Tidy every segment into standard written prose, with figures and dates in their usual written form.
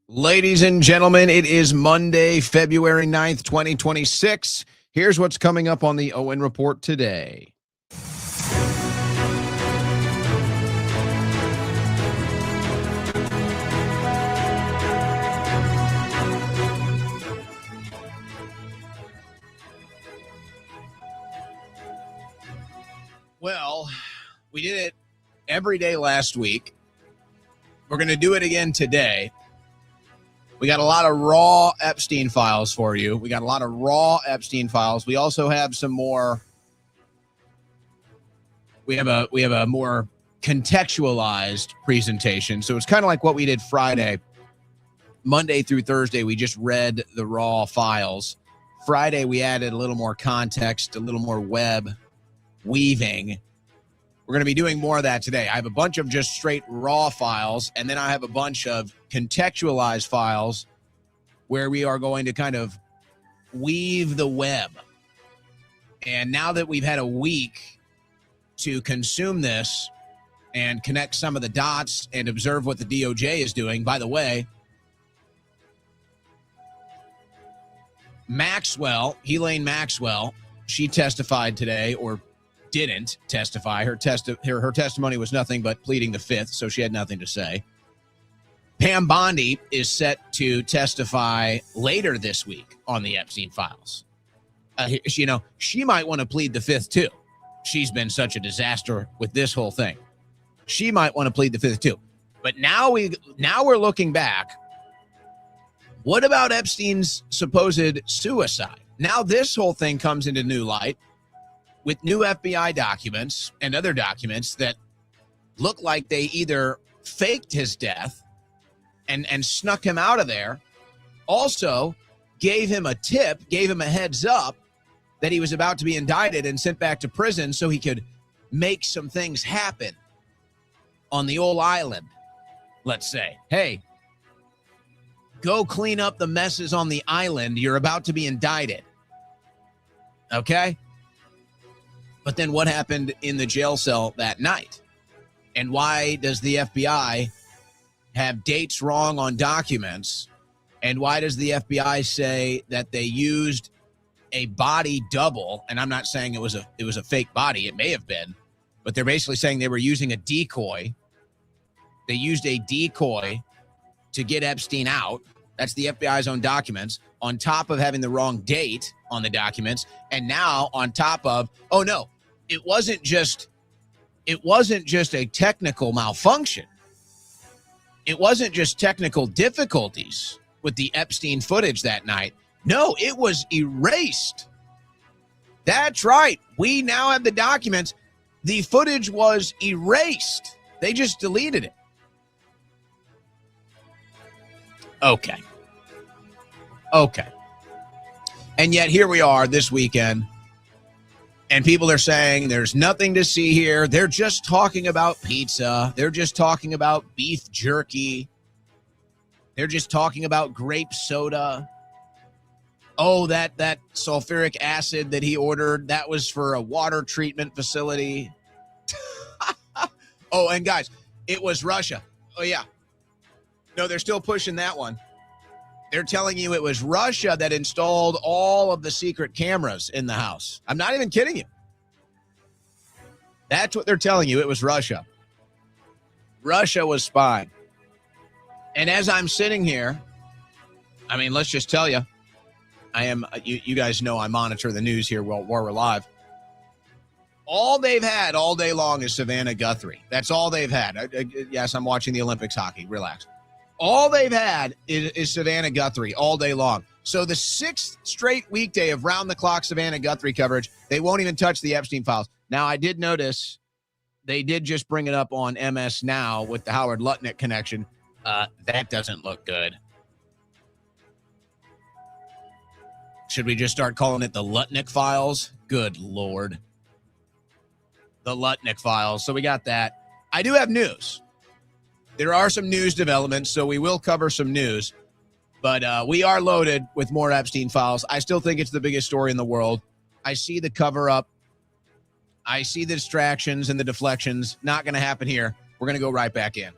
Ladies and gentlemen, it is Monday, February 9th, 2026. Here's what's coming up on the Owen Report today. Well, we did it every day last week. We're going to do it again today. We got a lot of raw Epstein files for you. We got a lot of raw Epstein files. We also have some more. We have a more contextualized presentation. So it's kind of like what we did Friday. Monday through Thursday, we just read the raw files. Friday, we added a little more context, a little more web weaving. We're going to be doing more of that today. I have a bunch of just straight raw files, and then I have a bunch of contextualized files where we are going to kind of weave the web. And now that we've had a week to consume this and connect some of the dots and observe what the DOJ is doing, by the way, Elaine Maxwell, she testified today, or didn't testify. Her testimony was nothing but pleading the fifth, so she had nothing to say. Pam Bondi is set to testify later this week on the Epstein files. She might want to plead the fifth too. She's been such a disaster with this whole thing. She might want to plead the fifth too. But now we're looking back. What about Epstein's supposed suicide? Now this whole thing comes into new light, with new FBI documents and other documents that look like they either faked his death and snuck him out of there, also gave him a tip, gave him a heads up that he was about to be indicted and sent back to prison so he could make some things happen on the old island, let's say. Hey, go clean up the messes on the island. You're about to be indicted. Okay? But then what happened in the jail cell that night? And why does the FBI have dates wrong on documents? And why does the FBI say that they used a body double? And I'm not saying it was a fake body. It may have been. But they're basically saying they were using a decoy. They used a decoy to get Epstein out. That's the FBI's own documents, on top of having the wrong date on the documents. And now on top of, oh no, it wasn't just a technical malfunction. It wasn't just technical difficulties with the Epstein footage that night. No, it was erased. That's right. We now have the documents. The footage was erased. They just deleted it. Okay. And yet here we are this weekend, and people are saying there's nothing to see here. They're just talking about pizza. They're just talking about beef jerky. They're just talking about grape soda. Oh, that sulfuric acid that he ordered, that was for a water treatment facility. Oh, and guys, it was Russia. Oh, yeah. No, they're still pushing that one. They're telling you it was Russia that installed all of the secret cameras in the house. I'm not even kidding you. That's what they're telling you. It was Russia. Russia was spying. And as I'm sitting here, I mean, let's just tell you, you guys know I monitor the news here while we're live. All they've had all day long is Savannah Guthrie. That's all they've had. Yes, I'm watching the Olympics hockey. Relax. All they've had is Savannah Guthrie all day long. So the sixth straight weekday of round-the-clock Savannah Guthrie coverage, they won't even touch the Epstein files. Now, I did notice they did just bring it up on MS Now with the Howard Lutnick connection. That doesn't look good. Should we just start calling it the Lutnick files? Good Lord. The Lutnick files. So we got that. I do have news. There are some news developments, so we will cover some news. But we are loaded with more Epstein files. I still think it's the biggest story in the world. I see the cover-up. I see the distractions and the deflections. Not going to happen here. We're going to go right back in.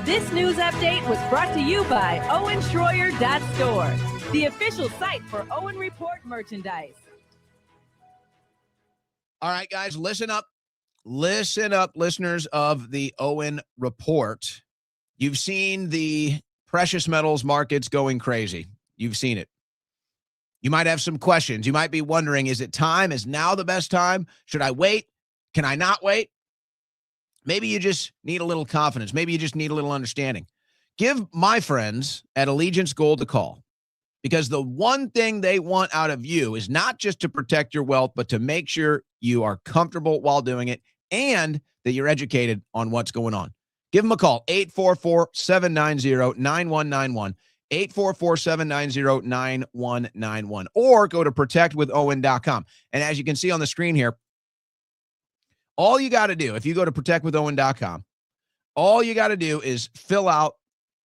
This news update was brought to you by OwenSchroyer.store, the official site for Owen Report merchandise. All right, guys, listen up. Listen up, listeners of the Owen Report. You've seen the precious metals markets going crazy. You've seen it. You might have some questions. You might be wondering, is it time? Is now the best time? Should I wait? Can I not wait? Maybe you just need a little confidence. Maybe you just need a little understanding. Give my friends at Allegiance Gold a call, because the one thing they want out of you is not just to protect your wealth, but to make sure you are comfortable while doing it and that you're educated on what's going on. Give them a call, 844-790-9191, 844-790-9191, or go to protectwithowen.com. And as you can see on the screen here, all you got to do, if you go to protectwithowen.com, all you got to do is fill out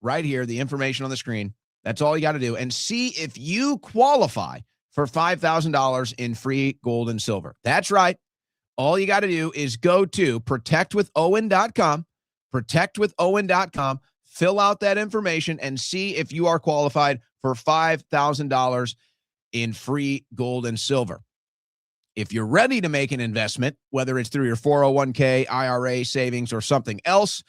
right here the information on the screen. That's all you got to do, and see if you qualify for $5,000 in free gold and silver. That's right. All you got to do is go to protectwithowen.com, protectwithowen.com, fill out that information, and see if you are qualified for $5,000 in free gold and silver. If you're ready to make an investment, whether it's through your 401k, IRA, savings, or something else,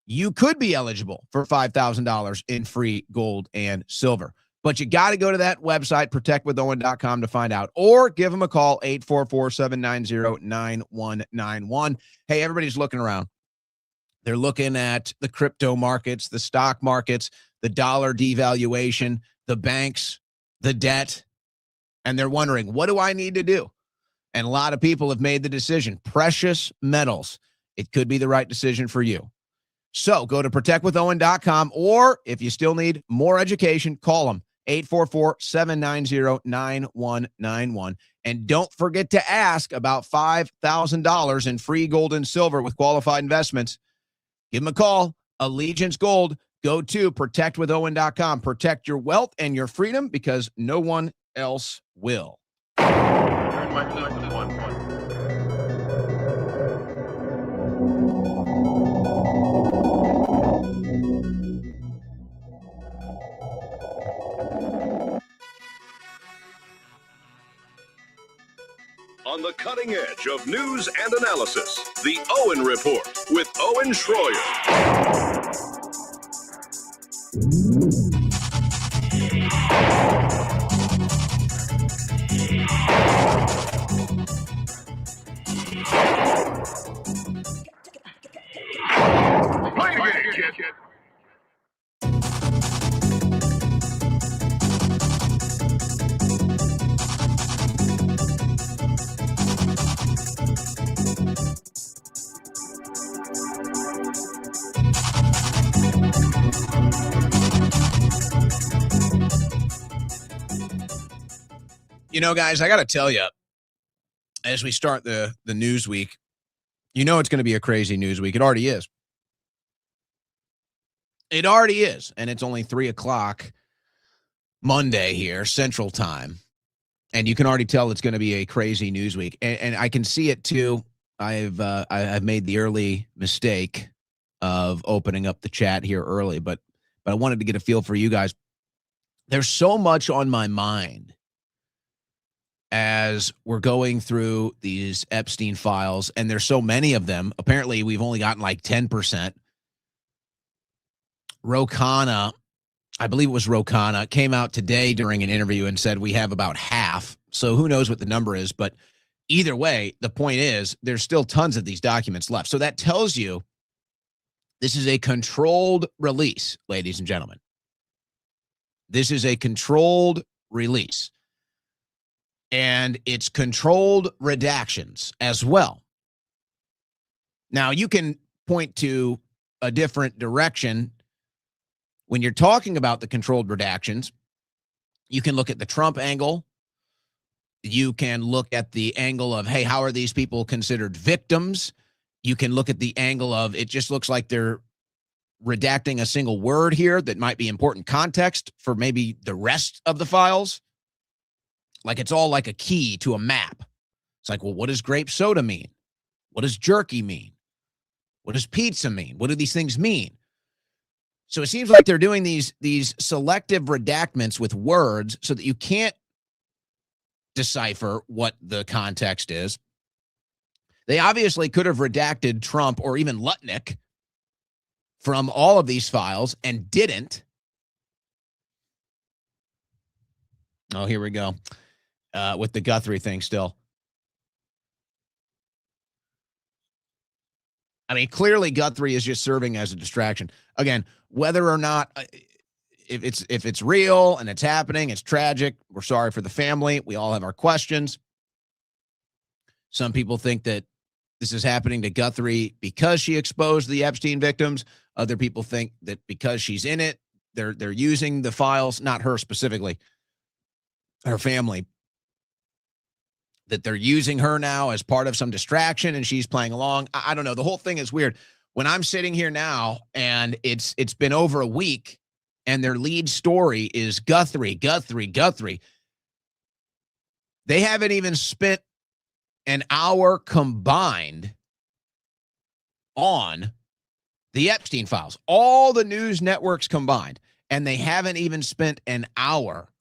you could be eligible for $5,000 in free gold and silver. But you got to go to that website, protectwithowen.com, to find out. Or give them a call, 844-790-9191. Hey, everybody's looking around. They're looking at the crypto markets, the stock markets, the dollar devaluation, the banks, the debt. And they're wondering, what do I need to do? And a lot of people have made the decision. Precious metals. It could be the right decision for you. So go to protectwithowen.com, or if you still need more education, call them, 844-790-9191. And don't forget to ask about $5,000 in free gold and silver with qualified investments. Give them a call. Allegiance Gold. Go to protectwithowen.com. Protect your wealth and your freedom, because no one else will. Turn my clip to 1 point. On the cutting edge of news and analysis, the Owen Report with Owen Schroyer. You know, guys, I got to tell you, as we start the news week, you know it's going to be a crazy news week. It already is. It already is. And it's only 3 o'clock Monday here, Central Time. And you can already tell it's going to be a crazy news week. And I can see it, too. I've made the early mistake of opening up the chat here early, but I wanted to get a feel for you guys. There's so much on my mind as we're going through these Epstein files, and there's so many of them. Apparently, we've only gotten like 10%. Ro Khanna, I believe it was Ro Khanna, came out today during an interview and said we have about half. So who knows what the number is, but either way, the point is there's still tons of these documents left. So that tells you this is a controlled release, ladies and gentlemen. This is a controlled release. And it's controlled redactions as well. Now, you can point to a different direction when you're talking about the controlled redactions. You can look at the Trump angle. You can look at the angle of, hey, how are these people considered victims? You can look at the angle of, it just looks like they're redacting a single word here that might be important context for maybe the rest of the files. Like it's all like a key to a map. It's like, well, what does grape soda mean? What does jerky mean? What does pizza mean? What do these things mean? So it seems like they're doing these selective redactments with words so that you can't decipher what the context is. They obviously could have redacted Trump or even Lutnick from all of these files and didn't. Oh, here we go. With the Guthrie thing still. I mean, clearly Guthrie is just serving as a distraction. Again, whether or not if it's real and it's happening, it's tragic. We're sorry for the family. We all have our questions. Some people think that this is happening to Guthrie because she exposed the Epstein victims. Other people think that because she's in it, they're using the files, not her specifically, her family, that they're using her now as part of some distraction and she's playing along. I don't know. The whole thing is weird. When I'm sitting here now and it's been over a week and their lead story is Guthrie. They haven't even spent an hour combined on the Epstein files, all the news networks combined, and they haven't even spent an hour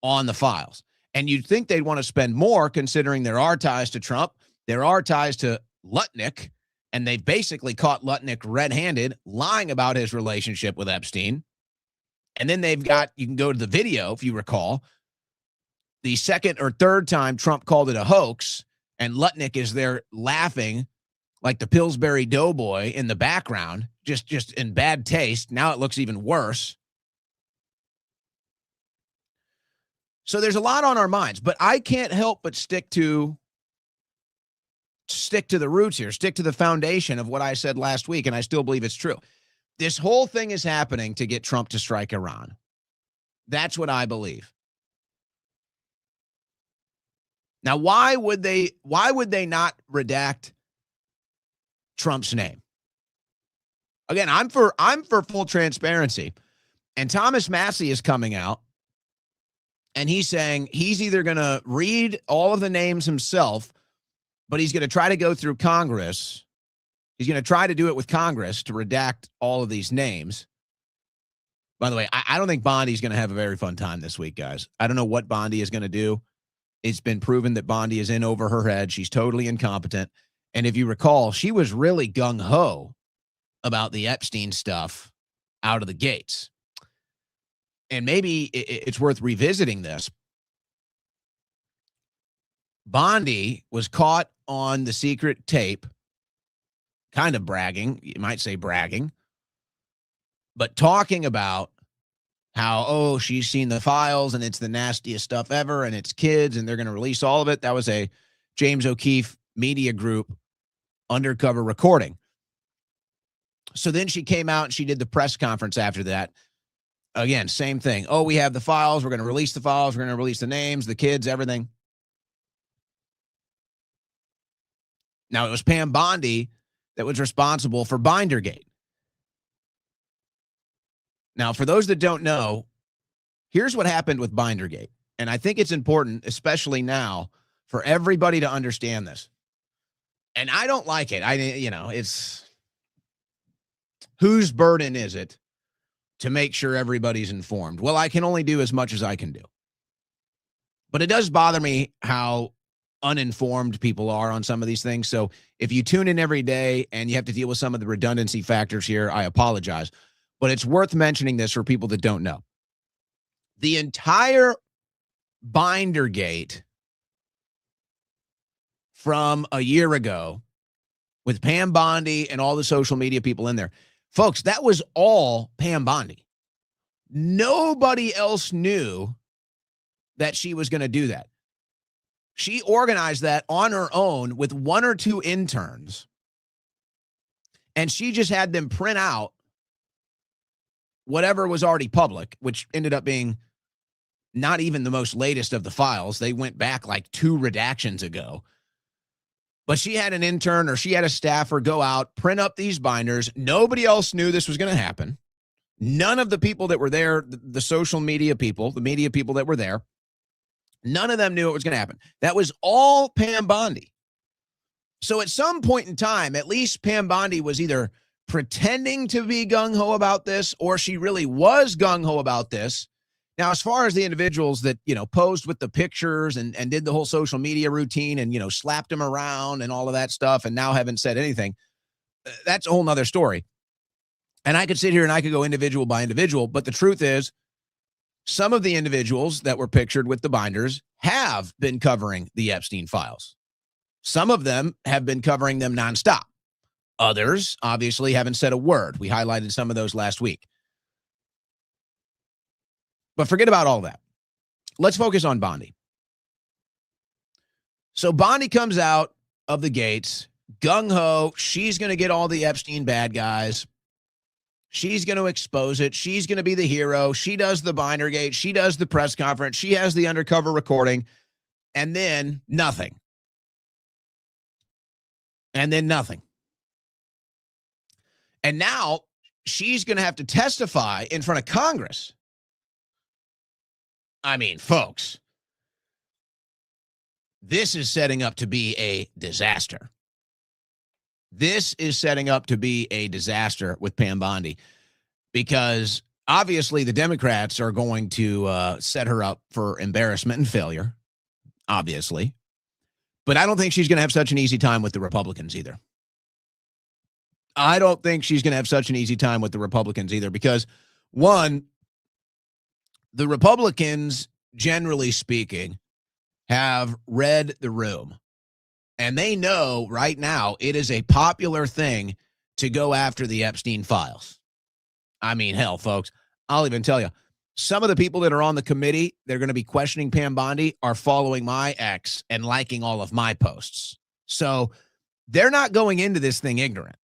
on the files. And you'd think they'd want to spend more considering there are ties to Trump, there are ties to Lutnick, and they've basically caught Lutnick red-handed lying about his relationship with Epstein. And then they've got, you can go to the video, if you recall, the second or third time Trump called it a hoax, and Lutnick is there laughing like the Pillsbury Doughboy in the background, just in bad taste. Now it looks even worse. So there's a lot on our minds, but I can't help but stick to the roots here, stick to the foundation of what I said last week, and I still believe it's true. This whole thing is happening to get Trump to strike Iran. That's what I believe. Now, why would they not redact Trump's name? Again, I'm for full transparency. And Thomas Massey is coming out and he's saying he's either going to read all of the names himself, but he's going to try to go through Congress. He's going to try to do it with Congress to redact all of these names. By the way, I don't think Bondi's going to have a very fun time this week, guys. I don't know what Bondi is going to do. It's been proven that Bondi is in over her head. She's totally incompetent. And if you recall, she was really gung-ho about the Epstein stuff out of the gates. And maybe it's worth revisiting this. Bondi was caught on the secret tape, kind of bragging, you might say bragging, but talking about how, oh, she's seen the files and it's the nastiest stuff ever and it's kids and they're going to release all of it. That was a James O'Keefe Media Group undercover recording. So then she came out and she did the press conference after that. Again, same thing. Oh, we have the files. We're going to release the files. We're going to release the names, the kids, everything. Now, it was Pam Bondi that was responsible for Bindergate. Now, for those that don't know, here's what happened with Bindergate. And I think it's important, especially now, for everybody to understand this. And I don't like it. It's whose burden is it to make sure everybody's informed? Well, I can only do as much as I can do. But it does bother me how uninformed people are on some of these things. So if you tune in every day and you have to deal with some of the redundancy factors here, I apologize. But it's worth mentioning this for people that don't know. The entire Bindergate from a year ago with Pam Bondi and all the social media people in there, folks, that was all Pam Bondi. Nobody else knew that she was going to do that. She organized that on her own with one or two interns, and she just had them print out whatever was already public, which ended up being not even the most latest of the files. They went back like 2 redactions ago. But she had an intern or she had a staffer go out, print up these binders. Nobody else knew this was going to happen. None of the people that were there, the social media people, the media people that were there, none of them knew it was going to happen. That was all Pam Bondi. So at some point in time, at least Pam Bondi was either pretending to be gung-ho about this, or she really was gung-ho about this. Now, as far as the individuals that, posed with the pictures and did the whole social media routine and, slapped them around and all of that stuff and now haven't said anything, that's a whole nother story. And I could sit here and I could go individual by individual, but the truth is some of the individuals that were pictured with the binders have been covering the Epstein files. Some of them have been covering them nonstop. Others obviously haven't said a word. We highlighted some of those last week. But forget about all that. Let's focus on Bondi. So Bondi comes out of the gates, gung-ho. She's going to get all the Epstein bad guys. She's going to expose it. She's going to be the hero. She does the binder gate. She does the press conference. She has the undercover recording. And then nothing. And then nothing. And now she's going to have to testify in front of Congress. I mean, folks, this is setting up to be a disaster. This is setting up to be a disaster with Pam Bondi because obviously the Democrats are going to set her up for embarrassment and failure, obviously. But I don't think she's going to have such an easy time with the Republicans either. I don't think she's going to have such an easy time with the Republicans either because, one, the Republicans, generally speaking, have read the room. And they know right now it is a popular thing to go after the Epstein files. I mean, hell, folks, I'll even tell you, some of the people that are on the committee, they're going to be questioning Pam Bondi, are following my ex and liking all of my posts. So they're not going into this thing ignorant.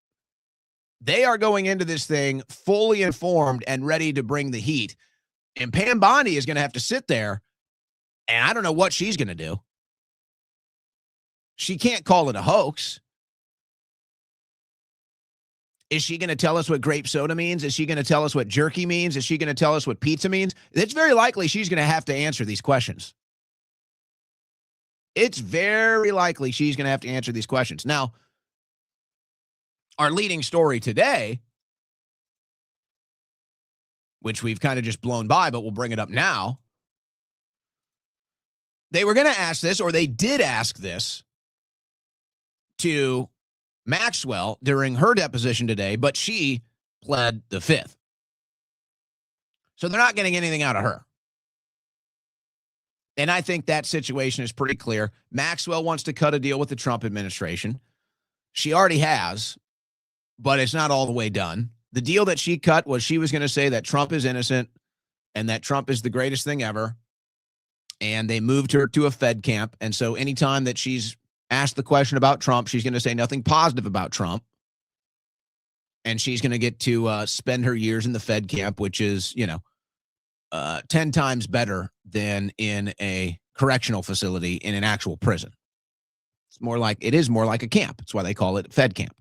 They are going into this thing fully informed and ready to bring the heat. And Pam Bondi is going to have to sit there, and I don't know what she's going to do. She can't call it a hoax. Is she going to tell us what grape soda means? Is she going to tell us what jerky means? Is she going to tell us what pizza means? It's very likely she's going to have to answer these questions. It's very likely she's going to have to answer these questions. Now, our leading story today, which we've kind of just blown by, but we'll bring it up now. They were going to ask this, or they did ask this, to Maxwell during her deposition today, but she pled the fifth. So they're not getting anything out of her. And I think that situation is pretty clear. Maxwell wants to cut a deal with the Trump administration. She already has, but it's not all the way done. The deal that she cut was she was going to say that Trump is innocent and that Trump is the greatest thing ever. And they moved her to a Fed camp. And so anytime that she's asked the question about Trump, she's going to say nothing positive about Trump. And she's going to get to spend her years in the Fed camp, which is, 10 times better than in a correctional facility in an actual prison. It is more like a camp. That's why they call it Fed camp.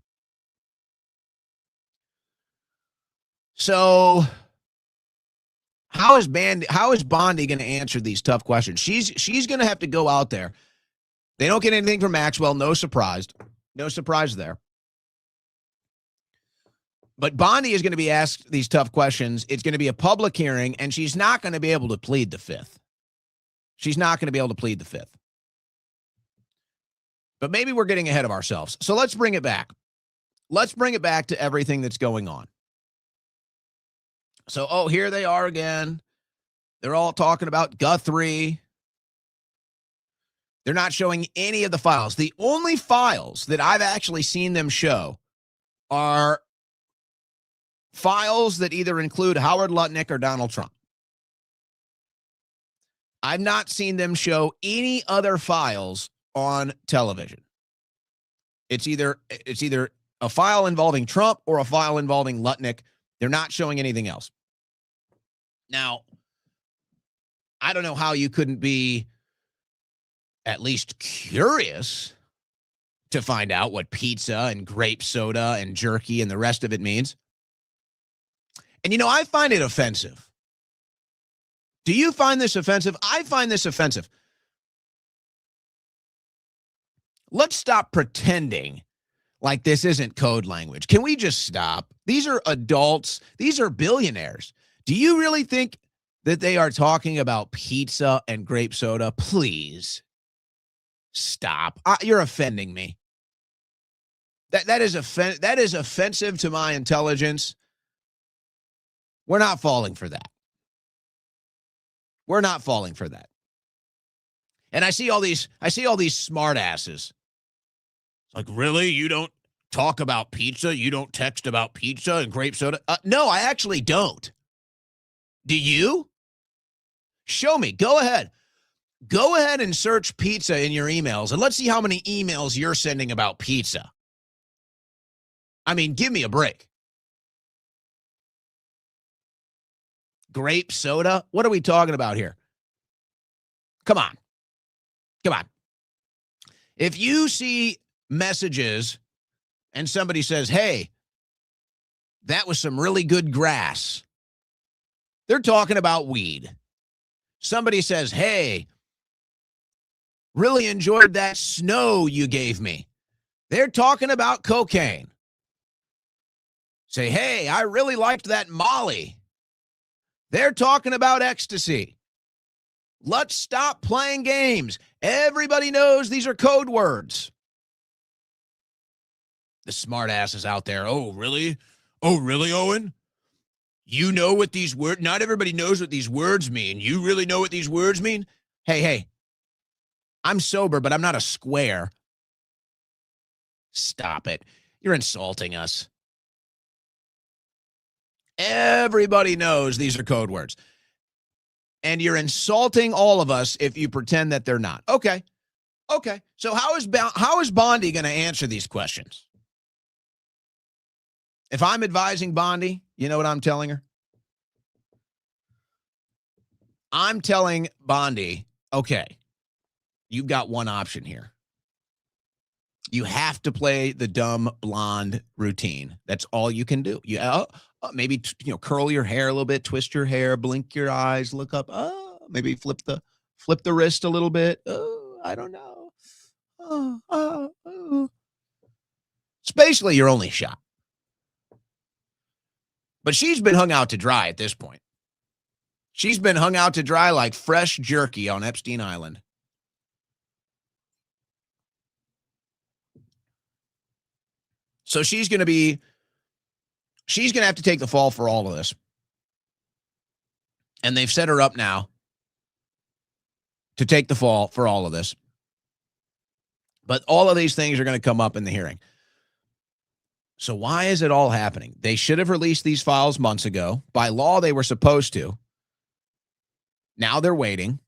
So how is Bondi going to answer these tough questions? She's going to have to go out there. They don't get anything from Maxwell. No surprise there. But Bondi is going to be asked these tough questions. It's going to be a public hearing, and she's not going to be able to plead the fifth. She's not going to be able to plead the fifth. But maybe we're getting ahead of ourselves. So let's bring it back. Let's bring it back to everything that's going on. So, here they are again. They're all talking about Guthrie. They're not showing any of the files. The only files that I've actually seen them show are files that either include Howard Lutnick or Donald Trump. I've not seen them show any other files on television. It's either a file involving Trump or a file involving Lutnick. They're not showing anything else. Now, I don't know how you couldn't be at least curious to find out what pizza and grape soda and jerky and the rest of it means. And, I find it offensive. Do you find this offensive? I find this offensive. Let's stop pretending like this isn't code language. Can we just stop? These are adults. These are billionaires. Do you really think that they are talking about pizza and grape soda? Please stop. You're offending me. That is offensive to my intelligence. We're not falling for that. We're not falling for that. And I see all these smart asses. It's like, really? You don't talk about pizza? You don't text about pizza and grape soda? No, I actually don't. Do you? Show me. Go ahead. Go ahead and search pizza in your emails, and let's see how many emails you're sending about pizza. I mean, give me a break. Grape soda? What are we talking about here? Come on. Come on. If you see messages and somebody says, hey, that was some really good grass, they're talking about weed. Somebody says, hey, really enjoyed that snow you gave me, they're talking about cocaine. Say, hey, I really liked that Molly, they're talking about ecstasy. Let's stop playing games. Everybody knows these are code words. The smart asses out there. Oh, really? Oh, really, Owen? You know what these words, not everybody knows what these words mean. You really know what these words mean? Hey, I'm sober, but I'm not a square. Stop it. You're insulting us. Everybody knows these are code words. And you're insulting all of us if you pretend that they're not. Okay. So how is Bondi going to answer these questions? If I'm advising Bondi, you know what I'm telling her? I'm telling Bondi, okay, you've got one option here. You have to play the dumb blonde routine. That's all you can do. Maybe curl your hair a little bit, twist your hair, blink your eyes, look up. Maybe flip the wrist a little bit. I don't know. It's basically your only shot. But she's been hung out to dry at this point. She's been hung out to dry like fresh jerky on Epstein Island. So she's going to have to take the fall for all of this. And they've set her up now to take the fall for all of this. But all of these things are going to come up in the hearing. So why is it all happening? They should have released these files months ago. By law, they were supposed to. Now they're waiting.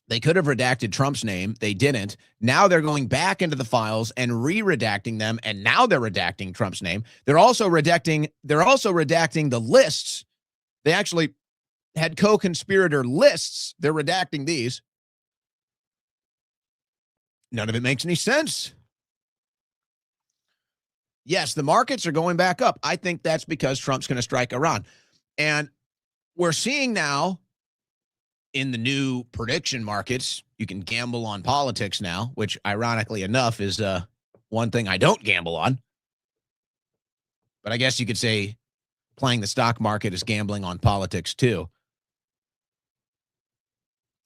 They could have redacted Trump's name. They didn't. Now they're going back into the files and re-redacting them, and now they're redacting Trump's name. They're also redacting the lists. They actually had co-conspirator lists. They're redacting these. None of it makes any sense. Yes, the markets are going back up. I think that's because Trump's going to strike Iran. And we're seeing now in the new prediction markets, you can gamble on politics now, which ironically enough is one thing I don't gamble on. But I guess you could say playing the stock market is gambling on politics too.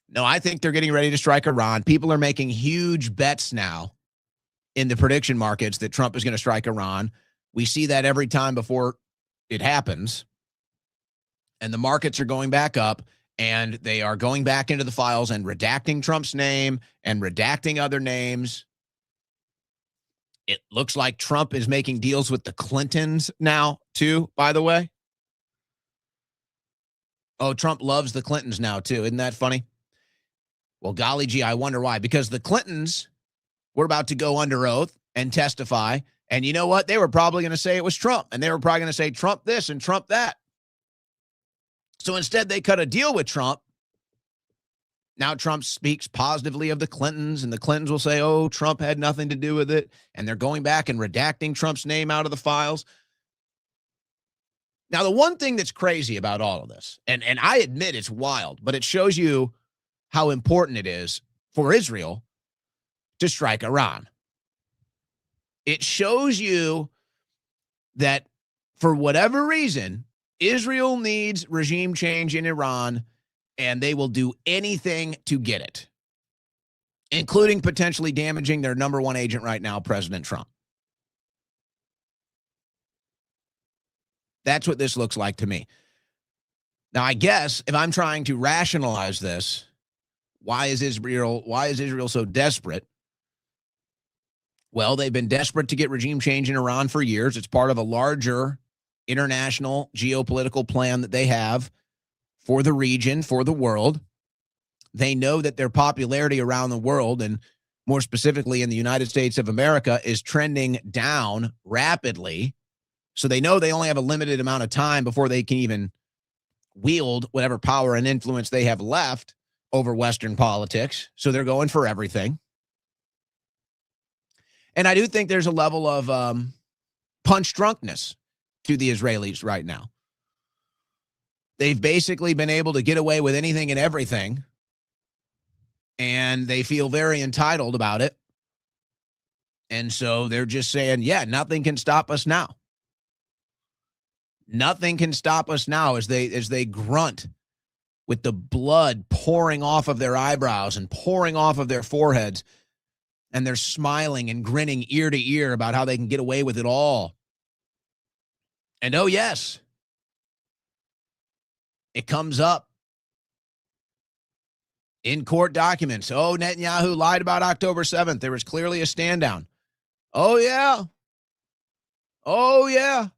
No, I think they're getting ready to strike Iran. People are making huge bets now in the prediction markets that Trump is going to strike Iran. We see that every time before it happens. And the markets are going back up, and they are going back into the files and redacting Trump's name and redacting other names. It looks like Trump is making deals with the Clintons now, too, by the way. Oh, Trump loves the Clintons now, too. Isn't that funny? Well, golly gee, I wonder why. Because the Clintons were about to go under oath and testify. And you know what? They were probably going to say it was Trump. And they were probably going to say Trump this and Trump that. So instead, they cut a deal with Trump. Now Trump speaks positively of the Clintons, and the Clintons will say, oh, Trump had nothing to do with it. And they're going back and redacting Trump's name out of the files. Now, the one thing that's crazy about all of this, and I admit it's wild, but it shows you how important it is for Israel to strike Iran. It shows you that for whatever reason, Israel needs regime change in Iran, and they will do anything to get it, including potentially damaging their number one agent right now, President Trump. That's what this looks like to me. Now, I guess if I'm trying to rationalize this, why is Israel so desperate? Well, they've been desperate to get regime change in Iran for years. It's part of a larger international geopolitical plan that they have for the region, for the world. They know that their popularity around the world, and more specifically in the United States of America, is trending down rapidly. So they know they only have a limited amount of time before they can even wield whatever power and influence they have left over Western politics. So they're going for everything. And I do think there's a level of punch drunkenness to the Israelis right now. They've basically been able to get away with anything and everything, and they feel very entitled about it. And so they're just saying, yeah, nothing can stop us now. Nothing can stop us now, as they grunt with the blood pouring off of their eyebrows and pouring off of their foreheads. And they're smiling and grinning ear to ear about how they can get away with it all. And oh, yes, it comes up in court documents. Oh, Netanyahu lied about October 7th. There was clearly a stand down. Oh, yeah. Oh, yeah.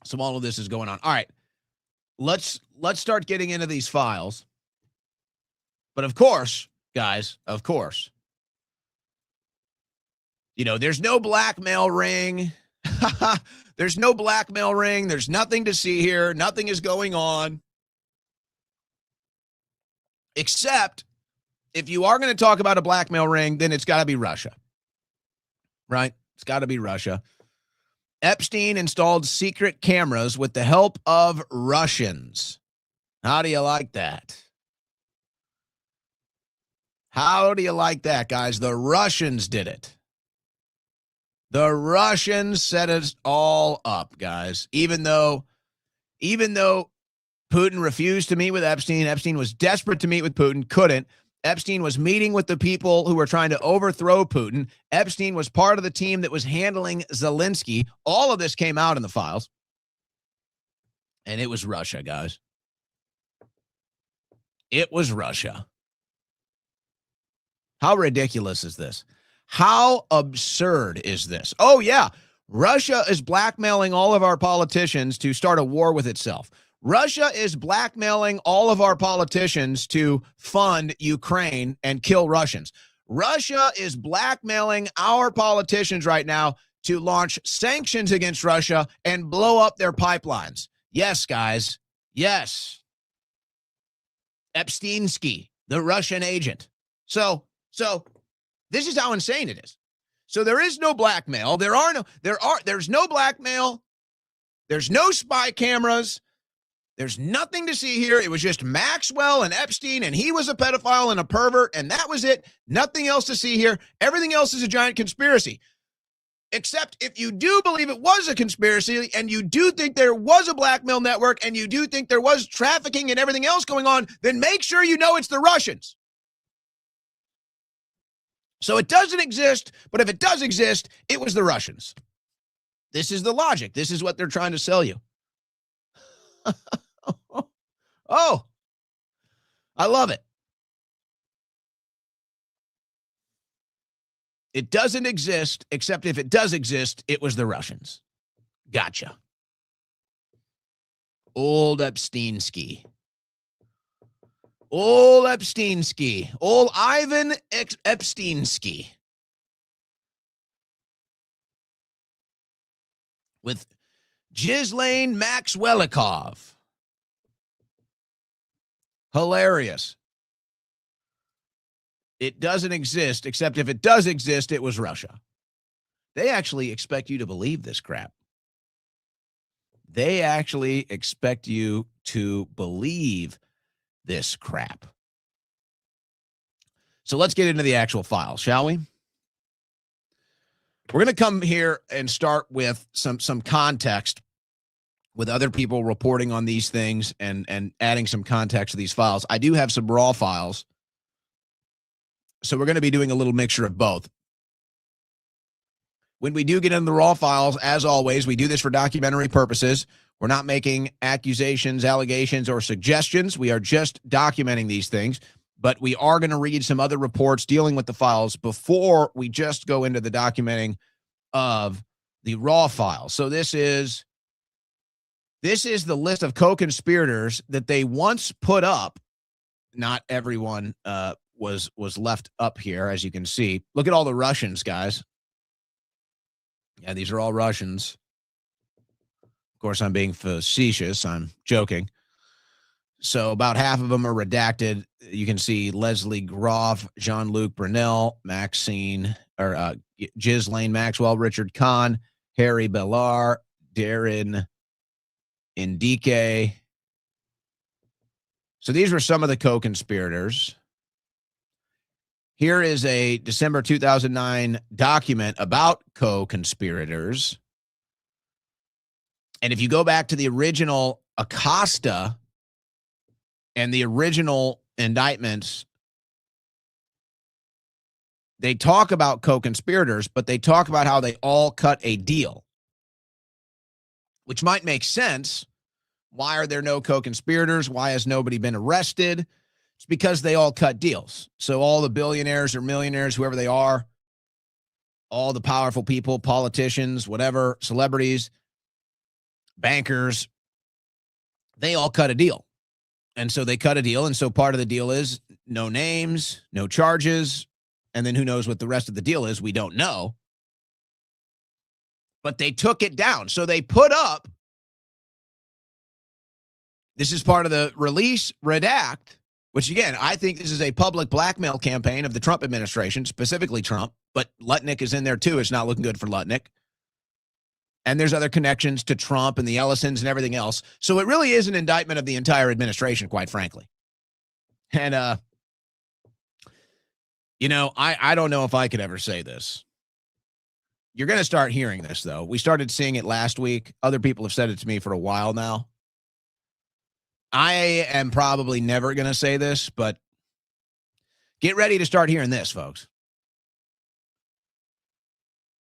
So all of this is going on. All right, let's start getting into these files. But of course, guys, of course, there's no blackmail ring. There's no blackmail ring. There's nothing to see here. Nothing is going on. Except if you are going to talk about a blackmail ring, then it's got to be Russia. Right? It's got to be Russia. Epstein installed secret cameras with the help of Russians. How do you like that? How do you like that, guys? The Russians did it. The Russians set us all up, guys. Even though Putin refused to meet with Epstein, Epstein was desperate to meet with Putin, couldn't. Epstein was meeting with the people who were trying to overthrow Putin. Epstein was part of the team that was handling Zelensky. All of this came out in the files. And it was Russia, guys. It was Russia. How ridiculous is this? How absurd is this? Oh, yeah. Russia is blackmailing all of our politicians to start a war with itself. Russia is blackmailing all of our politicians to fund Ukraine and kill Russians. Russia is blackmailing our politicians right now to launch sanctions against Russia and blow up their pipelines. Yes, guys. Yes. Epsteinsky, the Russian agent. So this is how insane it is. So there is no blackmail. There's no blackmail. There's no spy cameras. There's nothing to see here. It was just Maxwell and Epstein, and he was a pedophile and a pervert, and that was it. Nothing else to see here. Everything else is a giant conspiracy. Except if you do believe it was a conspiracy, and you do think there was a blackmail network, and you do think there was trafficking and everything else going on, then make sure you know it's the Russians. So it doesn't exist, but if it does exist, it was the Russians. This is the logic. This is what they're trying to sell you. Oh, I love it. It doesn't exist, except if it does exist, it was the Russians. Gotcha. Old Epsteinsky. Old Epsteinsky. Old Ivan Epsteinsky. With Ghislaine Maxwellikov. Hilarious. It doesn't exist, except if it does exist, it was Russia. They actually expect you to believe this crap. They actually expect you to believe this crap. So let's get into the actual files, shall we? We're going to come here and start with some context with other people reporting on these things and adding some context to these files. I do have some raw files, so we're going to be doing a little mixture of both. When we do get into the raw files, as always, we do this for documentary purposes. We're not making accusations, allegations, or suggestions. We are just documenting these things, but we are going to read some other reports dealing with the files before we just go into the documenting of the raw files. So this is the list of co-conspirators that they once put up. Not everyone was left up here, as you can see. Look at all the Russians, guys. Yeah, these are all Russians. Of course, I'm being facetious. I'm joking. So about half of them are redacted. You can see Leslie Groff, Jean-Luc Brunel, Ghislaine Maxwell, Richard Kahn, Harry Bellar, Darren Indike. So these were some of the co-conspirators. Here is a December 2009 document about co-conspirators. And if you go back to the original Acosta and the original indictments, they talk about co-conspirators, but they talk about how they all cut a deal, which might make sense. Why are there no co-conspirators? Why has nobody been arrested? It's because they all cut deals. So all the billionaires or millionaires, whoever they are, all the powerful people, politicians, whatever, celebrities, bankers, they all cut a deal. And so they cut a deal. And so part of the deal is no names, no charges. And then who knows what the rest of the deal is? We don't know. But they took it down. So they put up, this is part of the release redact, which again, I think this is a public blackmail campaign of the Trump administration, specifically Trump, but Lutnick is in there too. It's not looking good for Lutnick. And there's other connections to Trump and the Ellisons and everything else. So it really is an indictment of the entire administration, quite frankly. And, I don't know if I could ever say this. You're going to start hearing this, though. We started seeing it last week. Other people have said it to me for a while now. I am probably never going to say this, but get ready to start hearing this, folks.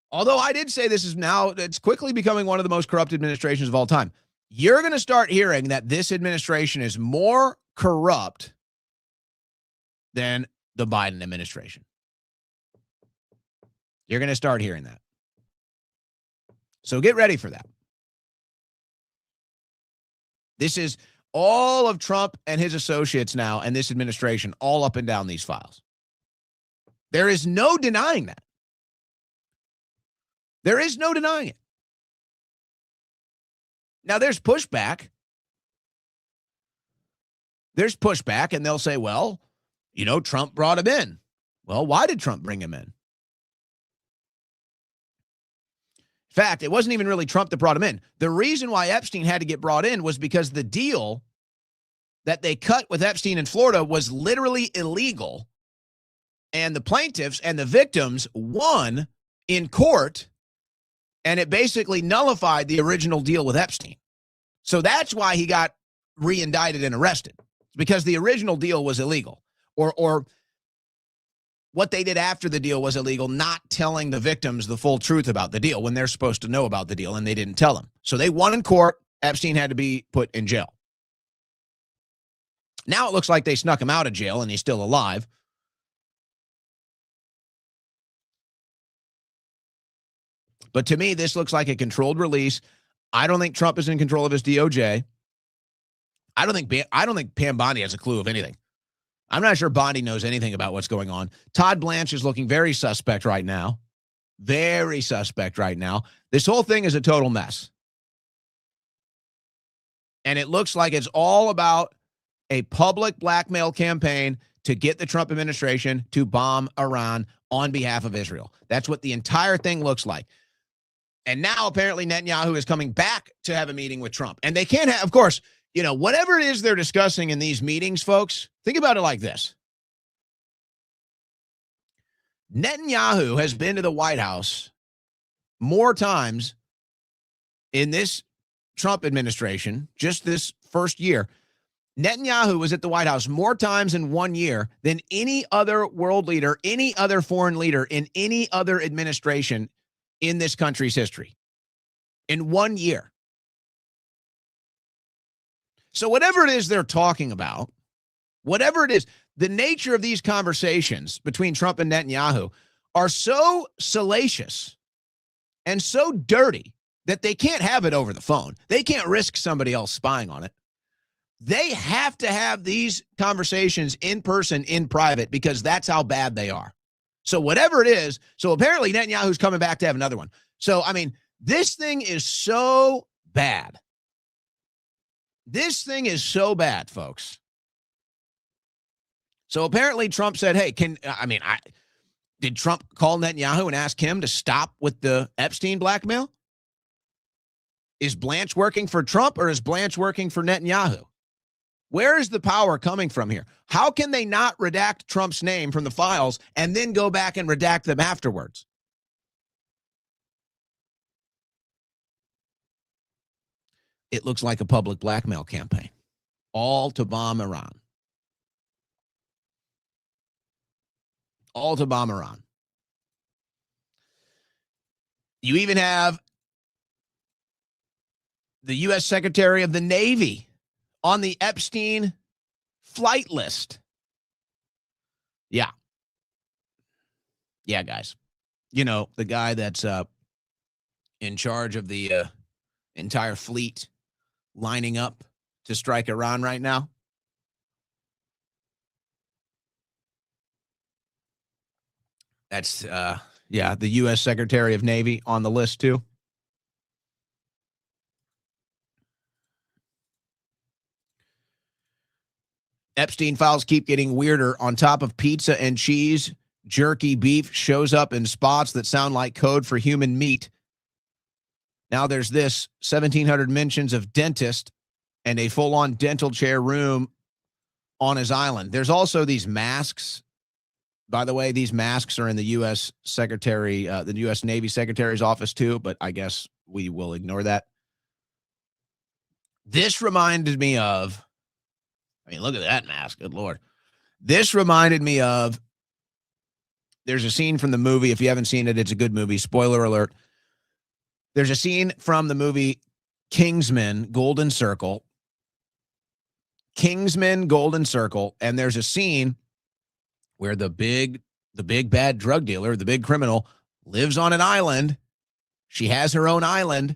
Although I did say this is now, it's quickly becoming one of the most corrupt administrations of all time. You're going to start hearing that this administration is more corrupt than the Biden administration. You're going to start hearing that. So get ready for that. This is all of Trump and his associates now and this administration all up and down these files. There is no denying that. There is no denying it. Now, there's pushback. There's pushback, and they'll say, well, Trump brought him in. Well, why did Trump bring him in? In fact, it wasn't even really Trump that brought him in. The reason why Epstein had to get brought in was because the deal that they cut with Epstein in Florida was literally illegal. And the plaintiffs and the victims won in court, and it basically nullified the original deal with Epstein. So that's why he got re-indicted and arrested, because the original deal was illegal. Or what they did after the deal was illegal, not telling the victims the full truth about the deal when they're supposed to know about the deal, and they didn't tell them. So they won in court. Epstein had to be put in jail. Now it looks like they snuck him out of jail and he's still alive. But to me, this looks like a controlled release. I don't think Trump is in control of his DOJ. I don't think Pam Bondi has a clue of anything. I'm not sure Bondi knows anything about what's going on. Todd Blanche is looking very suspect right now. Very suspect right now. This whole thing is a total mess. And it looks like it's all about a public blackmail campaign to get the Trump administration to bomb Iran on behalf of Israel. That's what the entire thing looks like. And now apparently Netanyahu is coming back to have a meeting with Trump. And they can't have, of course, whatever it is they're discussing in these meetings, folks, think about it like this. Netanyahu has been to the White House more times in this Trump administration, just this first year. Netanyahu was at the White House more times in 1 year than any other world leader, any other foreign leader in any other administration in this country's history. In 1 year. So whatever it is they're talking about, whatever it is, the nature of these conversations between Trump and Netanyahu are so salacious and so dirty that they can't have it over the phone. They can't risk somebody else spying on it. They have to have these conversations in person, in private, because that's how bad they are. So whatever it is, so apparently Netanyahu's coming back to have another one. So, I mean, this thing is so bad. This thing is so bad, folks. So apparently Trump said, hey, did Trump call Netanyahu and ask him to stop with the Epstein blackmail? Is Blanche working for Trump or is Blanche working for Netanyahu? Where is the power coming from here? How can they not redact Trump's name from the files and then go back and redact them afterwards? It looks like a public blackmail campaign, all to bomb Iran. All to bomb Iran. You even have the U.S. Secretary of the Navy on the Epstein flight list. Yeah. Yeah, guys. You know, the guy that's in charge of the entire fleet lining up to strike Iran right now. That's, the U.S. Secretary of Navy on the list, too. Epstein files keep getting weirder. On top of pizza and cheese, jerky beef shows up in spots that sound like code for human meat. Now there's this 1,700 mentions of dentist and a full-on dental chair room on his island. There's also these masks. By the way, these masks are in the U.S. the U.S. Navy Secretary's office too, but I guess we will ignore that. This reminded me of, look at that mask. Good Lord. This reminded me of, there's a scene from the movie. If you haven't seen it, it's a good movie. Spoiler alert. There's a scene from the movie Kingsman, Golden Circle. Kingsman, Golden Circle. And there's a scene where the big bad drug dealer, the big criminal, lives on an island. She has her own island.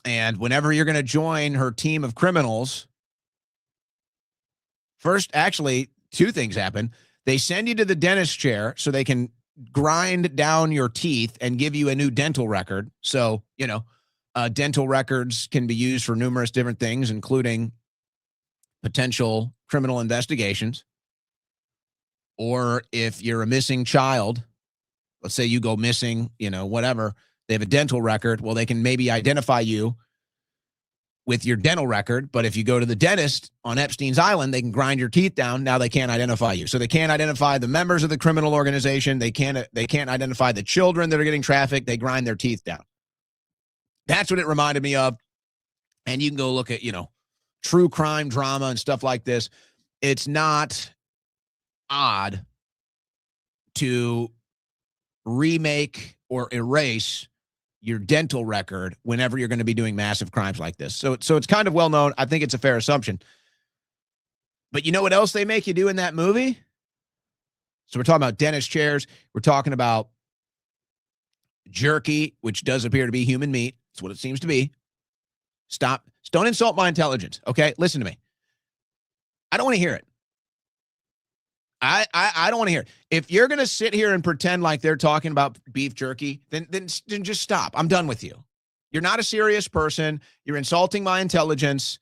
And whenever you're going to join her team of criminals, first, actually, two things happen. They send you to the dentist chair so they can grind down your teeth and give you a new dental record. So, dental records can be used for numerous different things, including potential criminal investigations. Or if you're a missing child, let's say you go missing, whatever, they have a dental record. Well, they can maybe identify you with your dental record, but if you go to the dentist on Epstein's Island, they can grind your teeth down. Now they can't identify you. So they can't identify the members of the criminal organization. They can't identify the children that are getting trafficked. They grind their teeth down. That's what it reminded me of. And you can go look at, true crime drama and stuff like this. It's not odd to remake or erase your dental record whenever you're going to be doing massive crimes like this. So it's kind of well known. I think it's a fair assumption. But you know what else they make you do in that movie? So we're talking about dentist chairs. We're talking about jerky, which does appear to be human meat. That's what it seems to be. Stop. Don't insult my intelligence, okay? Listen to me. I don't want to hear it. I don't want to hear it. If you're going to sit here and pretend like they're talking about beef jerky, then just stop. I'm done with you. You're not a serious person. You're insulting my intelligence.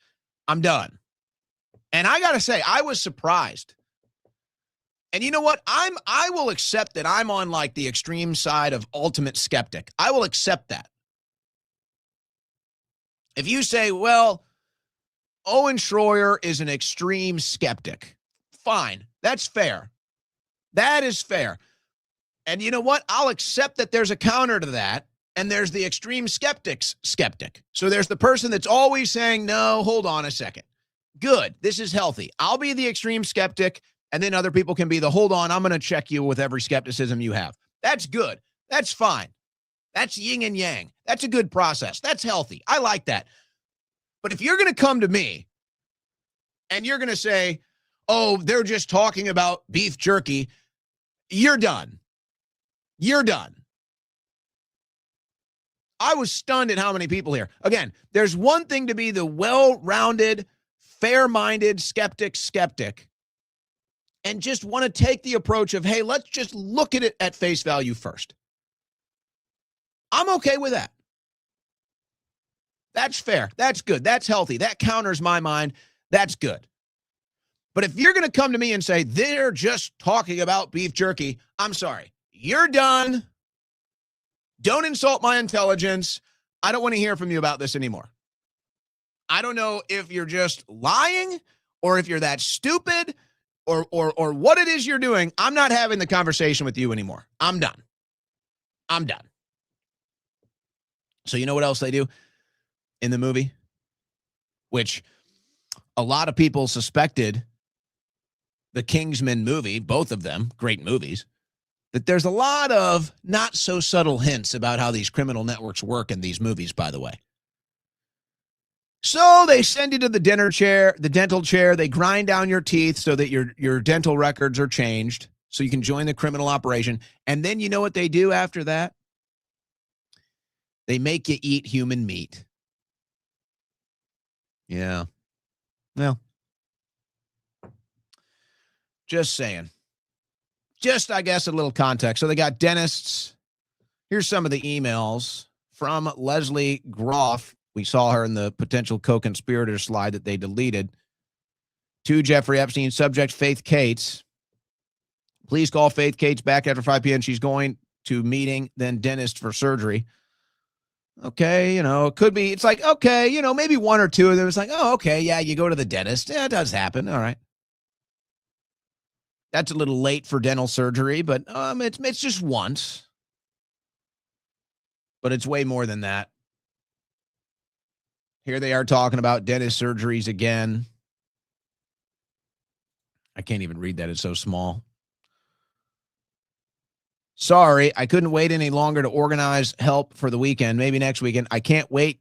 I'm done. And I got to say, I was surprised. And you know what? I will accept that I'm on like the extreme side of ultimate skeptic. I will accept that. If you say, well, Owen Schroyer is an extreme skeptic, fine. That's fair. That is fair. And you know what? I'll accept that there's a counter to that. And there's the extreme skeptic. So there's the person that's always saying, no, hold on a second. Good. This is healthy. I'll be the extreme skeptic. And then other people can be the, hold on, I'm going to check you with every skepticism you have. That's good. That's fine. That's yin and yang. That's a good process. That's healthy. I like that. But if you're going to come to me and you're going to say, oh, they're just talking about beef jerky, you're done. You're done. I was stunned at how many people here. Again, there's one thing to be the well-rounded, fair-minded skeptic, and just want to take the approach of, hey, let's just look at it at face value first. I'm okay with that. That's fair. That's good. That's healthy. That counters my mind. That's good. But if you're going to come to me and say, they're just talking about beef jerky, I'm sorry. You're done. Don't insult my intelligence. I don't want to hear from you about this anymore. I don't know if you're just lying or if you're that stupid or what it is you're doing. I'm not having the conversation with you anymore. I'm done. I'm done. So you know what else they do in the movie? Which a lot of people suspected the Kingsman movie, both of them, great movies, that there's a lot of not so subtle hints about how these criminal networks work in these movies, by the way. So they send you to the dental chair. They grind down your teeth so that your dental records are changed so you can join the criminal operation. And then you know what they do after that? They make you eat human meat. Yeah. Well, just saying. Just, I guess, a little context. So they got dentists. Here's some of the emails from Leslie Groff. We saw her in the potential co-conspirator slide that they deleted. To Jeffrey Epstein, subject Faith Cates. Please call Faith Cates back after 5 p.m. She's going to meeting, then dentist for surgery. Okay, it could be. It's like, okay, maybe one or two of them. It's like, oh, okay, yeah, you go to the dentist. Yeah, it does happen. All right. That's a little late for dental surgery, but it's just once. But it's way more than that. Here they are talking about dentist surgeries again. I can't even read that. It's so small. Sorry, I couldn't wait any longer to organize help for the weekend. Maybe next weekend. I can't wait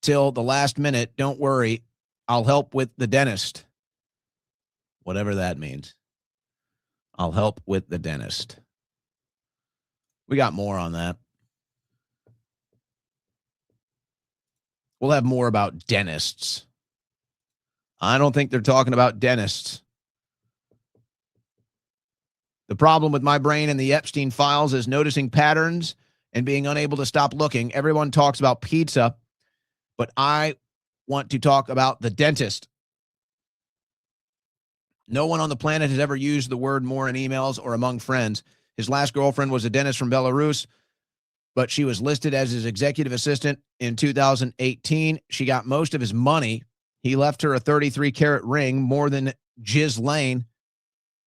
till the last minute. Don't worry. I'll help with the dentist. Whatever that means. I'll help with the dentist. We got more on that. We'll have more about dentists. I don't think they're talking about dentists. The problem with my brain and the Epstein files is noticing patterns and being unable to stop looking. Everyone talks about pizza, but I want to talk about the dentist. No one on the planet has ever used the word more in emails or among friends. His last girlfriend was a dentist from Belarus, but she was listed as his executive assistant in 2018. She got most of his money. He left her a 33-carat ring, more than Ghislaine.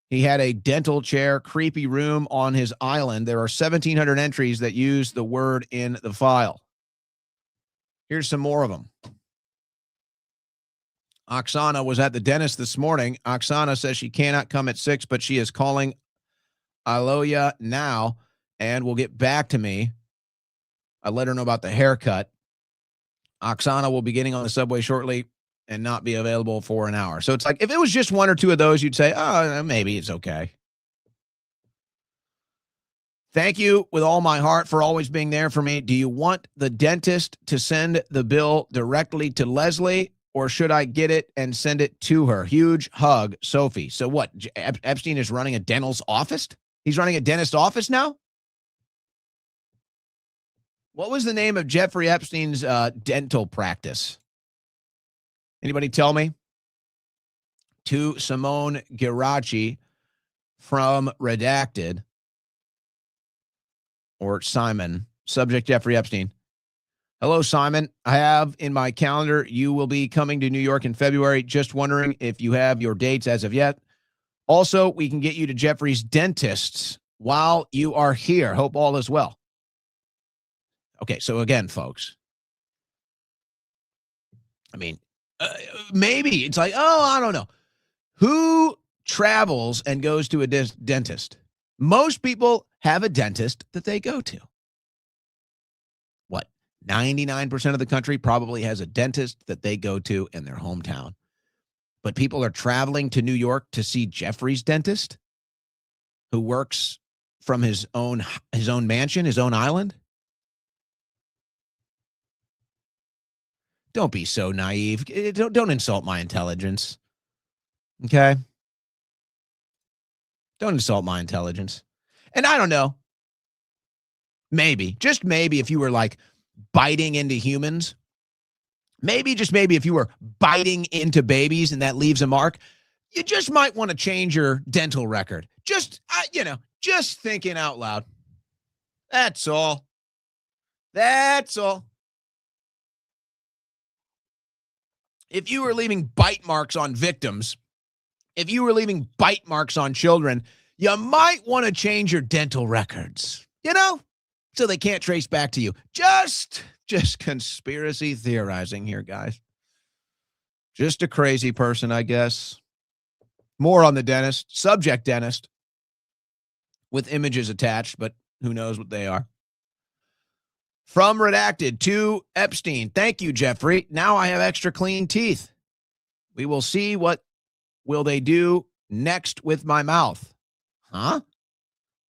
He had a dental chair, creepy room on his island. There are 1,700 entries that use the word in the file. Here's some more of them. Oksana was at the dentist this morning. Oksana says she cannot come at 6, but she is calling Aloya now and will get back to me. I let her know about the haircut. Oksana will be getting on the subway shortly and not be available for an hour. So it's like, if it was just one or two of those, you'd say, oh, maybe it's okay. Thank you with all my heart for always being there for me. Do you want the dentist to send the bill directly to Leslie, or should I get it and send it to her? Huge hug, Sophie. So what? Epstein is running a dental's office? He's running a dentist office now? What was the name of Jeffrey Epstein's dental practice? Anybody tell me? To Simone Geraci from Redacted, or Simon, subject Jeffrey Epstein. Hello, Simon. I have in my calendar you will be coming to New York in February. Just wondering if you have your dates as of yet. Also, we can get you to Jeffrey's dentists while you are here. Hope all is well. Okay, so again, folks, I mean, maybe it's like, oh, I don't know. Who travels and goes to a dentist? Most people have a dentist that they go to. What? 99% of the country probably has a dentist that they go to in their hometown. But people are traveling to New York to see Jeffrey's dentist, who works from his own mansion, his own island. Don't be so naive. Don't insult my intelligence. Okay? Don't insult my intelligence. And I don't know. Maybe, just maybe, if you were like biting into humans, maybe, just maybe, if you were biting into babies and that leaves a mark, you just might want to change your dental record. Just, just thinking out loud. That's all. That's all. If you were leaving bite marks on victims, if you were leaving bite marks on children, you might want to change your dental records, so they can't trace back to you. Just conspiracy theorizing here, guys. Just a crazy person, I guess. More on the subject dentist, with images attached, but who knows what they are. From redacted to Epstein. Thank you, Jeffrey. Now I have extra clean teeth. We will see what will they do next with my mouth. Huh?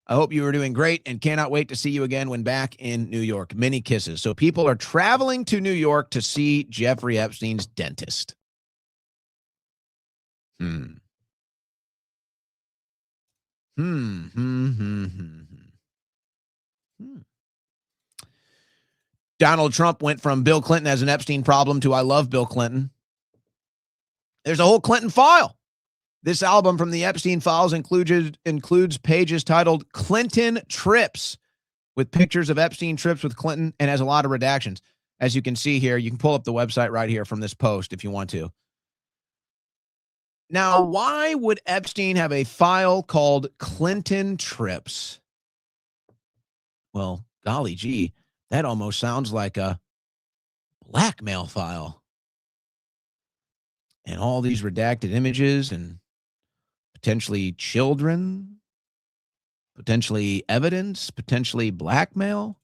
I hope you are doing great and cannot wait to see you again when back in New York. Many kisses. So people are traveling to New York to see Jeffrey Epstein's dentist. Donald Trump went from Bill Clinton as an Epstein problem to I love Bill Clinton. There's a whole Clinton file. This album from the Epstein files includes pages titled Clinton Trips, with pictures of Epstein trips with Clinton, and has a lot of redactions. As you can see here, you can pull up the website right here from this post if you want to. Now, why would Epstein have a file called Clinton Trips? Well, golly gee, that almost sounds like a blackmail file. And all these redacted images and potentially children, potentially evidence, potentially blackmail.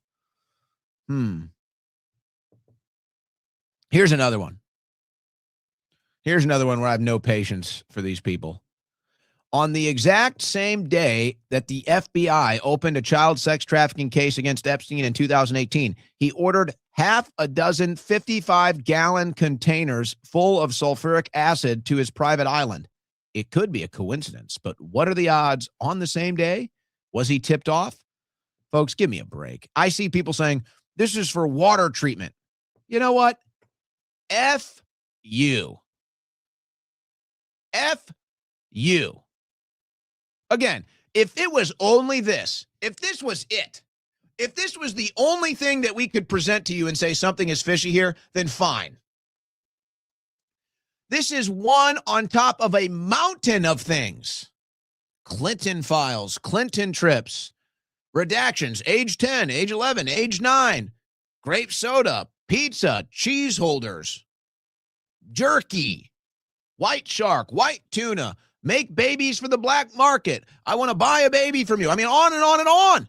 Here's another one. Here's another one where I have no patience for these people. On the exact same day that the FBI opened a child sex trafficking case against Epstein in 2018, he ordered half a dozen 55-gallon containers full of sulfuric acid to his private island. It could be a coincidence, but what are the odds on the same day? Was he tipped off? Folks, give me a break. I see people saying, this is for water treatment. You know what? F you. F you. Again, if it was only this, if this was it, if this was the only thing that we could present to you and say something is fishy here, then fine. This is one on top of a mountain of things. Clinton files, Clinton trips, redactions, age 10, age 11, age 9, grape soda, pizza, cheese holders, jerky, white shark, white tuna, make babies for the black market. I want to buy a baby from you. I mean, on and on and on.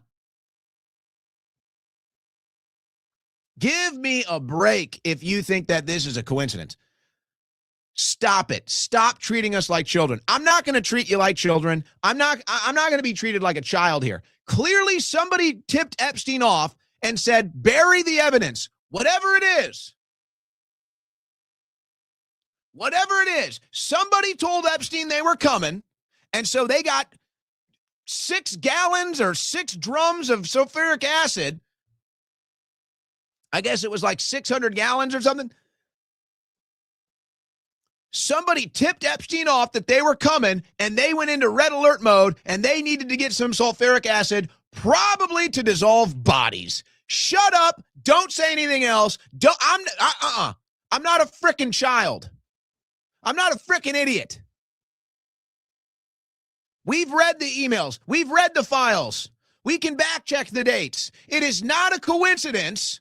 Give me a break if you think that this is a coincidence. Stop it. Stop treating us like children. I'm not going to treat you like children. I'm not going to be treated like a child here. Clearly, somebody tipped Epstein off and said, bury the evidence, whatever it is. Whatever it is, somebody told Epstein they were coming, and so they got 6 gallons or 6 drums of sulfuric acid. I guess it was like 600 gallons or something. Somebody tipped Epstein off that they were coming, and they went into red alert mode, and they needed to get some sulfuric acid, probably to dissolve bodies. Shut up. Don't say anything else. I'm not a frickin' child. I'm not a frickin' idiot. We've read the emails. We've read the files. We can back check the dates. It is not a coincidence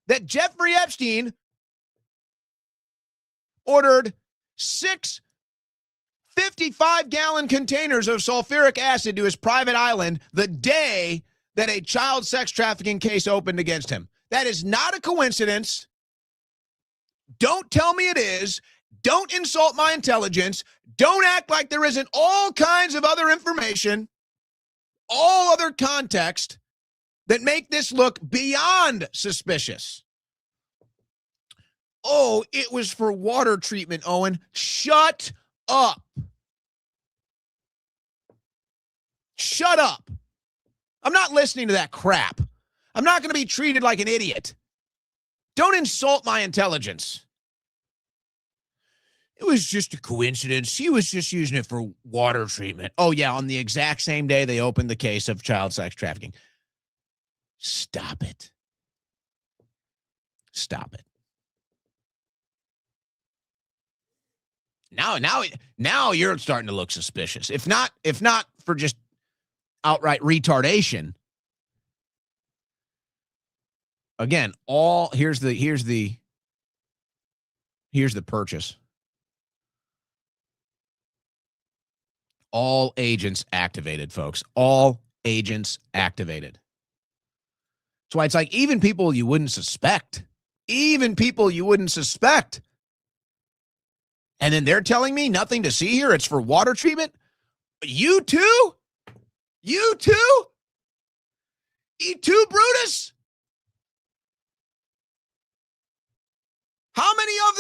that Jeffrey Epstein ordered 6 55-gallon containers of sulfuric acid to his private island the day that a child sex trafficking case opened against him. That is not a coincidence. Don't tell me it is. Don't insult my intelligence. Don't act like there isn't all kinds of other information, all other context that make this look beyond suspicious. Oh, it was for water treatment, Owen. Shut up. Shut up. I'm not listening to that crap. I'm not going to be treated like an idiot. Don't insult my intelligence. It was just a coincidence. He was just using it for water treatment. Oh, yeah, on the exact same day they opened the case of child sex trafficking. Stop it. Stop it. Now you're starting to look suspicious. If not for just outright retardation. Again, here's the purchase. All agents activated, folks. All agents activated. That's why it's like even people you wouldn't suspect. Even people you wouldn't suspect. And then they're telling me nothing to see here. It's for water treatment. You too? You too? You too, Brutus? How many out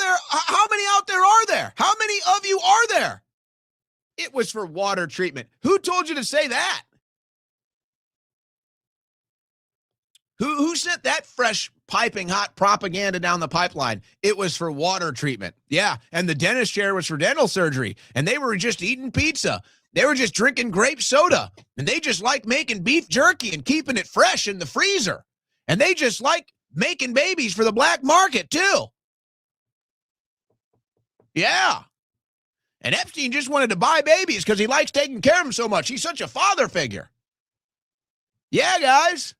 there are there? How many of you are there? It was for water treatment. Who told you to say that? Who sent that fresh piping hot propaganda down the pipeline? It was for water treatment. Yeah, and the dentist chair was for dental surgery, and they were just eating pizza. They were just drinking grape soda, and they just like making beef jerky and keeping it fresh in the freezer. And they just like making babies for the black market, too. Yeah. And Epstein just wanted to buy babies because he likes taking care of them so much. He's such a father figure. Yeah, guys.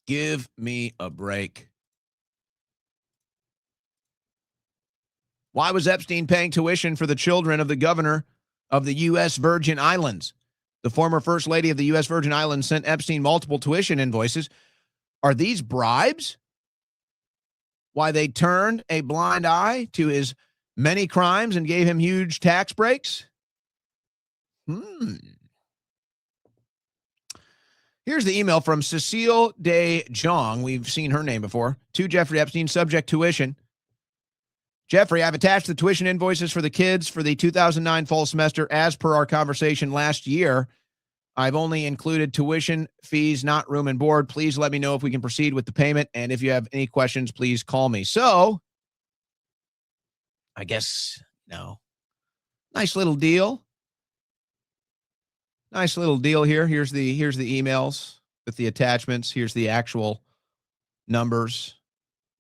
Give me a break. Why was Epstein paying tuition for the children of the governor of the U.S. Virgin Islands? The former First Lady of the U.S. Virgin Islands sent Epstein multiple tuition invoices. Are these bribes? Why they turned a blind eye to his many crimes and gave him huge tax breaks? Here's the email from Cecile de Jong. We've seen her name before. To Jeffrey Epstein, subject tuition. Jeffrey, I've attached the tuition invoices for the kids for the 2009 fall semester as per our conversation last year. I've only included tuition fees, not room and board. Please let me know if we can proceed with the payment. And if you have any questions, please call me. So, I guess, no. Nice little deal. Nice little deal here. Here's the emails with the attachments. Here's the actual numbers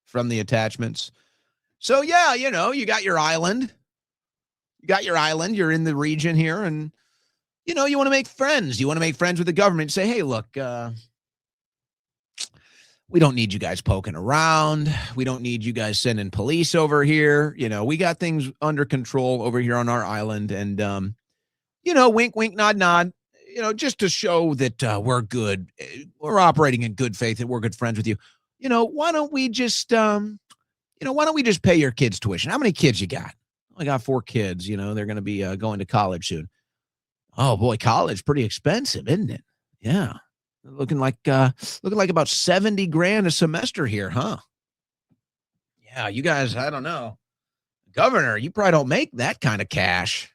from the attachments. So, yeah, you got your island. You're in the region here, and, you want to make friends. You want to make friends with the government. Say, hey, look, we don't need you guys poking around. We don't need you guys sending police over here. We got things under control over here on our island. And, wink, wink, nod, nod, just to show that we're good. We're operating in good faith and we're good friends with you. Why don't we just pay your kids' tuition? How many kids you got? I got 4 kids. They're going to be going to college soon. Oh boy, college pretty expensive, isn't it? Yeah, looking like about $70,000 a semester here, huh? Yeah, you guys, I don't know, Governor, you probably don't make that kind of cash.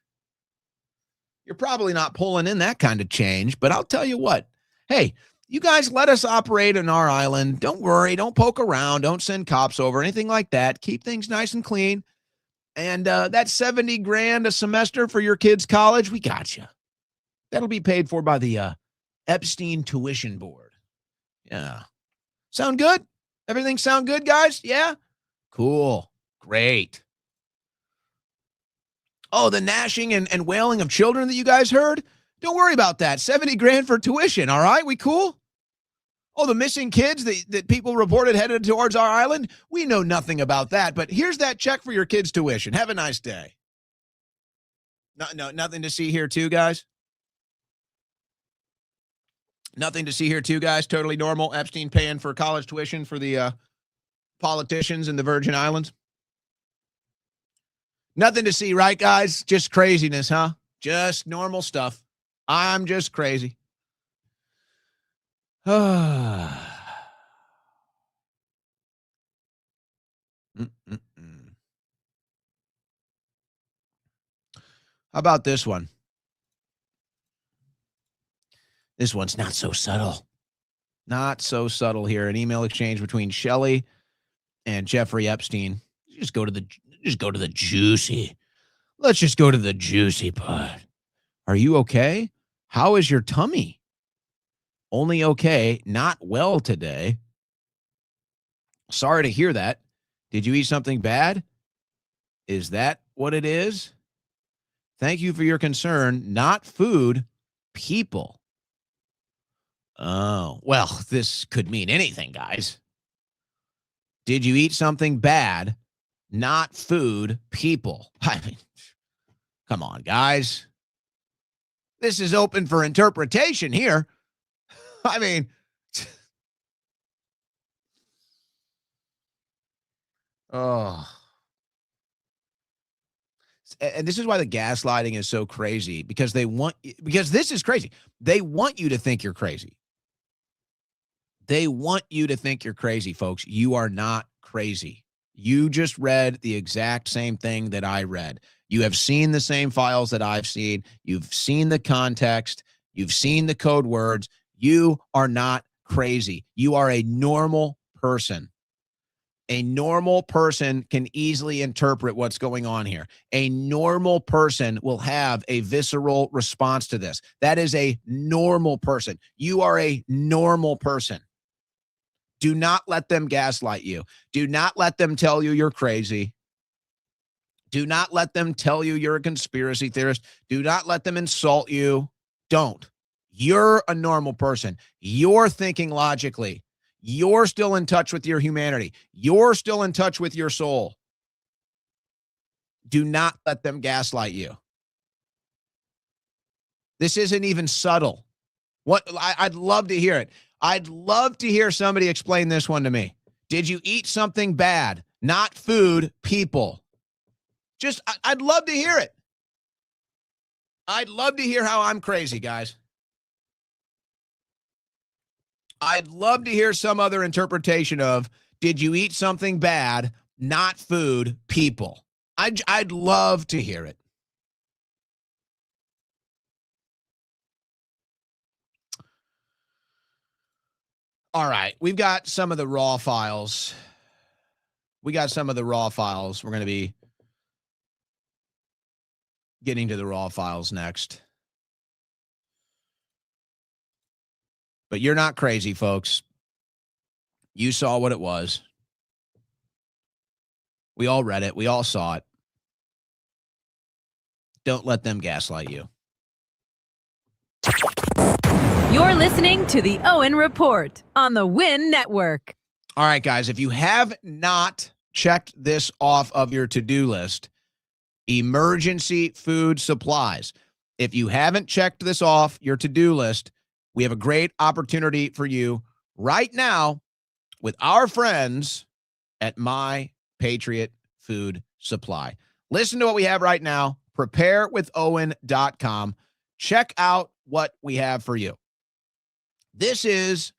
You're probably not pulling in that kind of change. But I'll tell you what, hey, you guys let us operate on our island. Don't worry, don't poke around, don't send cops over, anything like that. Keep things nice and clean. And that $70,000 a semester for your kids' college, we got you. That'll be paid for by the Epstein Tuition Board. Yeah. Sound good? Everything sound good, guys? Yeah? Cool. Great. Oh, the gnashing and wailing of children that you guys heard? Don't worry about that. 70 grand for tuition, all right? We cool? Oh, the missing kids that people reported headed towards our island? We know nothing about that, but here's that check for your kids' tuition. Have a nice day. No, nothing to see here too, guys? Nothing to see here too, guys? Totally normal. Epstein paying for college tuition for the politicians in the Virgin Islands? Nothing to see, right, guys? Just craziness, huh? Just normal stuff. I'm just crazy. How about this one? This one's not so subtle. Not so subtle here. An email exchange between Shelley and Jeffrey Epstein. Just go to the juicy. Let's just go to the juicy part. Are you okay? How is your tummy? Only okay, not well today. Sorry to hear that. Did you eat something bad? Is that what it is? Thank you for your concern. Not food, people. Oh, well, this could mean anything, guys. Did you eat something bad? Not food, people. I mean, come on, guys. This is open for interpretation here. I mean, oh. And this is why the gaslighting is so crazy, because this is crazy. They want you to think you're crazy. They want you to think you're crazy, folks. You are not crazy. You just read the exact same thing that I read. You have seen the same files that I've seen. You've seen the context. You've seen the code words. You are not crazy. You are a normal person. A normal person can easily interpret what's going on here. A normal person will have a visceral response to this. That is a normal person. You are a normal person. Do not let them gaslight you. Do not let them tell you you're crazy. Do not let them tell you you're a conspiracy theorist. Do not let them insult you. Don't. You're a normal person. You're thinking logically. You're still in touch with your humanity. You're still in touch with your soul. Do not let them gaslight you. This isn't even subtle. I'd love to hear it. I'd love to hear somebody explain this one to me. Did you eat something bad? Not food, people. I'd love to hear it. I'd love to hear how I'm crazy, guys. I'd love to hear some other interpretation of, did you eat something bad? Not food, people. I'd love to hear it. All right, we've got some of the raw files. We're going to be getting to the raw files next. But you're not crazy, folks. You saw what it was. We all read it. We all saw it. Don't let them gaslight you. You're listening to the Owen Report on the Win Network. All right, guys, if you have not checked this off of your to-do list, emergency food supplies. If you haven't checked this off your to-do list, we have a great opportunity for you right now with our friends at My Patriot Food Supply. Listen to what we have right now. Preparewithowen.com. Check out what we have for you. This is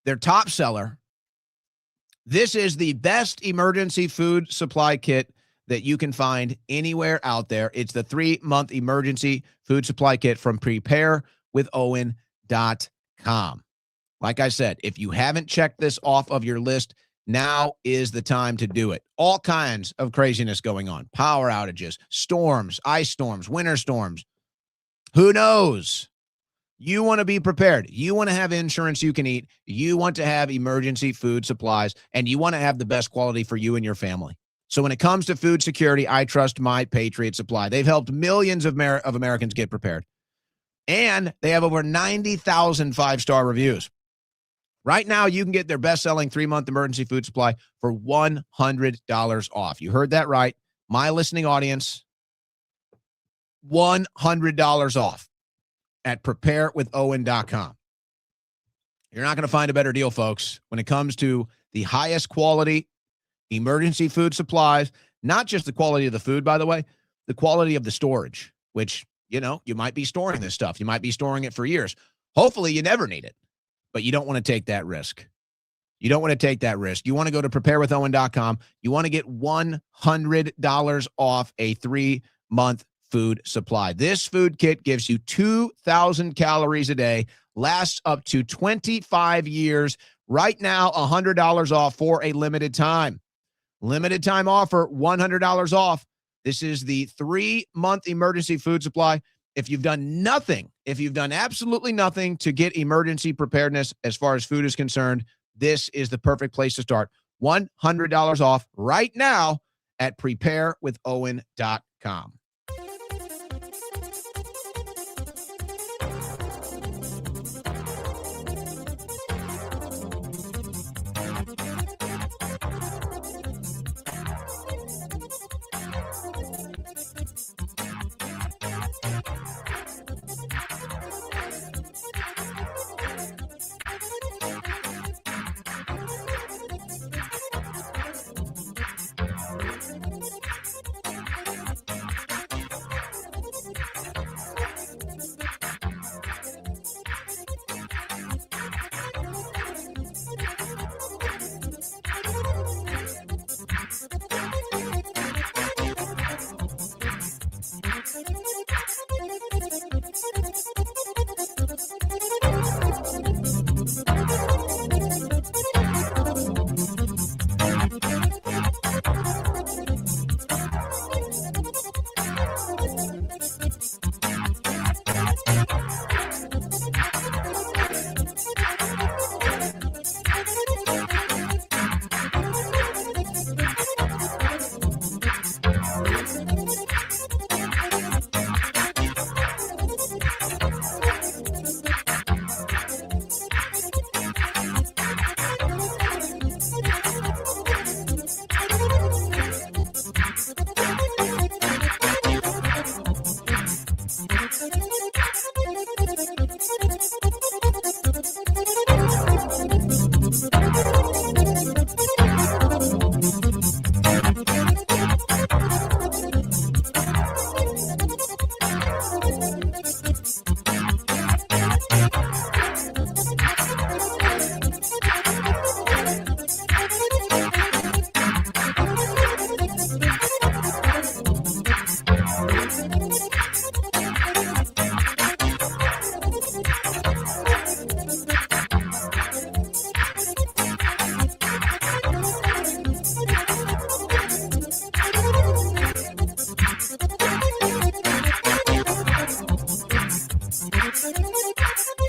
their top seller. This is the best emergency food supply kit that you can find anywhere out there. It's the 3-month emergency food supply kit from preparewithowen.com. Like I said, if you haven't checked this off of your list, now is the time to do it. All kinds of craziness going on. Power outages, storms, ice storms, winter storms. Who knows? You want to be prepared. You want to have insurance you can eat. You want to have emergency food supplies, and you want to have the best quality for you and your family. So when it comes to food security, I trust My Patriot Supply. They've helped millions of Americans get prepared. And they have over 90,000 five-star reviews. Right now, you can get their best-selling 3-month emergency food supply for $100 off. You heard that right. My listening audience, $100 off at preparewithowen.com. You're not going to find a better deal, folks, when it comes to the highest quality emergency food supplies, not just the quality of the food, by the way, the quality of the storage, which, you might be storing this stuff. You might be storing it for years. Hopefully you never need it, but you don't want to take that risk. You don't want to take that risk. You want to go to preparewithowen.com. You want to get $100 off a 3-month food supply. This food kit gives you 2,000 calories a day, lasts up to 25 years. Right now, $100 off for a limited time. Limited time offer, $100 off. This is the 3-month emergency food supply. If you've done nothing, if you've done absolutely nothing to get emergency preparedness as far as food is concerned, this is the perfect place to start. $100 off right now at preparewithowen.com.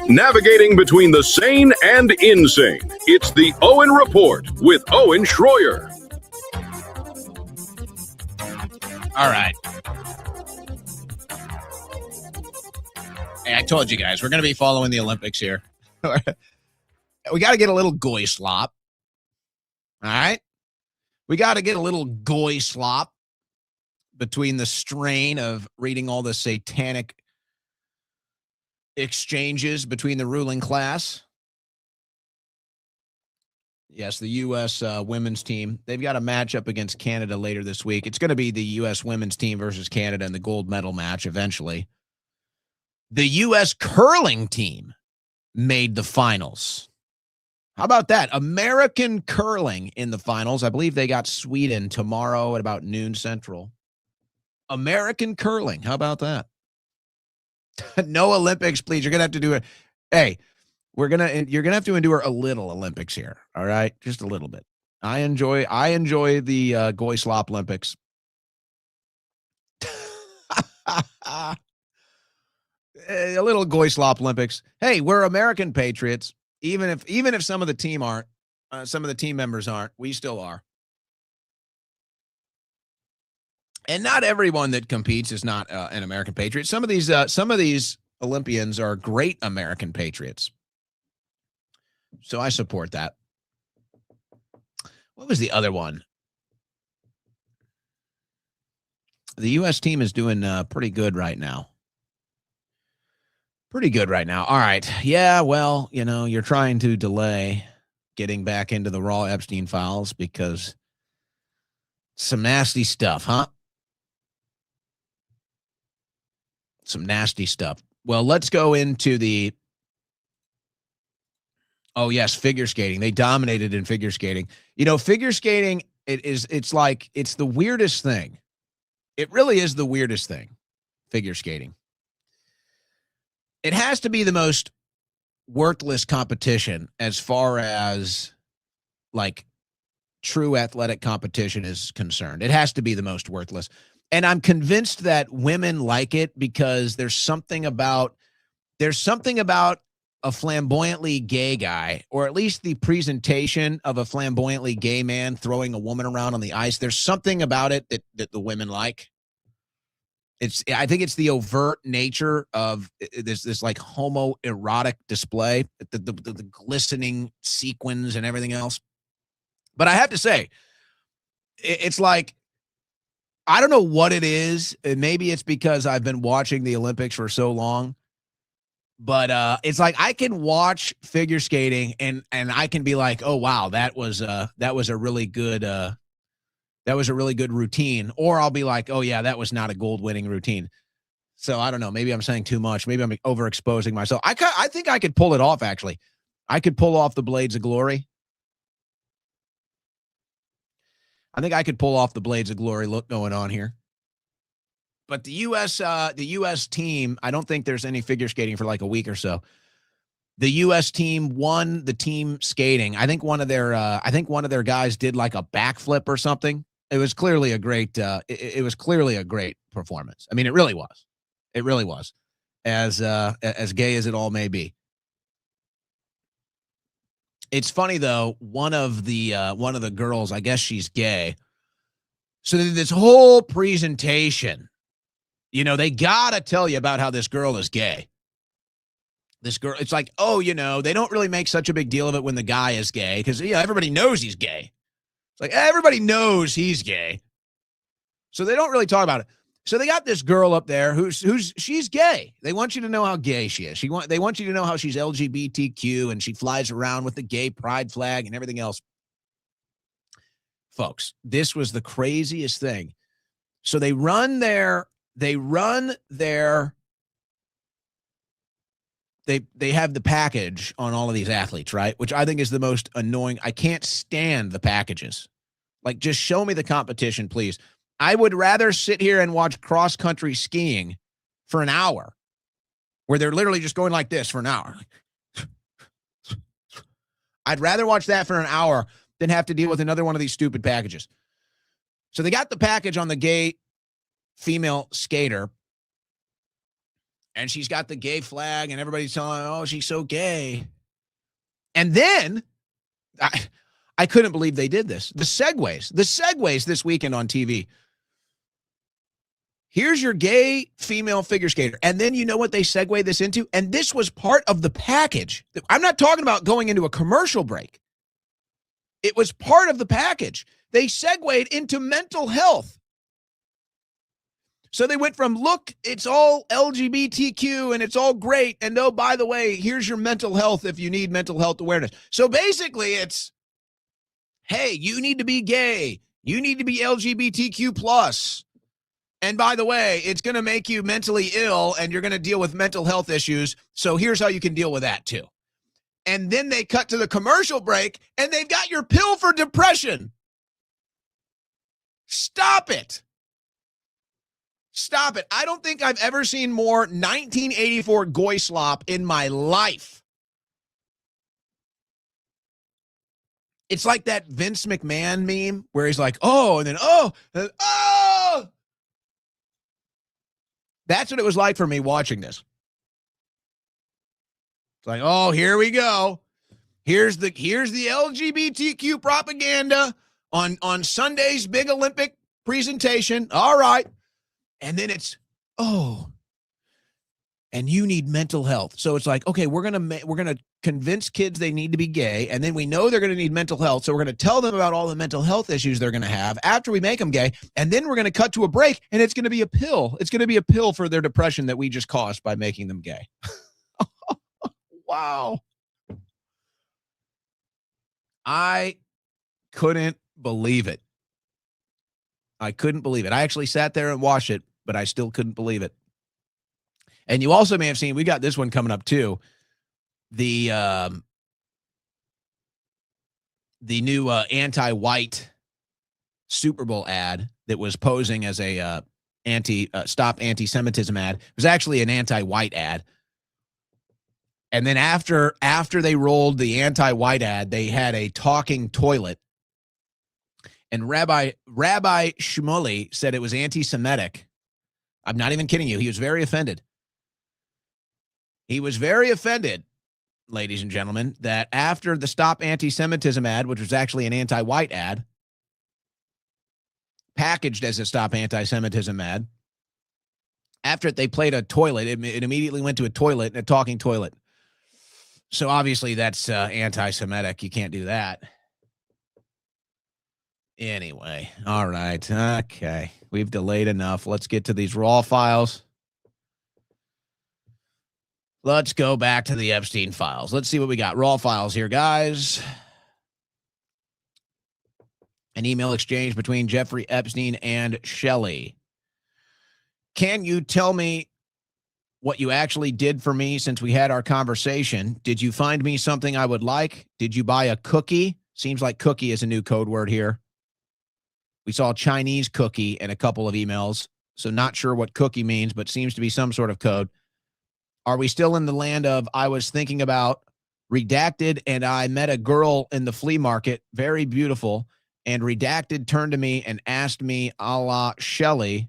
Navigating between the sane and insane. It's the Owen Report with Owen Schroyer. All right. Hey, I told you guys, we're going to be following the Olympics here. We got to get a little goy slop. All right? We got to get a little goy slop between the strain of reading all the satanic exchanges between the ruling class. Yes, the U.S. Women's team. They've got a matchup against Canada later this week. It's going to be the U.S. women's team versus Canada in the gold medal match eventually. The U.S. curling team made the finals. How about that? American curling in the finals. I believe they got Sweden tomorrow at about noon Central. American curling. How about that? No Olympics, please. You're going to have to do it. Hey, you're going to have to endure a little Olympics here. All right. Just a little bit. I enjoy the Goy Slop Olympics. A little Goy Slop Olympics. Hey, we're American patriots. Even if some of the team aren't, some of the team members aren't, we still are. And not everyone that competes is not an American patriot. Some of these Olympians are great American patriots. So I support that. What was the other one? The U.S. team is doing pretty good right now. Pretty good right now. All right. Yeah, well, you're trying to delay getting back into the raw Epstein files because some nasty stuff, huh? Some nasty stuff. Well, let's go into the oh yes, figure skating. They dominated in figure skating. Figure skating it's the weirdest thing. It really is the weirdest thing. Figure skating. It has to be the most worthless competition as far as like true athletic competition is concerned. It has to be the most worthless. And I'm convinced that women like it because there's something about a flamboyantly gay guy, or at least the presentation of a flamboyantly gay man throwing a woman around on the ice. There's something about it that the women like. I think it's the overt nature of this like homoerotic display, the glistening sequins and everything else. But I have to say, it's like, I don't know what it is. Maybe it's because I've been watching the Olympics for so long. But it's like I can watch figure skating and I can be like, oh wow, that was a really good routine. Or I'll be like, oh yeah, that was not a gold winning routine. So I don't know. Maybe I'm saying too much. Maybe I'm overexposing myself. I think I could pull it off. Actually, I could pull off the Blades of Glory. I think I could pull off the Blades of Glory look going on here. But the U.S. team, I don't think there's any figure skating for like a week or so. The U.S. team won the team skating. I think one of their guys did like a backflip or something. It was clearly a great. It was clearly a great performance. I mean, it really was. It really was. As gay as it all may be. It's funny though. One of the girls, I guess she's gay. So this whole presentation. They got to tell you about how this girl is gay. This girl, it's like, oh, they don't really make such a big deal of it when the guy is gay because, everybody knows he's gay. It's like everybody knows he's gay. So they don't really talk about it. So they got this girl up there she's gay. They want you to know how gay she is. They want you to know how she's LGBTQ and she flies around with the gay pride flag and everything else. Folks, this was the craziest thing. So they run their they have the package on all of these athletes, right? Which I think is the most annoying. I can't stand the packages. Like, just show me the competition, please. I would rather sit here and watch cross-country skiing for an hour where they're literally just going like this for an hour. I'd rather watch that for an hour than have to deal with another one of these stupid packages. So they got the package on the gay female skater, and she's got the gay flag, and everybody's telling her, oh, she's so gay. And then I couldn't believe they did this. The segues this weekend on TV. Here's your gay female figure skater. And then you know what they segue this into? And this was part of the package. I'm not talking about going into a commercial break. It was part of the package. They segued into mental health. So they went from, look, it's all LGBTQ and it's all great. And oh, by the way, here's your mental health if you need mental health awareness. So basically it's, hey, you need to be gay. You need to be LGBTQ plus. And by the way, it's going to make you mentally ill and you're going to deal with mental health issues. So here's how you can deal with that too. And then they cut to the commercial break and they've got your pill for depression. Stop it. Stop it. I don't think I've ever seen more 1984 goy slop in my life. It's like that Vince McMahon meme where he's like, oh, and then, oh, and oh. That's what it was like for me watching this. It's like, oh, here we go. Here's the LGBTQ propaganda on Sunday's big Olympic presentation. All right. And then it's, oh, and you need mental health. So it's like, okay, we're going to convince kids they need to be gay. And then we know they're going to need mental health. So we're going to tell them about all the mental health issues they're going to have after we make them gay. And then we're going to cut to a break, and it's going to be a pill. It's going to be a pill for their depression that we just caused by making them gay. Wow. I couldn't believe it. I couldn't believe it. I actually sat there and watched it, but I still couldn't believe it. And you also may have seen, we got this one coming up too. The new anti-white Super Bowl ad that was posing as a stop anti-Semitism ad. It was actually an anti-white ad. And then after they rolled the anti-white ad, they had a talking toilet. And Rabbi Shmuley said it was anti-Semitic. I'm not even kidding you. He was very offended. He was very offended, ladies and gentlemen, that after the Stop Anti-Semitism ad, which was actually an anti-white ad, packaged as a Stop Anti-Semitism ad, after they played a toilet, it immediately went to a toilet, and a talking toilet. So obviously that's anti-Semitic. You can't do that. Anyway, all right. Okay. We've delayed enough. Let's get to these raw files. Let's go back to the Epstein files. Let's see what we got. Raw files here, guys. An email exchange between Jeffrey Epstein and Shelley. Can you tell me what you actually did for me since we had our conversation? Did you find me something I would like? Did you buy a cookie? Seems like cookie is a new code word here. We saw Chinese cookie in a couple of emails, so not sure what cookie means, but seems to be some sort of code. Are we still in the land of I was thinking about redacted and I met a girl in the flea market, very beautiful, and redacted turned to me and asked me a la Shelley,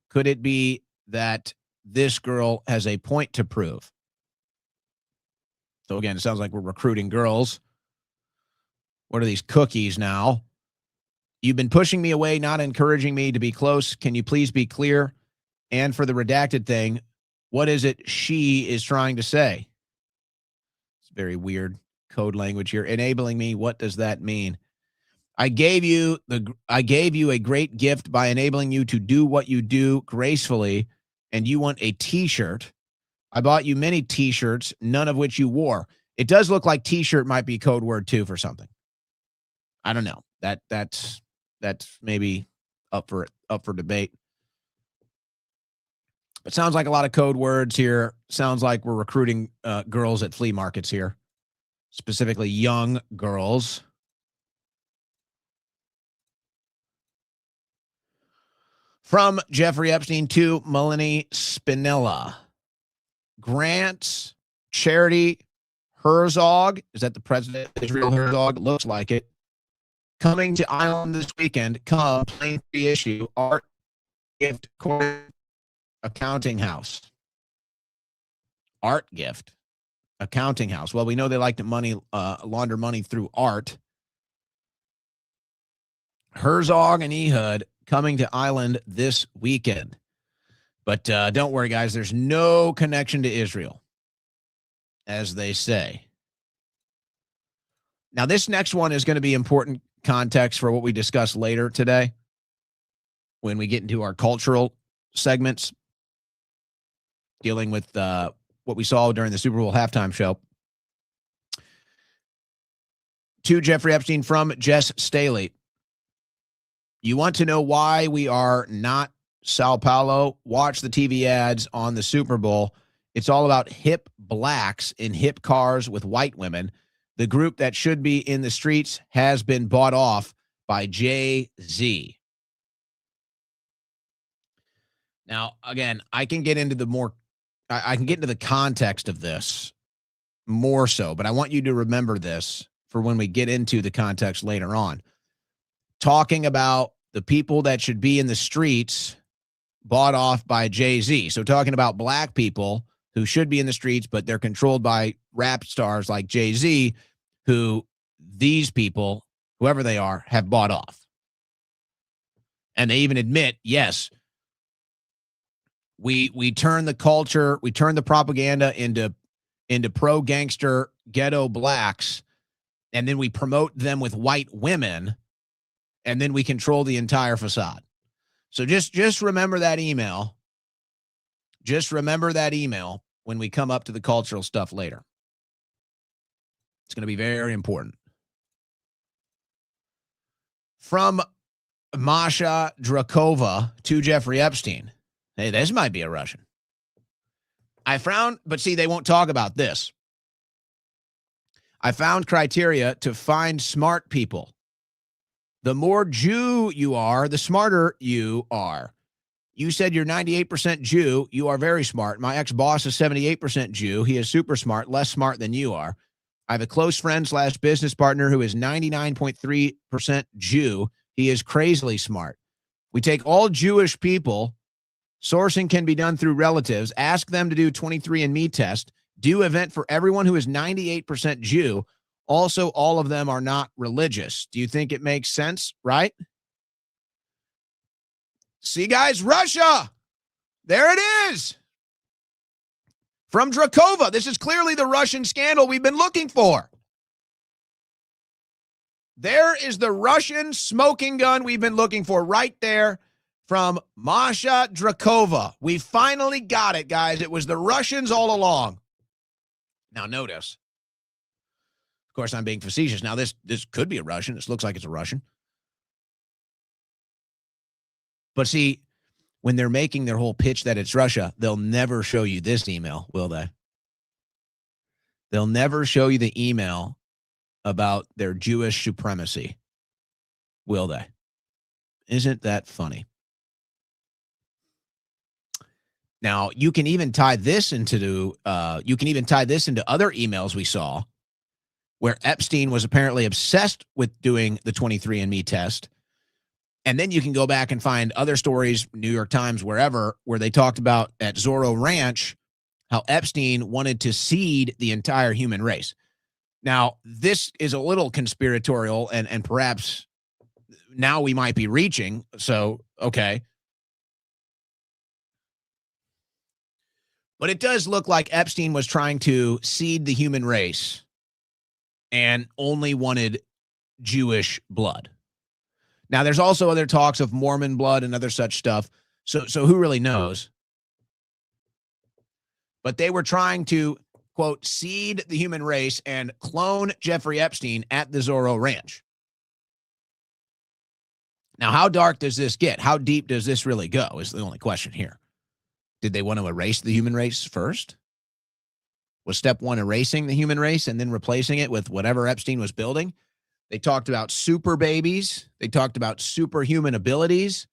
could it be that this girl has a point to prove? So again, it sounds like we're recruiting girls. What are these cookies now? You've been pushing me away, not encouraging me to be close. Can you please be clear? And for the redacted thing, what is it she is trying to say? It's very weird code language here. Enabling me, what does that mean? I gave you a great gift by enabling you to do what you do gracefully, and you want a t-shirt. I bought you many t-shirts, none of which you wore. It does look like t-shirt might be code word too for something. I don't know. That's maybe up for debate. It sounds like a lot of code words here. Sounds like we're recruiting girls at flea markets here, specifically young girls. From Jeffrey Epstein to Melanie Spinella. Grants, Charity Herzog. Is that the president of Israel Herzog? Looks like it. Coming to Ireland this weekend. Come, plain free issue. Art gift court accounting house. Art gift accounting house. Well, we know they like to launder money through art. Herzog and Ehud coming to Ireland this weekend. But don't worry, guys. There's no connection to Israel, as they say. Now, this next one is going to be important context for what we discuss later today when we get into our cultural segments dealing with what we saw during the Super Bowl halftime show. To Jeffrey Epstein from Jess Staley. You want to know why we are not Sao Paulo? Watch the TV ads on the Super Bowl. It's all about hip blacks in hip cars with white women. The group that should be in the streets has been bought off by Jay-Z. Now, again, I can get into the context of this more so, but I want you to remember this for when we get into the context later on. Talking about the people that should be in the streets bought off by Jay-Z. So talking about black people who should be in the streets, but they're controlled by rap stars like Jay-Z, who these people, whoever they are, have bought off. And they even admit, yes, we turn the culture, we turn the propaganda into pro-gangster ghetto blacks, and then we promote them with white women, and then we control the entire facade. So just remember that email. Just remember that email when we come up to the cultural stuff later. It's going to be very important. From Masha Drakova to Jeffrey Epstein. Hey, this might be a Russian. I found, but see, they won't talk about this. I found criteria to find smart people. The more Jew you are, the smarter you are. You said you're 98% Jew. You are very smart. My ex-boss is 78% Jew. He is super smart, less smart than you are. I have a close friend / business partner who is 99.3% Jew. He is crazily smart. We take all Jewish people. Sourcing can be done through relatives. Ask them to do 23andMe test. Do event for everyone who is 98% Jew. Also, all of them are not religious. Do you think it makes sense, right? See, guys, Russia. There it is. From Drakova. This is clearly the Russian scandal we've been looking for. There is the Russian smoking gun we've been looking for right there from Masha Drakova. We finally got it, guys. It was the Russians all along. Now, notice. Of course, I'm being facetious. Now, this could be a Russian. This looks like it's a Russian. But see, when they're making their whole pitch that it's Russia, they'll never show you this email, will they? They'll never show you the email about their Jewish supremacy, will they? Isn't that funny? Now, you can even tie this into other emails we saw where Epstein was apparently obsessed with doing the 23andMe test. And then you can go back and find other stories, New York Times, wherever, where they talked about at Zorro Ranch how Epstein wanted to seed the entire human race. Now, this is a little conspiratorial, and perhaps now we might be reaching. So, okay. But it does look like Epstein was trying to seed the human race and only wanted Jewish blood. Now, there's also other talks of Mormon blood and other such stuff. So who really knows? But they were trying to, quote, seed the human race and clone Jeffrey Epstein at the Zorro Ranch. Now, how dark does this get? How deep does this really go is the only question here. Did they want to erase the human race first? Was step one erasing the human race and then replacing it with whatever Epstein was building? They talked about super babies. They talked about superhuman abilities.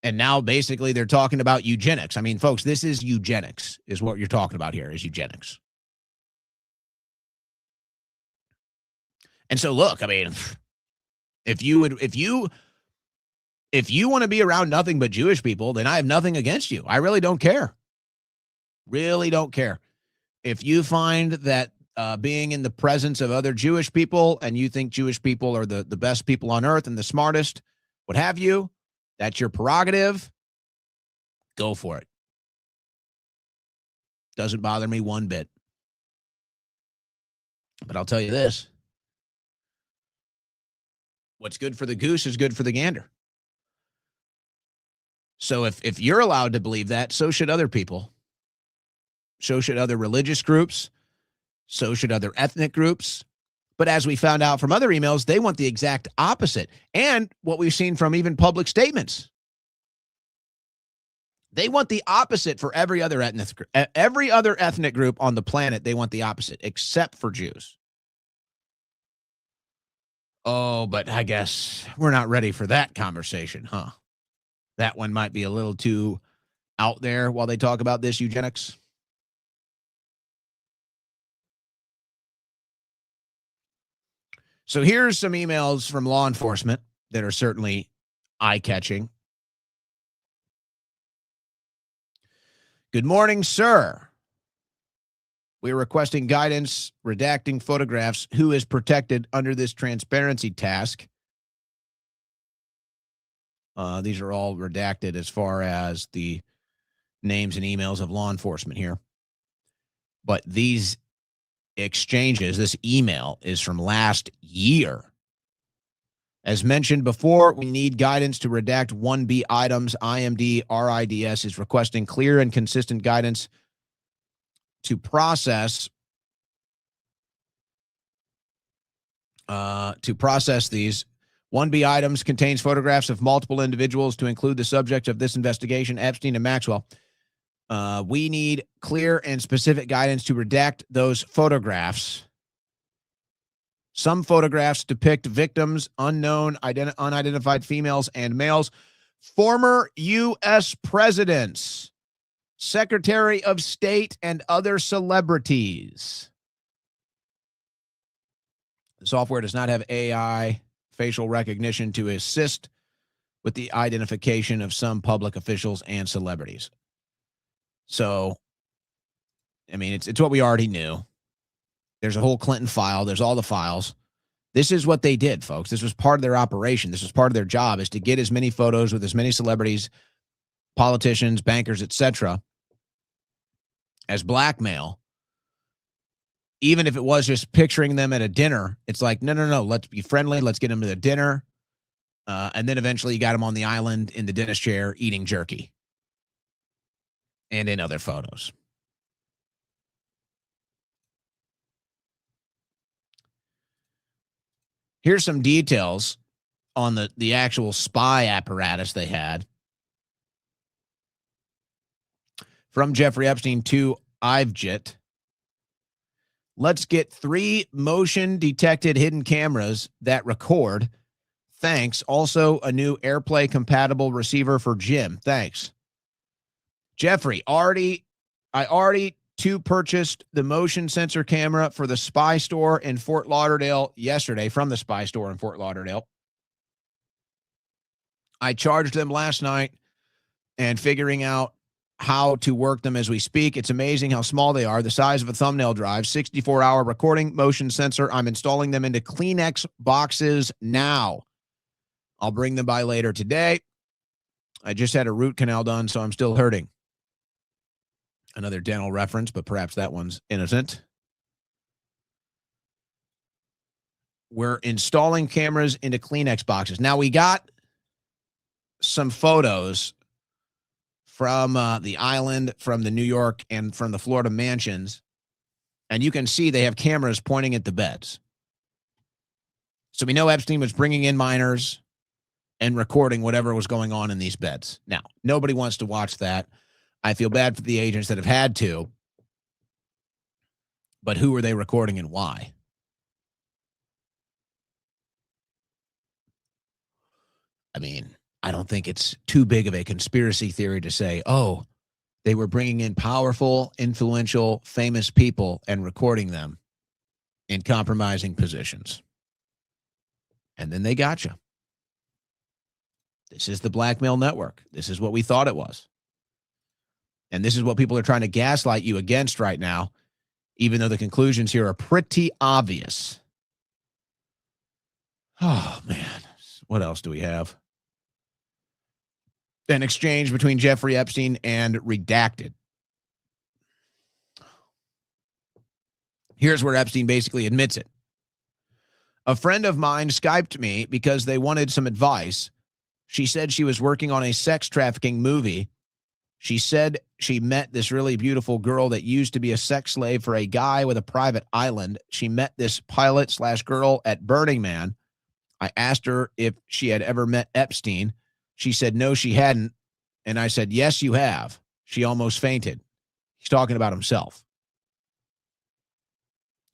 And now basically they're talking about eugenics. I mean, folks, this is eugenics is what you're talking about here, is eugenics. And so look, I mean, if you want to be around nothing but Jewish people, then I have nothing against you. I really don't care. Really don't care. If you find that being in the presence of other Jewish people and you think Jewish people are the best people on earth and the smartest, what have you, that's your prerogative. Go for it. Doesn't bother me one bit. But I'll tell you this. What's good for the goose is good for the gander. So if you're allowed to believe that, so should other people. So should other religious groups. So should other ethnic groups. But as we found out from other emails, they want the exact opposite. And what we've seen from even public statements. They want the opposite for every other ethnic group on the planet. They want the opposite, except for Jews. Oh, but I guess we're not ready for that conversation, huh? That one might be a little too out there while they talk about this eugenics. So here's some emails from law enforcement that are certainly eye-catching. Good morning, sir. We are requesting guidance redacting photographs. Who is protected under this transparency task? These are all redacted as far as the names and emails of law enforcement here. But these exchanges, this email is from last year. As mentioned before, we need guidance to redact 1B items. IMD RIDS is requesting clear and consistent guidance to process these. 1B items contains photographs of multiple individuals to include the subject of this investigation, Epstein and Maxwell. We need clear and specific guidance to redact those photographs. Some photographs depict victims, unknown, unidentified females and males, former U.S. presidents, Secretary of State, and other celebrities. The software does not have AI facial recognition to assist with the identification of some public officials and celebrities. So, I mean, it's what we already knew. There's a whole Clinton file. There's all the files. This is what they did, folks. This was part of their operation. This was part of their job, is to get as many photos with as many celebrities, politicians, bankers, etc., as blackmail. Even if it was just picturing them at a dinner, it's like, no, let's be friendly. Let's get them to the dinner. And then eventually you got them on the island in the dentist chair eating jerky. And in other photos. Here's some details on the actual spy apparatus they had. From Jeffrey Epstein to IVJIT. Let's get 3 motion-detected hidden cameras that record. Thanks. Also, a new AirPlay-compatible receiver for Jim. Thanks. Jeffrey, I already purchased the motion sensor camera for the spy store in Fort Lauderdale yesterday, from the spy store in Fort Lauderdale. I charged them last night and figuring out how to work them as we speak. It's amazing how small they are, the size of a thumbnail drive, 64-hour recording motion sensor. I'm installing them into Kleenex boxes now. I'll bring them by later today. I just had a root canal done, so I'm still hurting. Another dental reference, but perhaps that one's innocent. We're installing cameras into Kleenex boxes. Now, we got some photos from the island, from the New York, and from the Florida mansions, and you can see they have cameras pointing at the beds. So we know Epstein was bringing in minors and recording whatever was going on in these beds. Now, nobody wants to watch that. I feel bad for the agents that have had to, but who are they recording and why? I mean, I don't think it's too big of a conspiracy theory to say, oh, they were bringing in powerful, influential, famous people and recording them in compromising positions. And then they got you. This is the blackmail network. This is what we thought it was. And this is what people are trying to gaslight you against right now, even though the conclusions here are pretty obvious. Oh, man. What else do we have? An exchange between Jeffrey Epstein and Redacted. Here's where Epstein basically admits it. A friend of mine Skyped me because they wanted some advice. She said she was working on a sex trafficking movie. She said she met this really beautiful girl that used to be a sex slave for a guy with a private island. She met this pilot/girl at Burning Man. I asked her if she had ever met Epstein. She said, no, she hadn't. And I said, yes, you have. She almost fainted. He's talking about himself.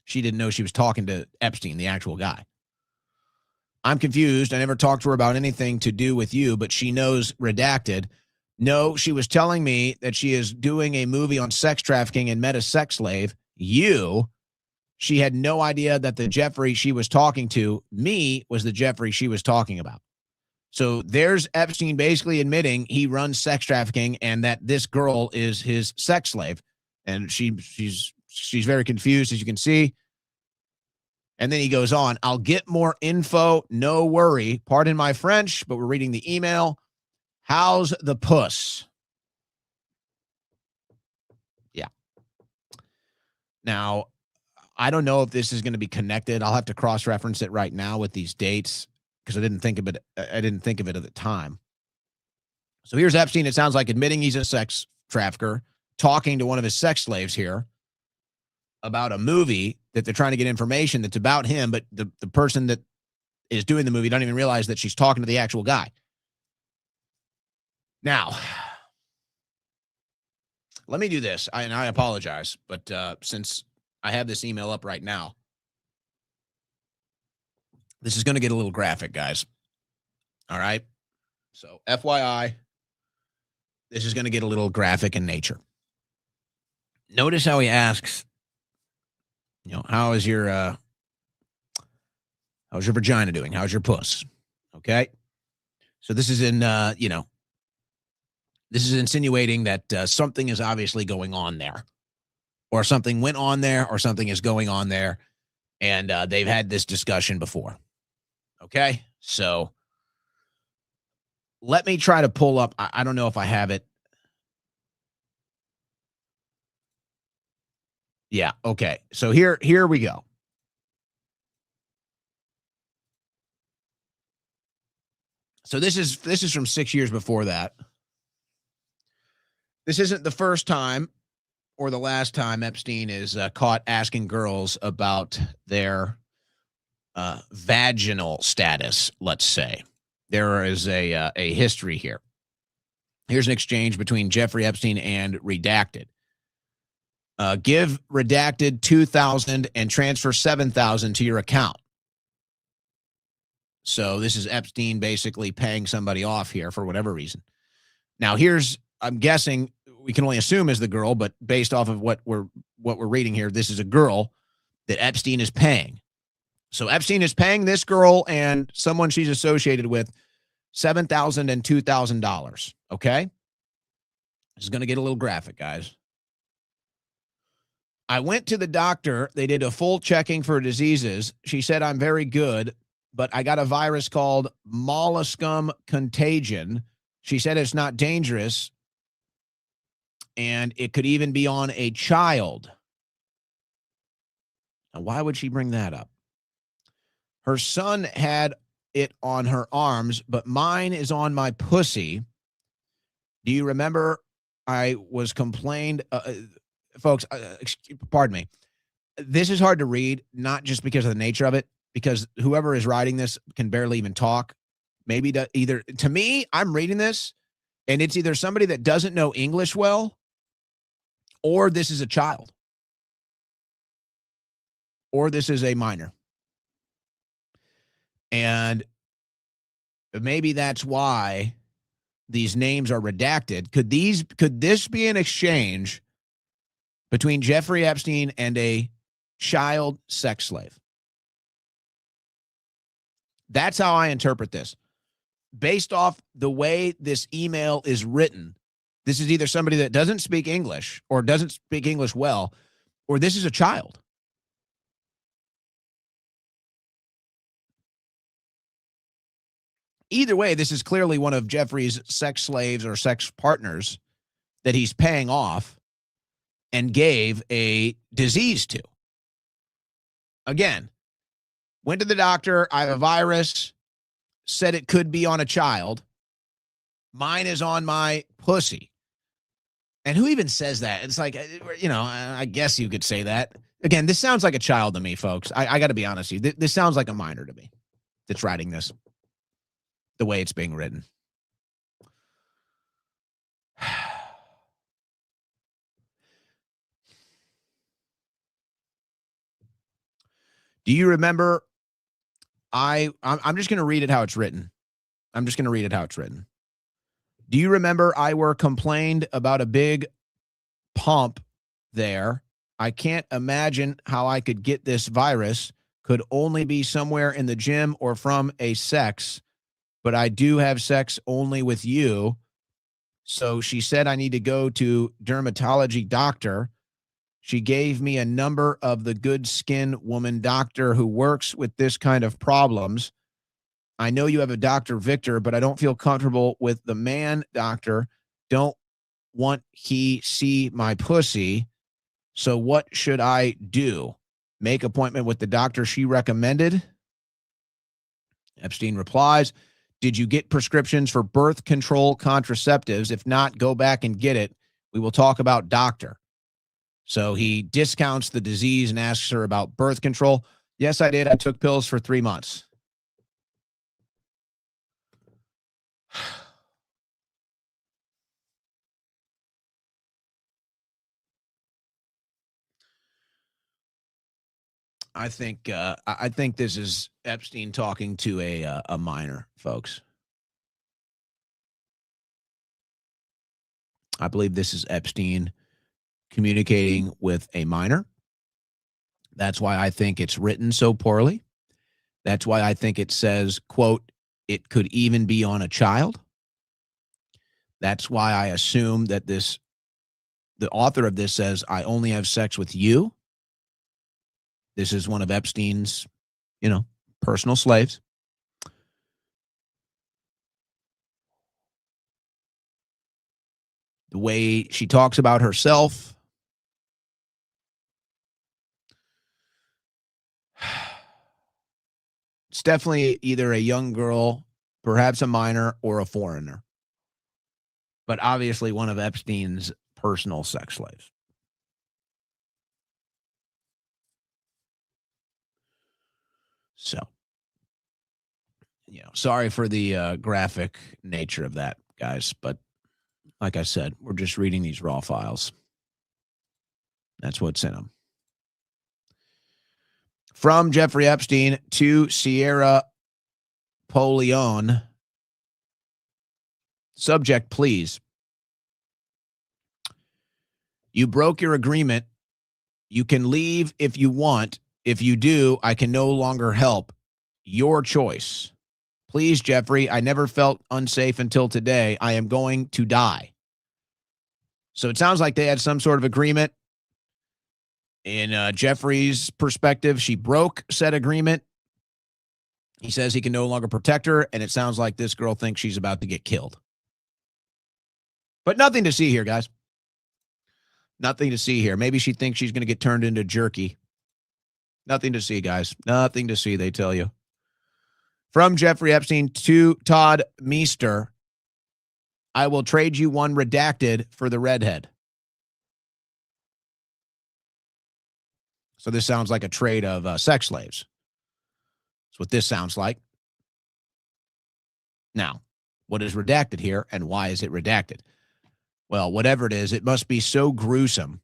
She didn't know she was talking to Epstein, the actual guy. I'm confused. I never talked to her about anything to do with you, but she knows Redacted. No, she was telling me that she is doing a movie on sex trafficking and met a sex slave. You. She had no idea that the Jeffrey she was talking to, me, was the Jeffrey she was talking about. So there's Epstein basically admitting he runs sex trafficking and that this girl is his sex slave. And she's very confused, as you can see. And then he goes on, I'll get more info, no worry. Pardon my French, but we're reading the email. How's the puss? Yeah. Now, I don't know if this is going to be connected. I'll have to cross-reference it right now with these dates because I didn't think of it. I didn't think of it at the time. So here's Epstein. It sounds like admitting he's a sex trafficker, talking to one of his sex slaves here about a movie that they're trying to get information that's about him, but the person that is doing the movie don't even realize that she's talking to the actual guy. Now, let me do this, and I apologize, but since I have this email up right now, this is going to get a little graphic, guys. All right? So, FYI, this is going to get a little graphic in nature. Notice how he asks, how's your vagina doing? How's your puss? Okay? So this is this is insinuating that something is obviously going on there, or something went on there, or something is going on there, and they've had this discussion before. Okay? So let me try to pull up. I don't know if I have it. Yeah, okay. So here we go. So this is from 6 years before that. This isn't the first time or the last time Epstein is caught asking girls about their vaginal status, let's say. There is a history here. Here's an exchange between Jeffrey Epstein and Redacted. Give Redacted $2,000 and transfer $7,000 to your account. So this is Epstein basically paying somebody off here for whatever reason. Now I'm guessing, we can only assume is the girl, but based off of what we're reading here, this is a girl that Epstein is paying. So Epstein is paying this girl and someone she's associated with $7,000 and $2,000. Okay, this is going to get a little graphic, guys. I went to the doctor. They did a full checking for diseases. She said I'm very good, but I got a virus called molluscum contagion. She said it's not dangerous, and it could even be on a child. Now, why would she bring that up? Her son had it on her arms, but mine is on my pussy. Do you remember I was complained? Folks, pardon me. This is hard to read, not just because of the nature of it, because whoever is writing this can barely even talk. Maybe to me, I'm reading this, and it's either somebody that doesn't know English well, or this is a child, or this is a minor. And maybe that's why these names are redacted. Could this be an exchange between Jeffrey Epstein and a child sex slave? That's how I interpret this. Based off the way this email is written, this is either somebody that doesn't speak English or doesn't speak English well, or this is a child. Either way, this is clearly one of Jeffrey's sex slaves or sex partners that he's paying off and gave a disease to. Again, went to the doctor. I have a virus. Said it could be on a child. Mine is on my pussy. And who even says that? It's like, I guess you could say that. Again, this sounds like a child to me, folks. I got to be honest with you. This sounds like a minor to me that's writing this, the way it's being written. Do you remember? I'm just going to read it how it's written. Do you remember I were complained about a big pump there? I can't imagine how I could get this virus. Could only be somewhere in the gym or from a sex, but I do have sex only with you. So she said I need to go to dermatology doctor. She gave me a number of the good skin woman doctor who works with this kind of problems. I know you have a Dr. Victor, but I don't feel comfortable with the man doctor. Don't want he see my pussy. So what should I do? Make appointment with the doctor she recommended? Epstein replies, did you get prescriptions for birth control contraceptives? If not, go back and get it. We will talk about doctor. So he discounts the disease and asks her about birth control. Yes, I did. I took pills for 3 months. I think this is Epstein talking to a minor, folks. I believe this is Epstein communicating with a minor. That's why I think it's written so poorly. That's why I think it says, quote, it could even be on a child. That's why I assume that the author of this says, I only have sex with you. This is one of Epstein's, personal slaves. The way she talks about herself. It's definitely either a young girl, perhaps a minor, or a foreigner. But obviously one of Epstein's personal sex slaves. So, sorry for the graphic nature of that, guys. But like I said, we're just reading these raw files. That's what's in them. From Jeffrey Epstein to Sierra Polion. Subject, please. You broke your agreement. You can leave if you want. If you do, I can no longer help. Your choice. Please, Jeffrey, I never felt unsafe until today. I am going to die. So it sounds like they had some sort of agreement. In Jeffrey's perspective, she broke said agreement. He says he can no longer protect her, and it sounds like this girl thinks she's about to get killed. But nothing to see here, guys. Nothing to see here. Maybe she thinks she's going to get turned into jerky. Nothing to see, guys. Nothing to see, they tell you. From Jeffrey Epstein to Todd Meester, I will trade you one redacted for the redhead. So this sounds like a trade of sex slaves. That's what this sounds like. Now, what is redacted here, and why is it redacted? Well, whatever it is, it must be so gruesome.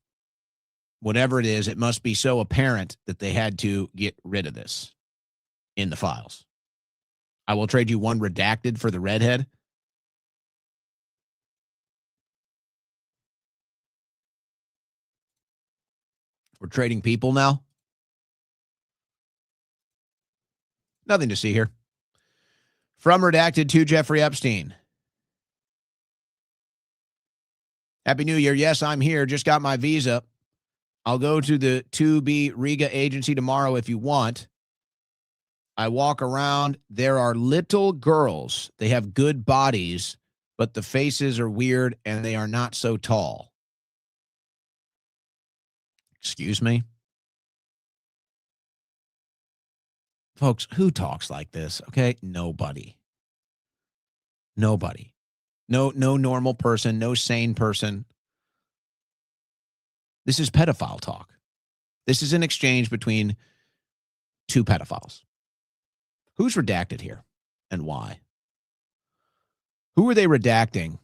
Whatever it is, it must be so apparent that they had to get rid of this in the files. I will trade you one redacted for the redhead. We're trading people now. Nothing to see here. From redacted to Jeffrey Epstein. Happy New Year. Yes, I'm here. Just got my visa. I'll go to the 2B Riga agency tomorrow if you want. I walk around. There are little girls. They have good bodies, but the faces are weird and they are not so tall. Excuse me? Folks, who talks like this? Okay, nobody. Nobody. No normal person, no sane person. This is pedophile talk. This is an exchange between two pedophiles. Who's redacted here and why? Who are they redacting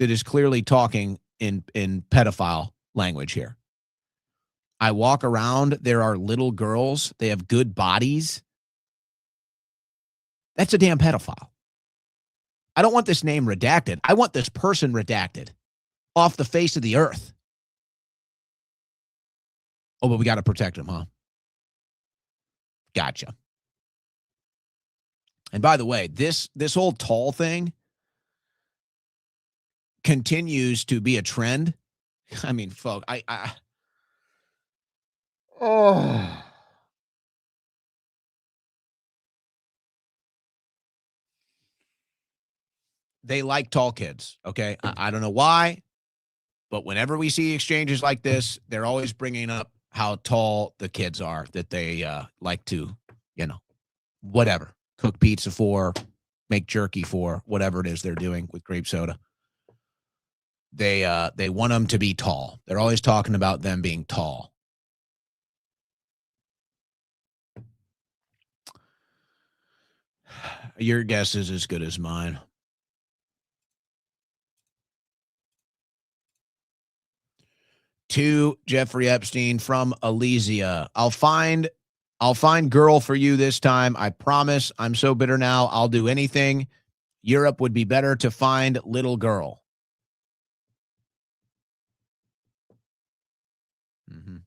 that is clearly talking in pedophile language here? I walk around. There are little girls. They have good bodies. That's a damn pedophile. I don't want this name redacted. I want this person redacted off the face of the earth. Oh, but we got to protect him, huh? Gotcha. And by the way, this whole tall thing continues to be a trend. I mean, folks, oh. they like tall kids. Okay. I don't know why, but whenever we see exchanges like this, they're always bringing up how tall the kids are that they like to, whatever, cook pizza for, make jerky for, whatever it is they're doing with grape soda. They want them to be tall. They're always talking about them being tall. Your guess is as good as mine. To Jeffrey Epstein from Elysia. I'll find girl for you this time. I promise. I'm so bitter now. I'll do anything. Europe would be better to find little girl. Mm-hmm.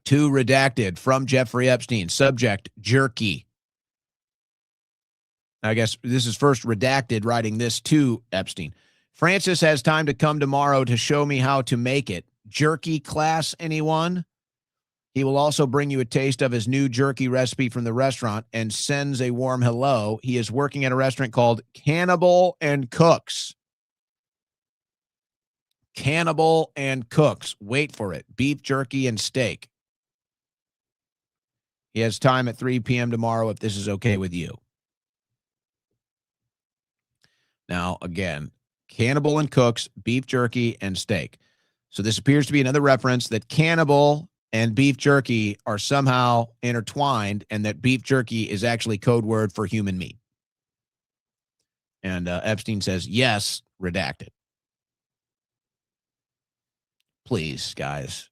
To redacted from Jeffrey Epstein. Subject, jerky. I guess this is first redacted writing this to Epstein. Francis has time to come tomorrow to show me how to make it. Jerky class, anyone? He will also bring you a taste of his new jerky recipe from the restaurant and sends a warm hello. He is working at a restaurant called Cannibal and Cooks. Cannibal and Cooks. Wait for it. Beef jerky and steak. He has time at 3 p.m. tomorrow if this is okay with you. Now, again, Cannibal and Cooks, beef jerky and steak. So this appears to be another reference that cannibal and beef jerky are somehow intertwined and that beef jerky is actually code word for human meat. And Epstein says, yes, redacted. Please, guys.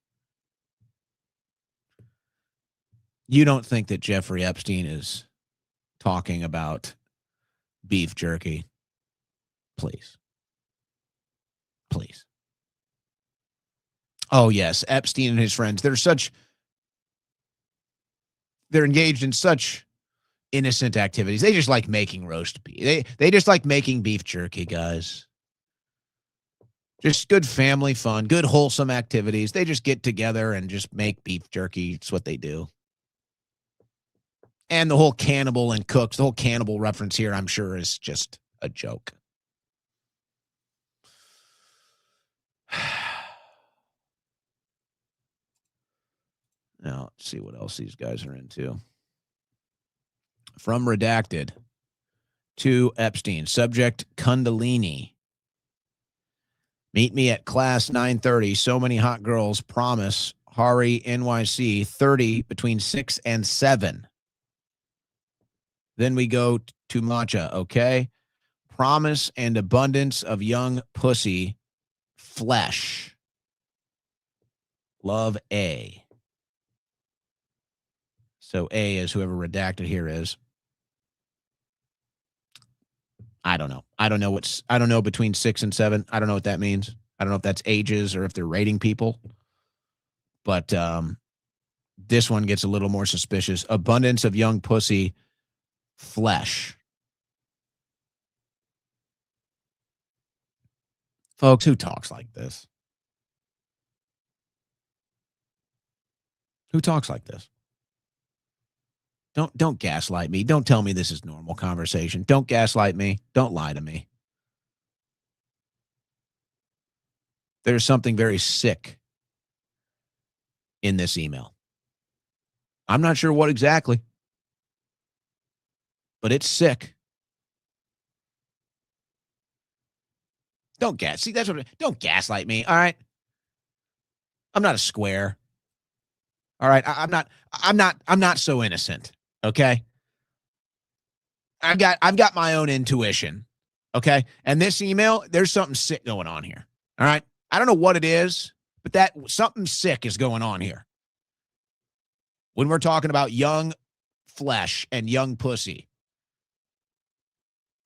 You don't think that Jeffrey Epstein is talking about beef jerky? Please. Please. Oh, yes. Epstein and his friends. They're engaged in such innocent activities. They just like making roast beef. They just like making beef jerky, guys. Just good family fun, good wholesome activities. They just get together and just make beef jerky. It's what they do. And the whole Cannibal and Cooks, the whole cannibal reference here, I'm sure is just a joke. Now, let's see what else these guys are into. From redacted to Epstein. Subject, Kundalini. Meet me at class 9:30. So many hot girls. Promise. Hari, NYC, 30 between 6 and 7. Then we go to matcha, okay? Promise and abundance of young pussy. Flesh. Love A. So A is whoever redacted here is. I don't know. I don't know between 6 and 7. I don't know what that means. I don't know if that's ages or if they're rating people. But this one gets a little more suspicious. Abundance of young pussy, flesh. Folks, who talks like this? Who talks like this? Don't gaslight me. Don't tell me this is normal conversation. Don't gaslight me. Don't lie to me. There's something very sick in this email. I'm not sure what exactly, but it's sick. Don't gaslight me. All right. I'm not a square. All right. I'm not so innocent. Okay. I've got my own intuition. Okay. And this email, there's something sick going on here. All right. I don't know what it is, but something sick is going on here. When we're talking about young flesh and young pussy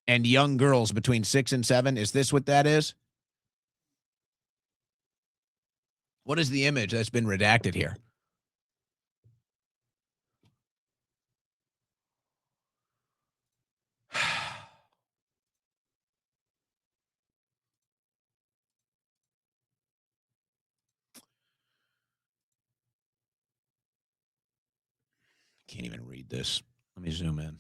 and young girls between 6 and 7, is this what that is? What is the image that's been redacted here? can't even read this. Let me zoom in.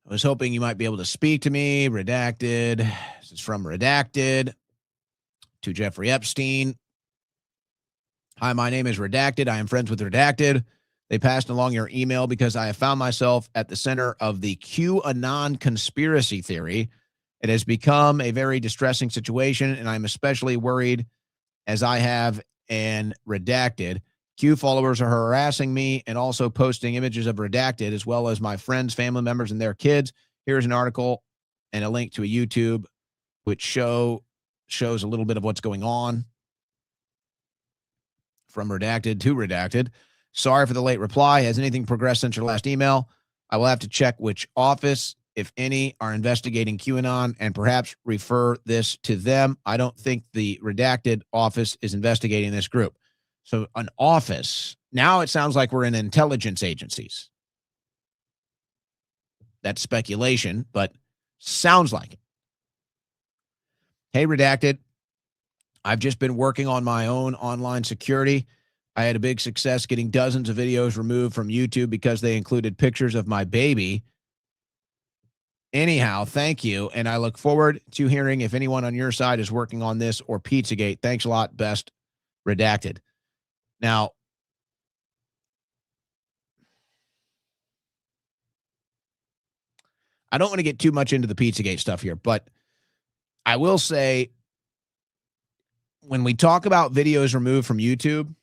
I was hoping you might be able to speak to me. Redacted. This is from Redacted to Jeffrey Epstein. Hi, my name is Redacted. I am friends with Redacted. They passed along your email because I have found myself at the center of the QAnon conspiracy theory. It has become a very distressing situation, and I'm especially worried as I have an Redacted. Q followers are harassing me and also posting images of Redacted, as well as my friends, family members, and their kids. Here's an article and a link to a YouTube which shows a little bit of what's going on. From Redacted to Redacted. Sorry for the late reply. Has anything progressed since your last email? I will have to check which office, if any, are investigating QAnon and perhaps refer this to them. I don't think the Redacted office is investigating this group. So an office. Now it sounds like we're in intelligence agencies. That's speculation, but sounds like it. Hey, Redacted. I've just been working on my own online security. I had a big success getting dozens of videos removed from YouTube because they included pictures of my baby. Anyhow, thank you. And I look forward to hearing if anyone on your side is working on this or Pizzagate. Thanks a lot. Best, Redacted. Now, I don't want to get too much into the Pizzagate stuff here, but I will say when we talk about videos removed from YouTube,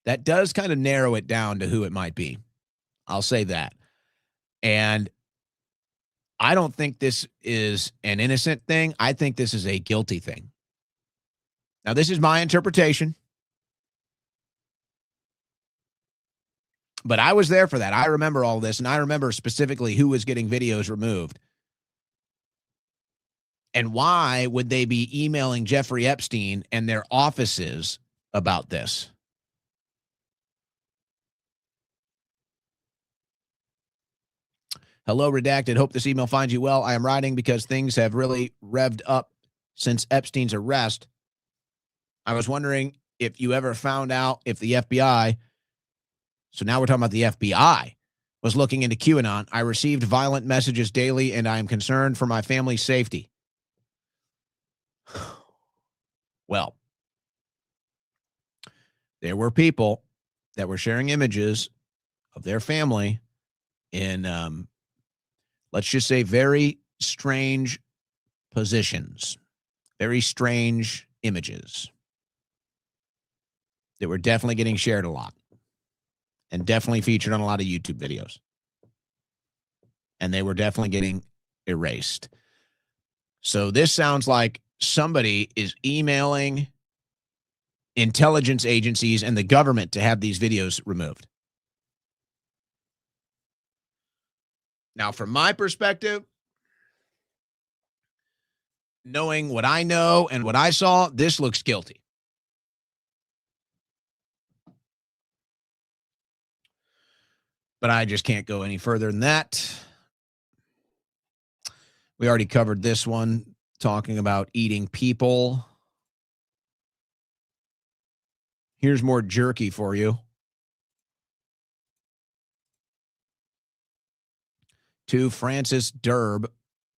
that does kind of narrow it down to who it might be. I'll say that. And I don't think this is an innocent thing. I think this is a guilty thing. Now, this is my interpretation. But I was there for that. I remember all this, and I remember specifically who was getting videos removed. And why would they be emailing Jeffrey Epstein and their offices about this? Hello, Redacted. Hope this email finds you well. I am writing because things have really revved up since Epstein's arrest. I was wondering if you ever found out if the FBI, so now we're talking about the FBI, was looking into QAnon. I received violent messages daily, and I am concerned for my family's safety. Well, there were people that were sharing images of their family in, let's just say, very strange positions, very strange images that were definitely getting shared a lot and definitely featured on a lot of YouTube videos. And they were definitely getting erased. So this sounds like somebody is emailing intelligence agencies and the government to have these videos removed. Now, from my perspective, knowing what I know and what I saw, this looks guilty. But I just can't go any further than that. We already covered this one, talking about eating people. Here's more jerky for you. To Francis Derb,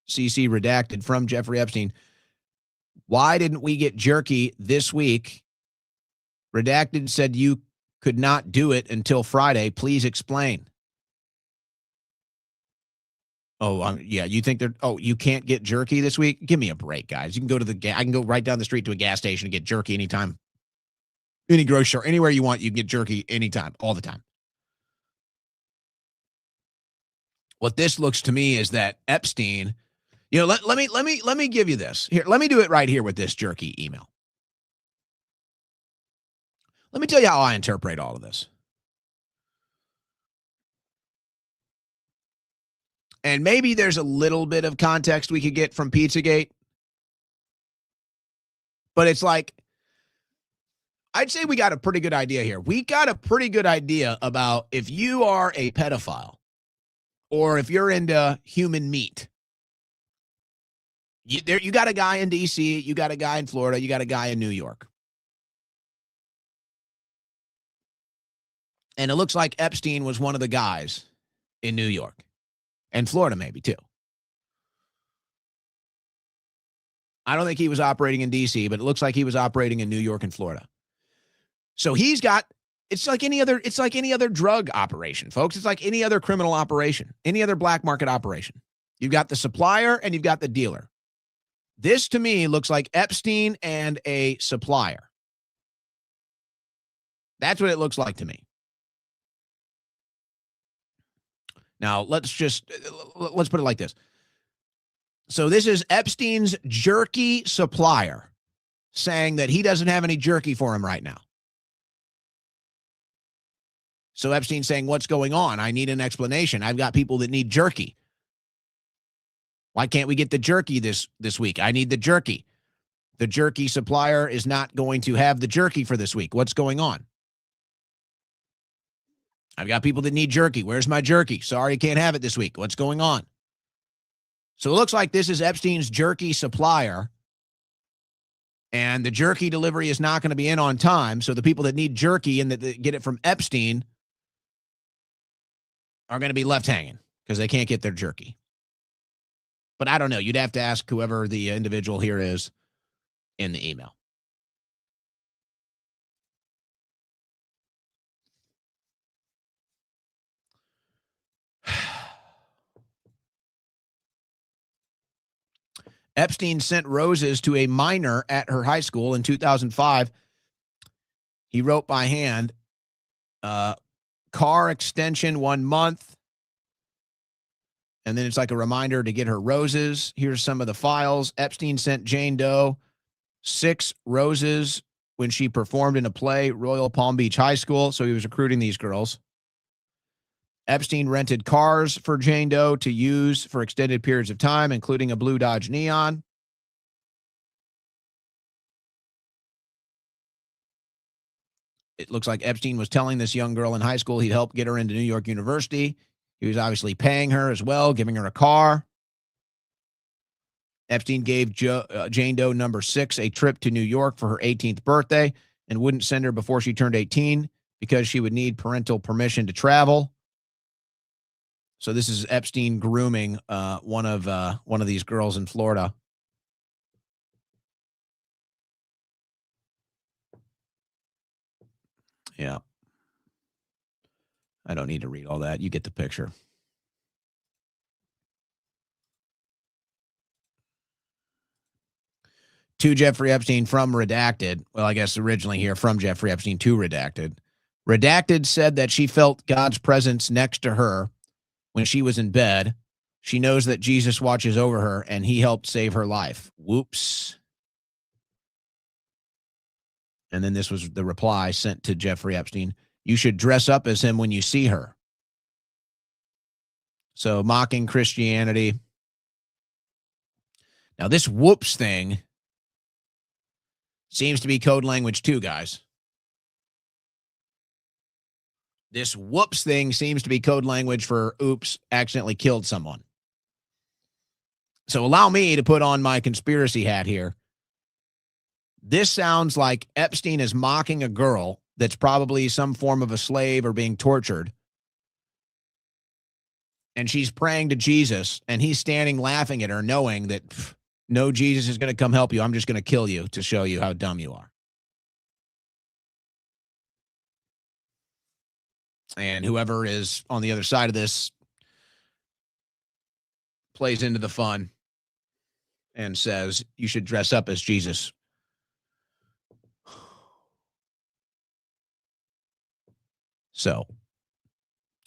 CC Redacted, from Jeffrey Epstein. Why didn't we get jerky this week? Redacted said you could not do it until Friday. Please explain. Oh, yeah. You think you can't get jerky this week? Give me a break, guys. You can go to I can go right down the street to a gas station and get jerky anytime. Any grocery store, anywhere you want, you can get jerky anytime, all the time. What this looks to me is that Epstein, let me give you this. Here, let me do it right here with this jerky email. Let me tell you how I interpret all of this. And maybe there's a little bit of context we could get from Pizzagate. But it's like, I'd say we got a pretty good idea here. We got a pretty good idea about if you are a pedophile or if you're into human meat, You got a guy in D.C., you got a guy in Florida, you got a guy in New York. And it looks like Epstein was one of the guys in New York and Florida maybe too. I don't think he was operating in D.C., but it looks like he was operating in New York and Florida. So he's got, it's like any other drug operation, folks. It's like any other criminal operation, any other black market operation. You've got the supplier and you've got the dealer. This to me looks like Epstein and a supplier. That's what it looks like to me. Now, let's put it like this. So this is Epstein's jerky supplier saying that he doesn't have any jerky for him right now. So Epstein's saying, what's going on? I need an explanation. I've got people that need jerky. Why can't we get the jerky this week? I need the jerky. The jerky supplier is not going to have the jerky for this week. What's going on? I've got people that need jerky. Where's my jerky? Sorry, I can't have it this week. What's going on? So it looks like this is Epstein's jerky supplier, and the jerky delivery is not going to be in on time. So the people that need jerky and that get it from Epstein are going to be left hanging because they can't get their jerky. But I don't know. You'd have to ask whoever the individual here is in the email. Epstein sent roses to a minor at her high school in 2005. He wrote by hand, car extension 1 month. And then it's like a reminder to get her roses. Here's some of the files. Epstein sent Jane Doe 6 roses when she performed in a play, Royal Palm Beach High School. So he was recruiting these girls. Epstein rented cars for Jane Doe to use for extended periods of time, including a blue Dodge Neon. It looks like Epstein was telling this young girl in high school he'd help get her into New York University. He was obviously paying her as well, giving her a car. Epstein gave Jane Doe number 6 a trip to New York for her 18th birthday and wouldn't send her before she turned 18 because she would need parental permission to travel. So this is Epstein grooming one of these girls in Florida. Yeah. I don't need to read all that. You get the picture. To Jeffrey Epstein from Redacted. Well, I guess originally here from Jeffrey Epstein to Redacted. Redacted said that she felt God's presence next to her when she was in bed. She knows that Jesus watches over her and he helped save her life. Whoops. And then this was the reply sent to Jeffrey Epstein. You should dress up as him when you see her. So mocking Christianity. Now this whoops thing seems to be code language too, guys. This whoops thing seems to be code language for oops, accidentally killed someone. So allow me to put on my conspiracy hat here. This sounds like Epstein is mocking a girl that's probably some form of a slave or being tortured. And she's praying to Jesus, and he's standing laughing at her, knowing that no, Jesus is going to come help you. I'm just going to kill you to show you how dumb you are. And whoever is on the other side of this plays into the fun and says, you should dress up as Jesus. So,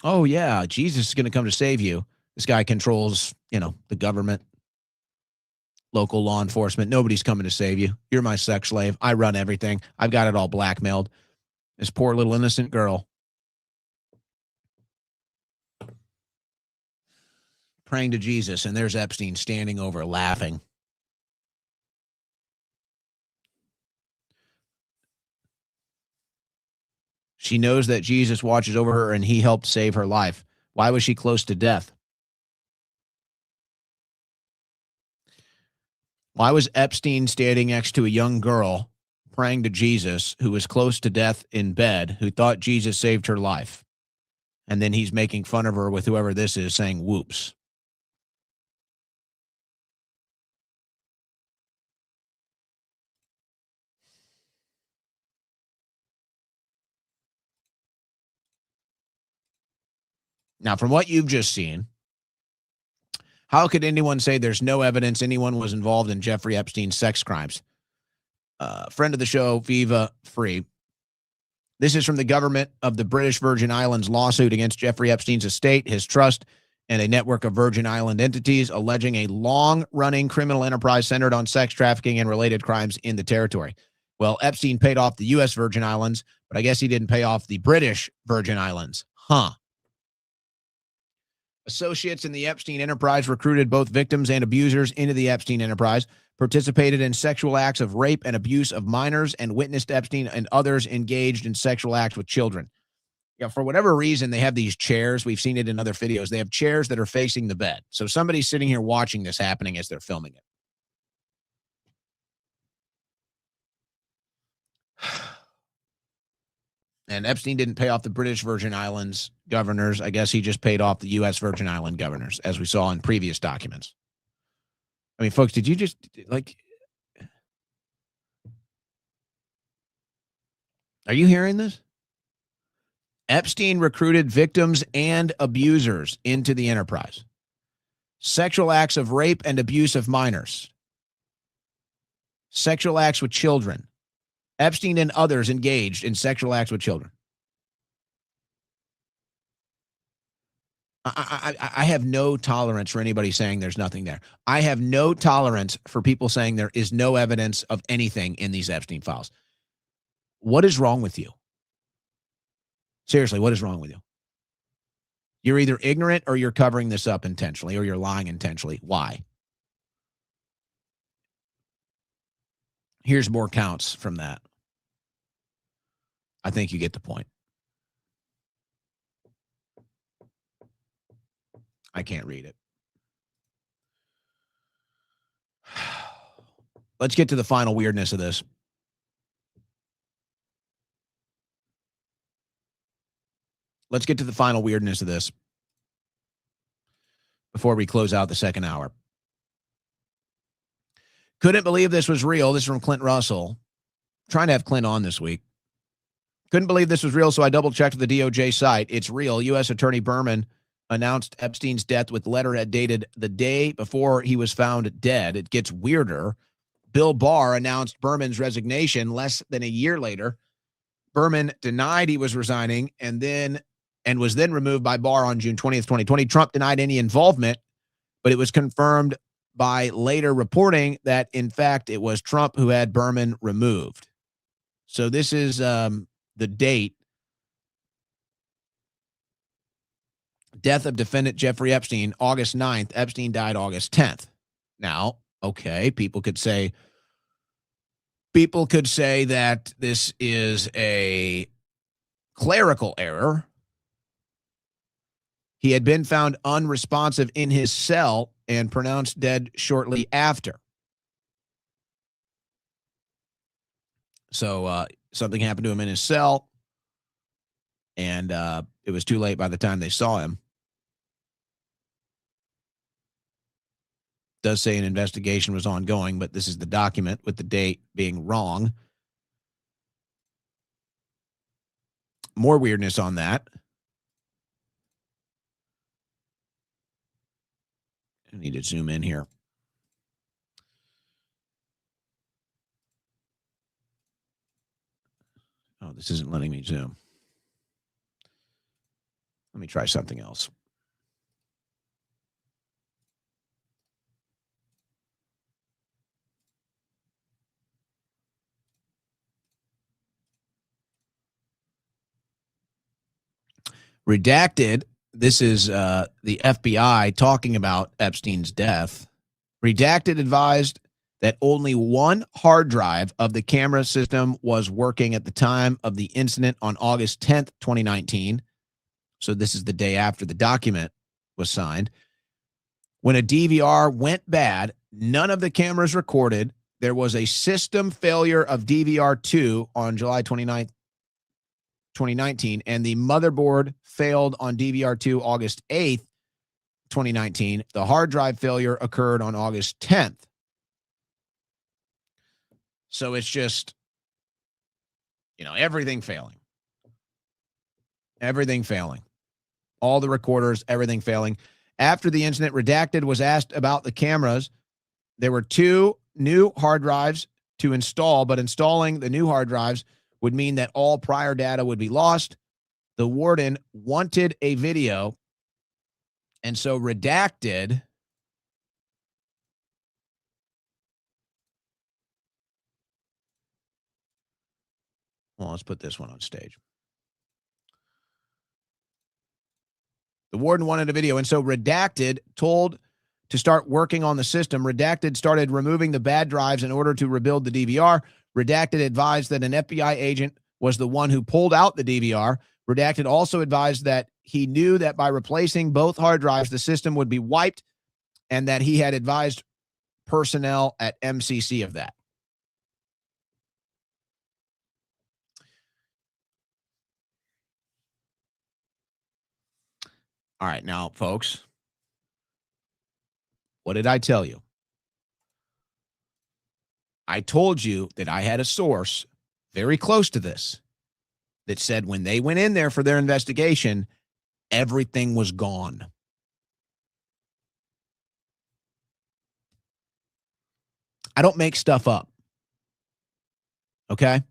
oh yeah, Jesus is going to come to save you. This guy controls, the government, local law enforcement. Nobody's coming to save you. You're my sex slave. I run everything. I've got it all blackmailed. This poor little innocent girl praying to Jesus, and there's Epstein standing over laughing. She knows that Jesus watches over her and he helped save her life. Why was she close to death? Why was Epstein standing next to a young girl praying to Jesus who was close to death in bed, who thought Jesus saved her life? And then he's making fun of her with whoever this is, saying, whoops. Now, from what you've just seen, how could anyone say there's no evidence anyone was involved in Jeffrey Epstein's sex crimes? Friend of the show, Viva Free. This is from the government of the British Virgin Islands lawsuit against Jeffrey Epstein's estate, his trust, and a network of Virgin Island entities, alleging a long-running criminal enterprise centered on sex trafficking and related crimes in the territory. Well, Epstein paid off the U.S. Virgin Islands, but I guess he didn't pay off the British Virgin Islands. Huh. Associates in the Epstein enterprise recruited both victims and abusers into the Epstein enterprise, participated in sexual acts of rape and abuse of minors, and witnessed Epstein and others engaged in sexual acts with children. Yeah, for whatever reason, they have these chairs. We've seen it in other videos. They have chairs that are facing the bed. So somebody's sitting here watching this happening as they're filming it. And Epstein didn't pay off the British Virgin Islands governors. I guess he just paid off the U.S. Virgin Island governors, as we saw in previous documents. I mean, folks, did you just, like, are you hearing this? Epstein recruited victims and abusers into the enterprise. Sexual acts of rape and abuse of minors. Sexual acts with children. Epstein and others engaged in sexual acts with children. I have no tolerance for anybody saying there's nothing there. I have no tolerance for people saying there is no evidence of anything in these Epstein files. What is wrong with you? Seriously, what is wrong with you? You're either ignorant or you're covering this up intentionally or you're lying intentionally. Why? Here's more counts from that. I think you get the point. I can't read it. Let's get to the final weirdness of this. Let's get to the final weirdness of this before we close out the second hour. Couldn't believe this was real. This is from Clint Russell. Trying to have Clint on this week. Couldn't believe this was real, so I double-checked the DOJ site. It's real. U.S. Attorney Berman announced Epstein's death with letterhead dated the day before he was found dead. It gets weirder. Bill Barr announced Berman's resignation less than a year later. Berman denied he was resigning and was then removed by Barr on June 20th, 2020. Trump denied any involvement, but it was confirmed by later reporting that, in fact, it was Trump who had Berman removed. So this is the date. Death of defendant Jeffrey Epstein, August 9th. Epstein died August 10th. Now, okay, people could say that this is a clerical error. He had been found unresponsive in his cell and pronounced dead shortly after. So something happened to him in his cell, and it was too late by the time they saw him. Does say an investigation was ongoing, but this is the document with the date being wrong. More weirdness on that. I need to zoom in here. Oh, this isn't letting me zoom. Let me try something else. Redacted. This is the FBI talking about Epstein's death. Redacted advised that only one hard drive of the camera system was working at the time of the incident on August 10th, 2019. So this is the day after the document was signed. When a DVR went bad, None of the cameras recorded. There was a system failure of DVR2 on July 29th, 2019, and the motherboard failed on DVR2 August 8th, 2019. The hard drive failure occurred on August 10th. So it's just, everything failing. Everything failing. All the recorders, everything failing. After the incident, Redacted was asked about the cameras. There were 2 new hard drives to install, but installing the new hard drives would mean that all prior data would be lost. The warden wanted a video, and so Redacted let's put this one on stage. The warden wanted a video, and so Redacted told to start working on the system. Redacted started removing the bad drives in order to rebuild the DVR. Redacted advised that an FBI agent was the one who pulled out the DVR. Redacted also advised that he knew that by replacing both hard drives, the system would be wiped, and that he had advised personnel at MCC of that. All right, now, folks, what did I tell you? I told you that I had a source very close to this that said when they went in there for their investigation, everything was gone. I don't make stuff up. Okay?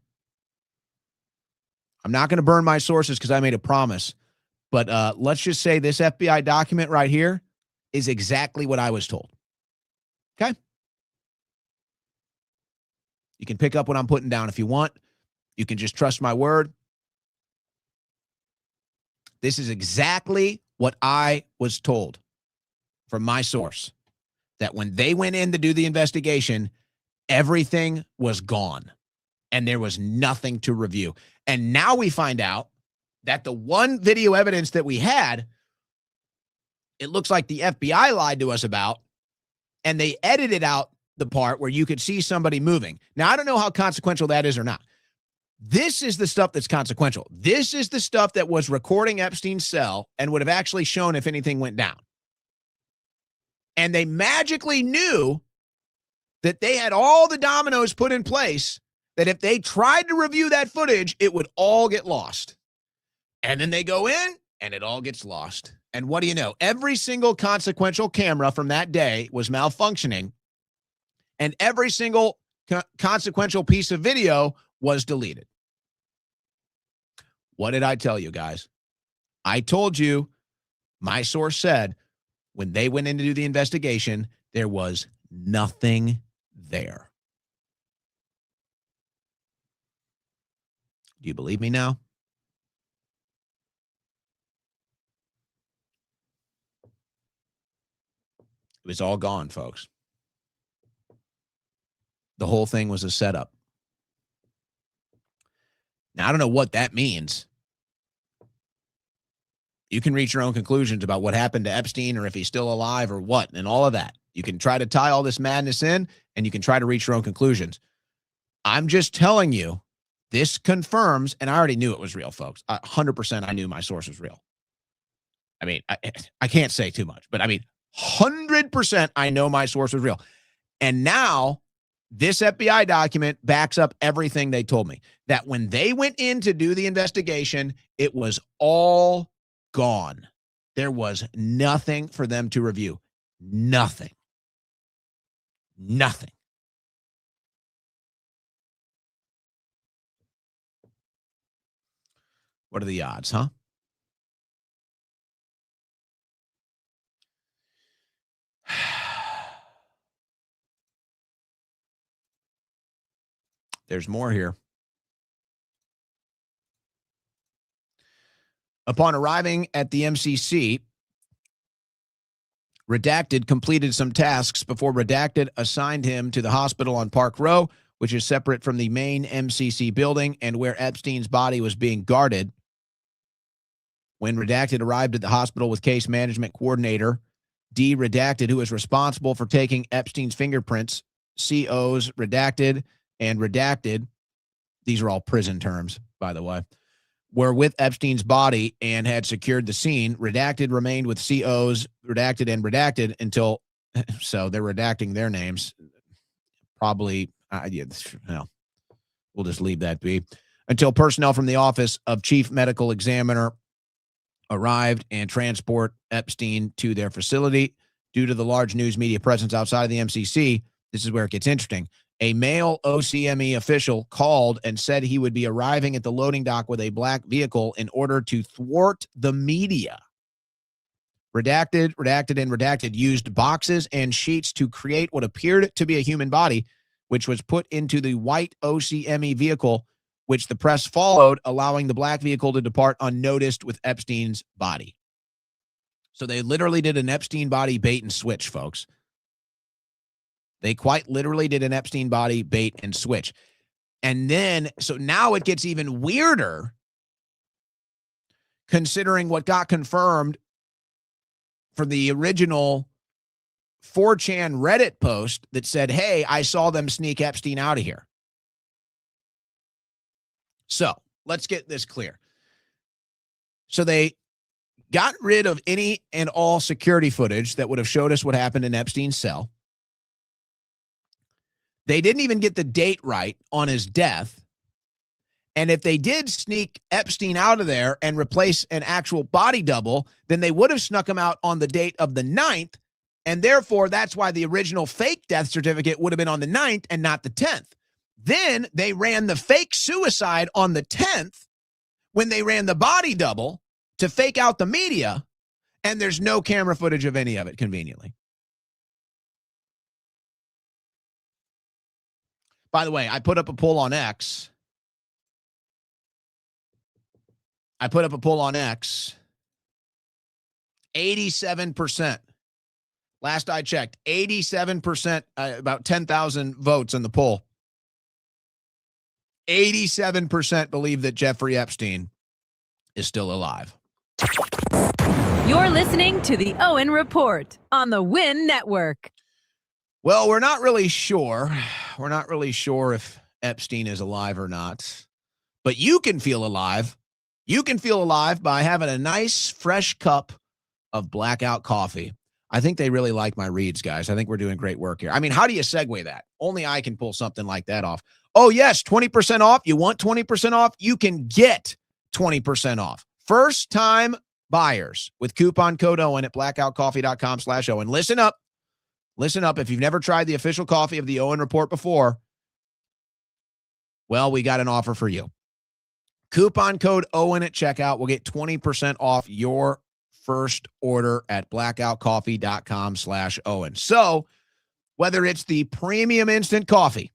I'm not going to burn my sources because I made a promise. But let's just say this FBI document right here is exactly what I was told. Okay? You can pick up what I'm putting down if you want. You can just trust my word. This is exactly what I was told from my source, that when they went in to do the investigation, everything was gone and there was nothing to review. And now we find out that the one video evidence that we had, it looks like the FBI lied to us about, and they edited out the part where you could see somebody moving. Now, I don't know how consequential that is or not. This is the stuff that's consequential. This is the stuff that was recording Epstein's cell and would have actually shown if anything went down. And they magically knew that they had all the dominoes put in place, that if they tried to review that footage, it would all get lost. And then they go in and it all gets lost. And what do you know? Every single consequential camera from that day was malfunctioning, and every single consequential piece of video was deleted. What did I tell you, guys? I told you, my source said, when they went in to do the investigation, there was nothing there. Do you believe me now? It was all gone, folks. The whole thing was a setup. Now, I don't know what that means. You can reach your own conclusions about what happened to Epstein or if he's still alive or what and all of that. You can try to tie all this madness in and you can try to reach your own conclusions. I'm just telling you, this confirms, and I already knew it was real, folks. 100% I knew my source was real. I mean, I can't say too much, but I mean, 100% I know my source was real. And now this FBI document backs up everything they told me, that when they went in to do the investigation, it was all gone. There was nothing for them to review. Nothing. Nothing. What are the odds, huh? There's more here. Upon arriving at the MCC, Redacted completed some tasks before Redacted assigned him to the hospital on Park Row, which is separate from the main MCC building and where Epstein's body was being guarded. When Redacted arrived at the hospital with case management coordinator D redacted, who is responsible for taking Epstein's fingerprints, COs redacted and redacted. These are all prison terms, by the way. Were with Epstein's body and had secured the scene. Redacted remained with COs, redacted and redacted until, so they're redacting their names. Probably, well, we'll just leave that be. Until personnel from the Office of Chief Medical Examiner arrived and transport Epstein to their facility. Due to the large news media presence outside of the MCC, this is where it gets interesting. A male OCME official called and said he would be arriving at the loading dock with a black vehicle in order to thwart the media. Redacted, redacted, and redacted used boxes and sheets to create what appeared to be a human body, which was put into the white OCME vehicle, which the press followed, allowing the black vehicle to depart unnoticed with Epstein's body. So they literally did an Epstein body bait and switch, folks. They quite literally did an Epstein body bait and switch. And then, so now it gets even weirder considering what got confirmed for the original 4chan Reddit post that said, hey, I saw them sneak Epstein out of here. So let's get this clear. So they got rid of any and all security footage that would have showed us what happened in Epstein's cell. They didn't even get the date right on his death. And if they did sneak Epstein out of there and replace an actual body double, then they would have snuck him out on the date of the 9th. And therefore, that's why the original fake death certificate would have been on the 9th and not the 10th. Then they ran the fake suicide on the 10th when they ran the body double to fake out the media. And there's no camera footage of any of it, conveniently. By the way, I put up a poll on X. 87%. Last I checked, 87%, about 10,000 votes in the poll. 87% believe that Jeffrey Epstein is still alive. You're listening to the Owen Report on the Win Network. Well, we're not really sure. We're not really sure if Epstein is alive or not. But you can feel alive. You can feel alive by having a nice, fresh cup of Blackout coffee. I think they really like my reads, guys. I think we're doing great work here. I mean, how do you segue that? Only I can pull something like that off. Oh, yes, 20% off. You want 20% off? You can get 20% off. First-time buyers with coupon code Owen at blackoutcoffee.com/Owen. Listen up. Listen up. If you've never tried the official coffee of the Owen Report before, well, we got an offer for you. Coupon code Owen at checkout will get 20% off your first order at blackoutcoffee.com/Owen. So whether it's the premium instant coffee,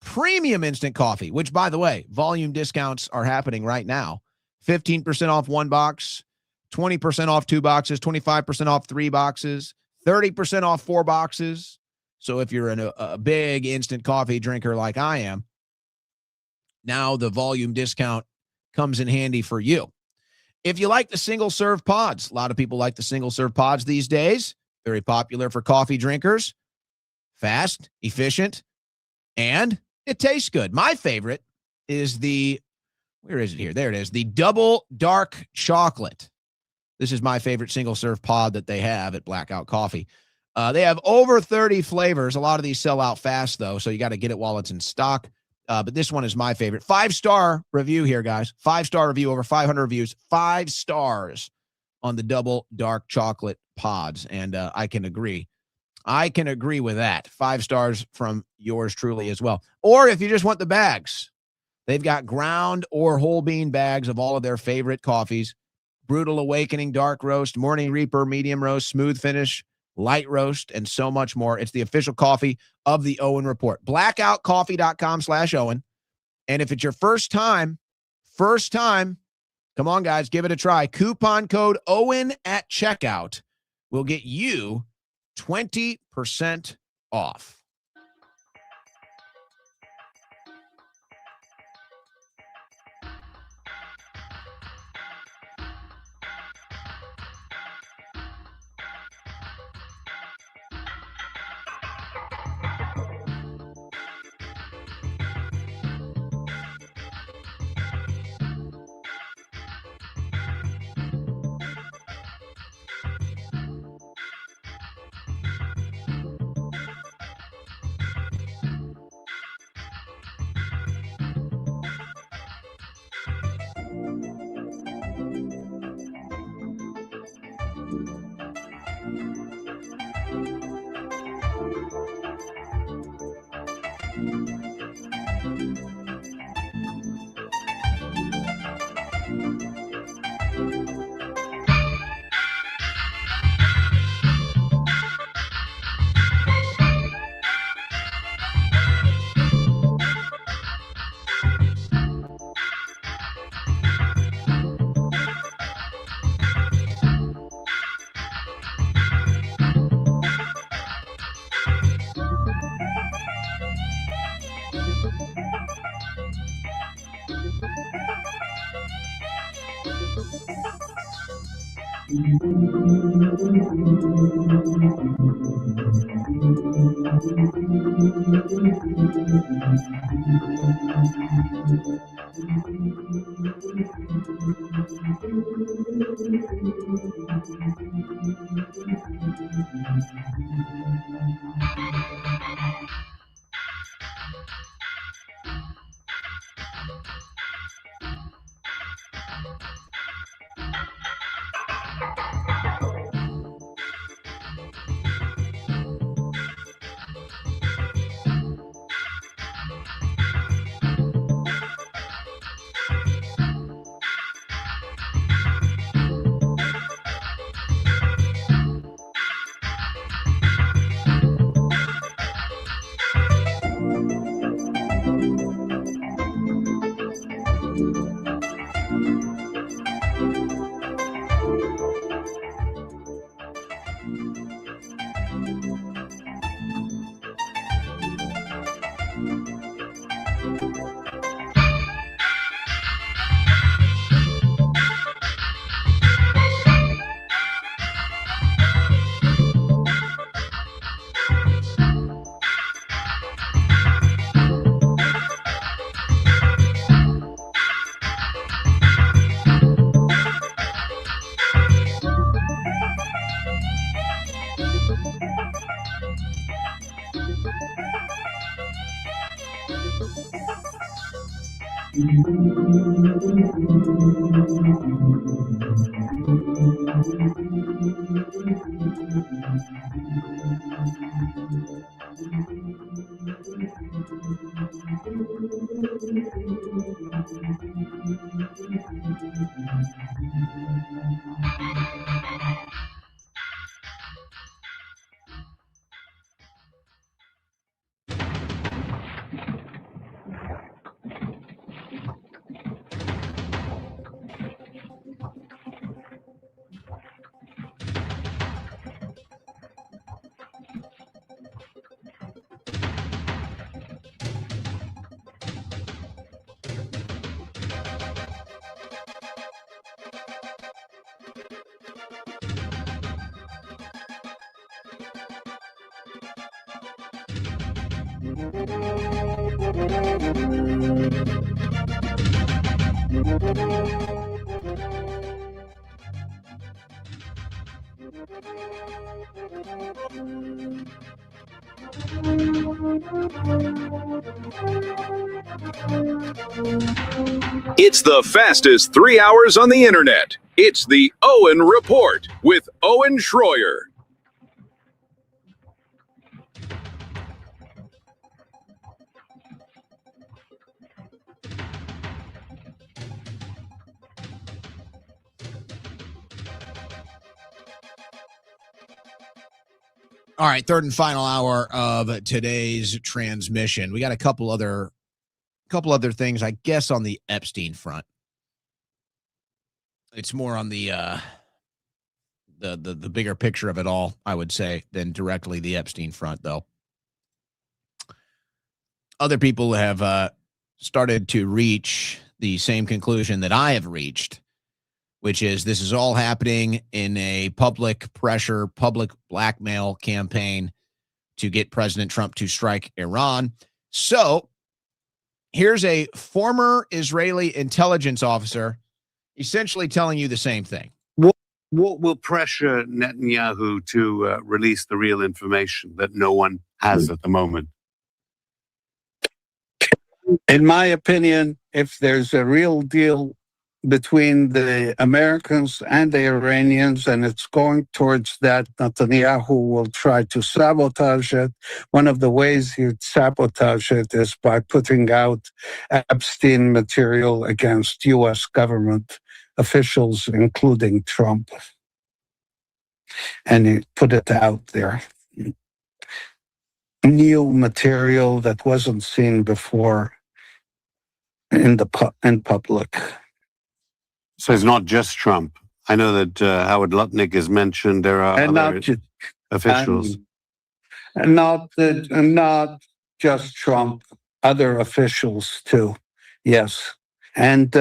premium instant coffee, which, by the way, volume discounts are happening right now. 15% off one box, 20% off two boxes, 25% off three boxes, 30% off four boxes. So if you're a big instant coffee drinker like I am, now the volume discount comes in handy for you. If you like the single-serve pods, a lot of people like the single-serve pods these days. Very popular for coffee drinkers. Fast, efficient, and it tastes good. My favorite is where is it here? There it is, the double dark chocolate. This is my favorite single-serve pod that they have at Blackout Coffee. They have over 30 flavors. A lot of these sell out fast, though, so you got to get it while it's in stock. But this one is my favorite. 5-star review here, guys. 5-star review, over 500 reviews. 5 stars on the double dark chocolate pods. And I can agree. I can agree with that. 5 stars from yours truly as well. Or if you just want the bags, they've got ground or whole bean bags of all of their favorite coffees. Brutal Awakening, Dark Roast, Morning Reaper, Medium Roast, Smooth Finish, Light Roast, and so much more. It's the official coffee of the Owen Report. Blackoutcoffee.com/Owen. And if it's your first time, come on, guys, give it a try. Coupon code Owen at checkout will get you 20% off. It's the fastest 3 hours on the internet. It's the Owen Report with Owen Schroyer. All right, third and final hour of today's transmission. We got a couple other things, I guess, on the Epstein front. It's more on the bigger picture of it all, I would say, than directly the Epstein front, though. Other people have started to reach the same conclusion that I have reached, which is this is all happening in a public pressure, public blackmail campaign to get President Trump to strike Iran. So here's a former Israeli intelligence officer essentially telling you the same thing. What will pressure Netanyahu to release the real information that no one has at the moment? In my opinion, if there's a real deal between the Americans and the Iranians, and it's going towards that. Netanyahu will try to sabotage it. One of the ways he'd sabotage it is by putting out Epstein material against U.S. government officials, including Trump. And he put it out there. New material that wasn't seen before in public. So it's not just Trump. I know that Howard Lutnick is mentioned. There are other officials. Not just Trump, other officials too. Yes. And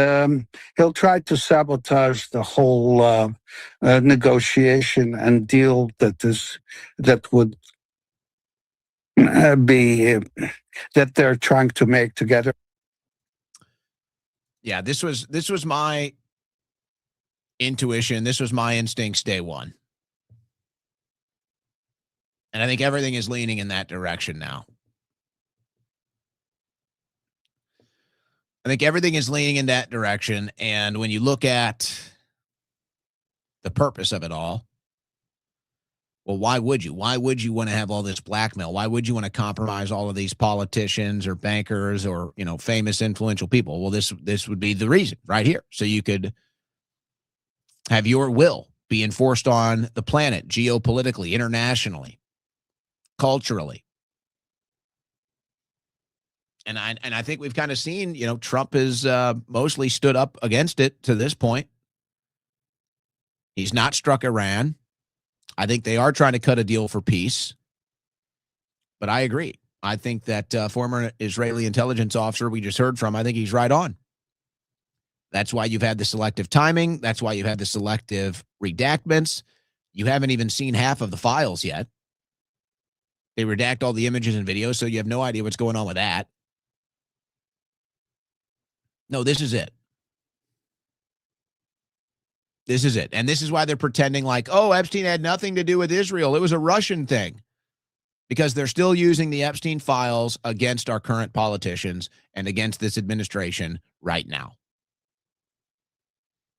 he'll try to sabotage the whole negotiation and deal that would be that they're trying to make together. Yeah, this was my intuition. This was my instincts day one. And I think everything is leaning in that direction now. I think everything is leaning in that direction. And when you look at the purpose of it all, well, why would you? Why would you want to have all this blackmail? Why would you want to compromise all of these politicians or bankers or, famous, influential people? Well, this would be the reason right here. So you could have your will be enforced on the planet, geopolitically, internationally, culturally. And I think we've kind of seen, Trump has mostly stood up against it to this point. He's not struck Iran. I think they are trying to cut a deal for peace. But I agree. I think that former Israeli intelligence officer we just heard from, I think he's right on. That's why you've had the selective timing. That's why you've had the selective redactments. You haven't even seen half of the files yet. They redact all the images and videos, so you have no idea what's going on with that. No, this is it. This is it. And this is why they're pretending like, oh, Epstein had nothing to do with Israel. It was a Russian thing. Because they're still using the Epstein files against our current politicians and against this administration right now.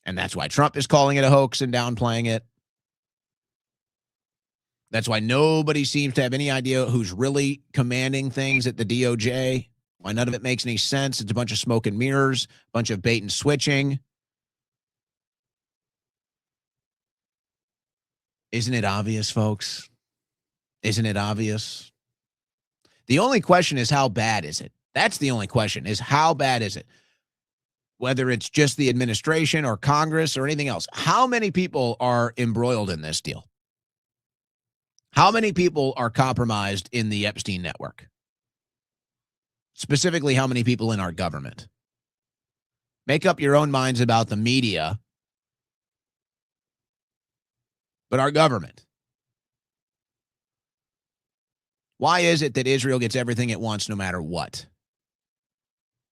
And that's why Trump is calling it a hoax and downplaying it. That's why nobody seems to have any idea who's really commanding things at the DOJ. Why none of it makes any sense. It's a bunch of smoke and mirrors, a bunch of bait and switching. Isn't it obvious, folks? Isn't it obvious? The only question is, how bad is it? That's the only question, is how bad is it? Whether it's just the administration or Congress or anything else. How many people are embroiled in this deal? How many people are compromised in the Epstein network? Specifically, how many people in our government? Make up your own minds about the media, but our government. Why is it that Israel gets everything it wants no matter what?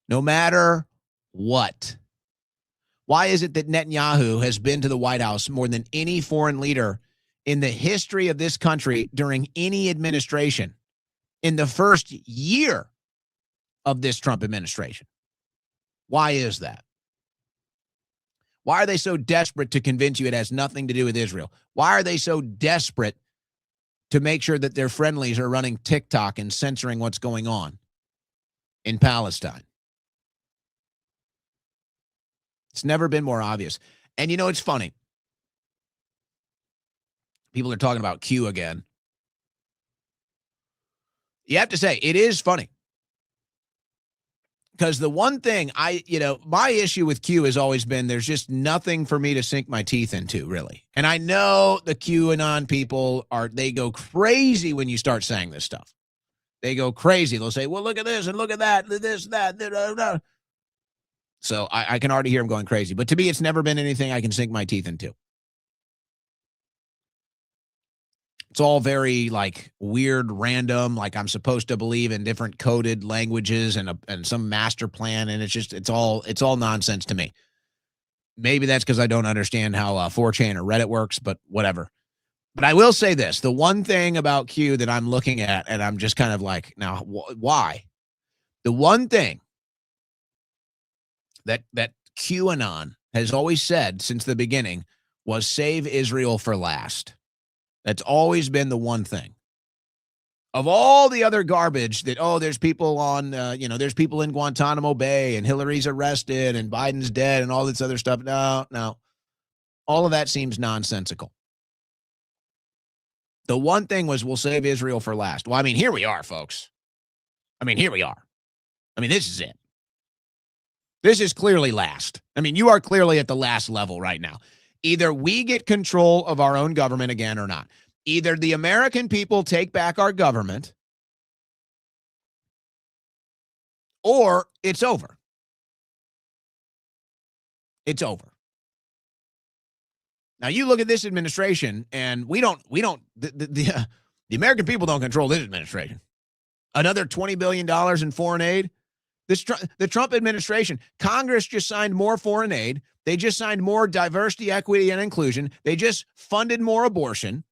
No matter what? Why is it that Netanyahu has been to the White House more than any foreign leader in the history of this country during any administration in the first year of this Trump administration? Why is that? Why are they so desperate to convince you it has nothing to do with Israel? Why are they so desperate to make sure that their friendlies are running TikTok and censoring what's going on in Palestine? It's never been more obvious. And it's funny. People are talking about Q again. You have to say, it is funny. Because the one thing my issue with Q has always been there's just nothing for me to sink my teeth into, really. And I know the QAnon people they go crazy when you start saying this stuff. They go crazy. They'll say, well, look at this and look at that, this, that. So I can already hear them going crazy. But to me, it's never been anything I can sink my teeth into. It's all very weird, random, like I'm supposed to believe in different coded languages and some master plan. And it's all nonsense to me. Maybe that's because I don't understand how 4chan or Reddit works, but whatever. But I will say this, the one thing about Q that I'm looking at, and I'm just kind of like, now, why? The one thing that QAnon has always said since the beginning was save Israel for last. That's always been the one thing. Of all the other garbage that, there's people on, there's people in Guantanamo Bay and Hillary's arrested and Biden's dead and all this other stuff. No. All of that seems nonsensical. The one thing was we'll save Israel for last. Well, I mean, here we are, folks. Here we are. This is it. This is clearly last. You are clearly at the last level right now. Either we get control of our own government again or not. Either the American people take back our government or it's over. It's over. Now you look at this administration and the American people don't control this administration. Another $20 billion in foreign aid. The Trump administration, Congress just signed more foreign aid. They just signed more diversity, equity, and inclusion. They just funded more abortion.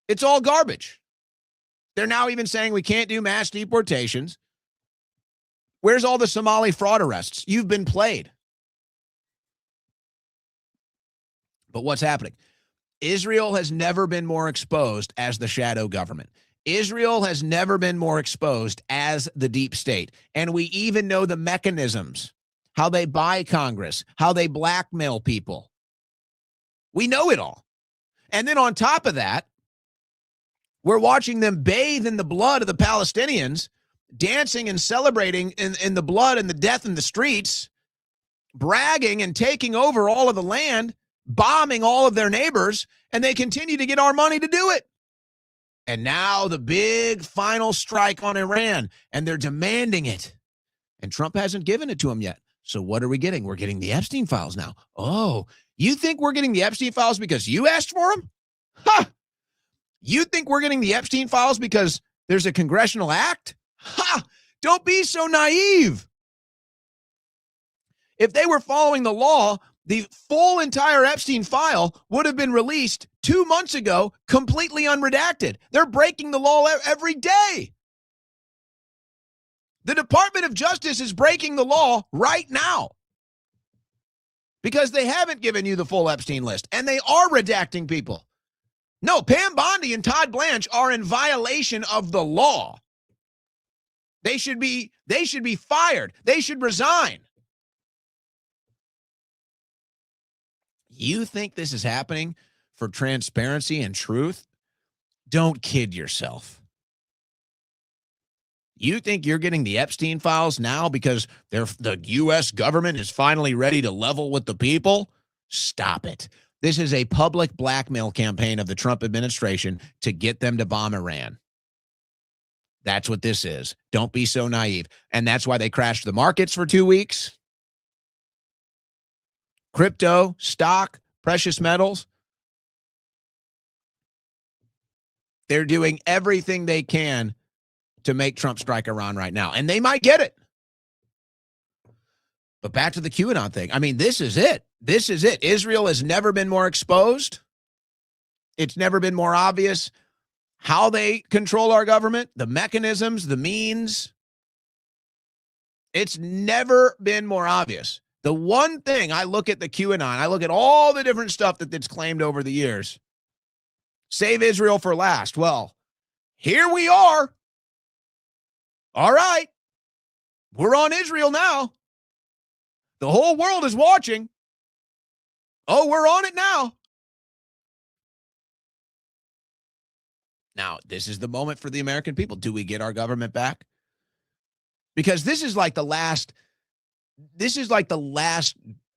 It's all garbage. They're now even saying we can't do mass deportations. Where's all the Somali fraud arrests? You've been played. But what's happening? Israel has never been more exposed as the shadow government. Israel has never been more exposed as the deep state. And we even know the mechanisms, how they buy Congress, how they blackmail people. We know it all. And then on top of that, we're watching them bathe in the blood of the Palestinians, dancing and celebrating in the blood and the death in the streets, bragging and taking over all of the land, bombing all of their neighbors, and they continue to get our money to do it. And now the big final strike on Iran, and they're demanding it. And Trump hasn't given it to them yet. So what are we getting? We're getting the Epstein files now. Oh, you think we're getting the Epstein files because you asked for them? Ha! You think we're getting the Epstein files because there's a congressional act? Ha! Don't be so naive. If they were following the law, the full entire Epstein file would have been released 2 months ago, completely unredacted. They're breaking the law every day. The Department of Justice is breaking the law right now because they haven't given you the full Epstein list, and they are redacting people. No, Pam Bondi and Todd Blanche are in violation of the law. They should be fired. They should resign. You think this is happening for transparency and truth? Don't kid yourself. You think you're getting the Epstein files now because the U.S. government is finally ready to level with the people? Stop it. This is a public blackmail campaign of the Trump administration to get them to bomb Iran. That's what this is. Don't be so naive. And that's why they crashed the markets for 2 weeks. Crypto, stock, precious metals. They're doing everything they can to make Trump strike Iran right now. And they might get it. But back to the QAnon thing. This is it. This is it. Israel has never been more exposed. It's never been more obvious how they control our government, the mechanisms, the means. It's never been more obvious. The one thing I look at the QAnon, I look at all the different stuff that's claimed over the years. Save Israel for last. Well, here we are. All right. We're on Israel now. The whole world is watching. Oh, we're on it now. Now, this is the moment for the American people. Do we get our government back? Because this is like the last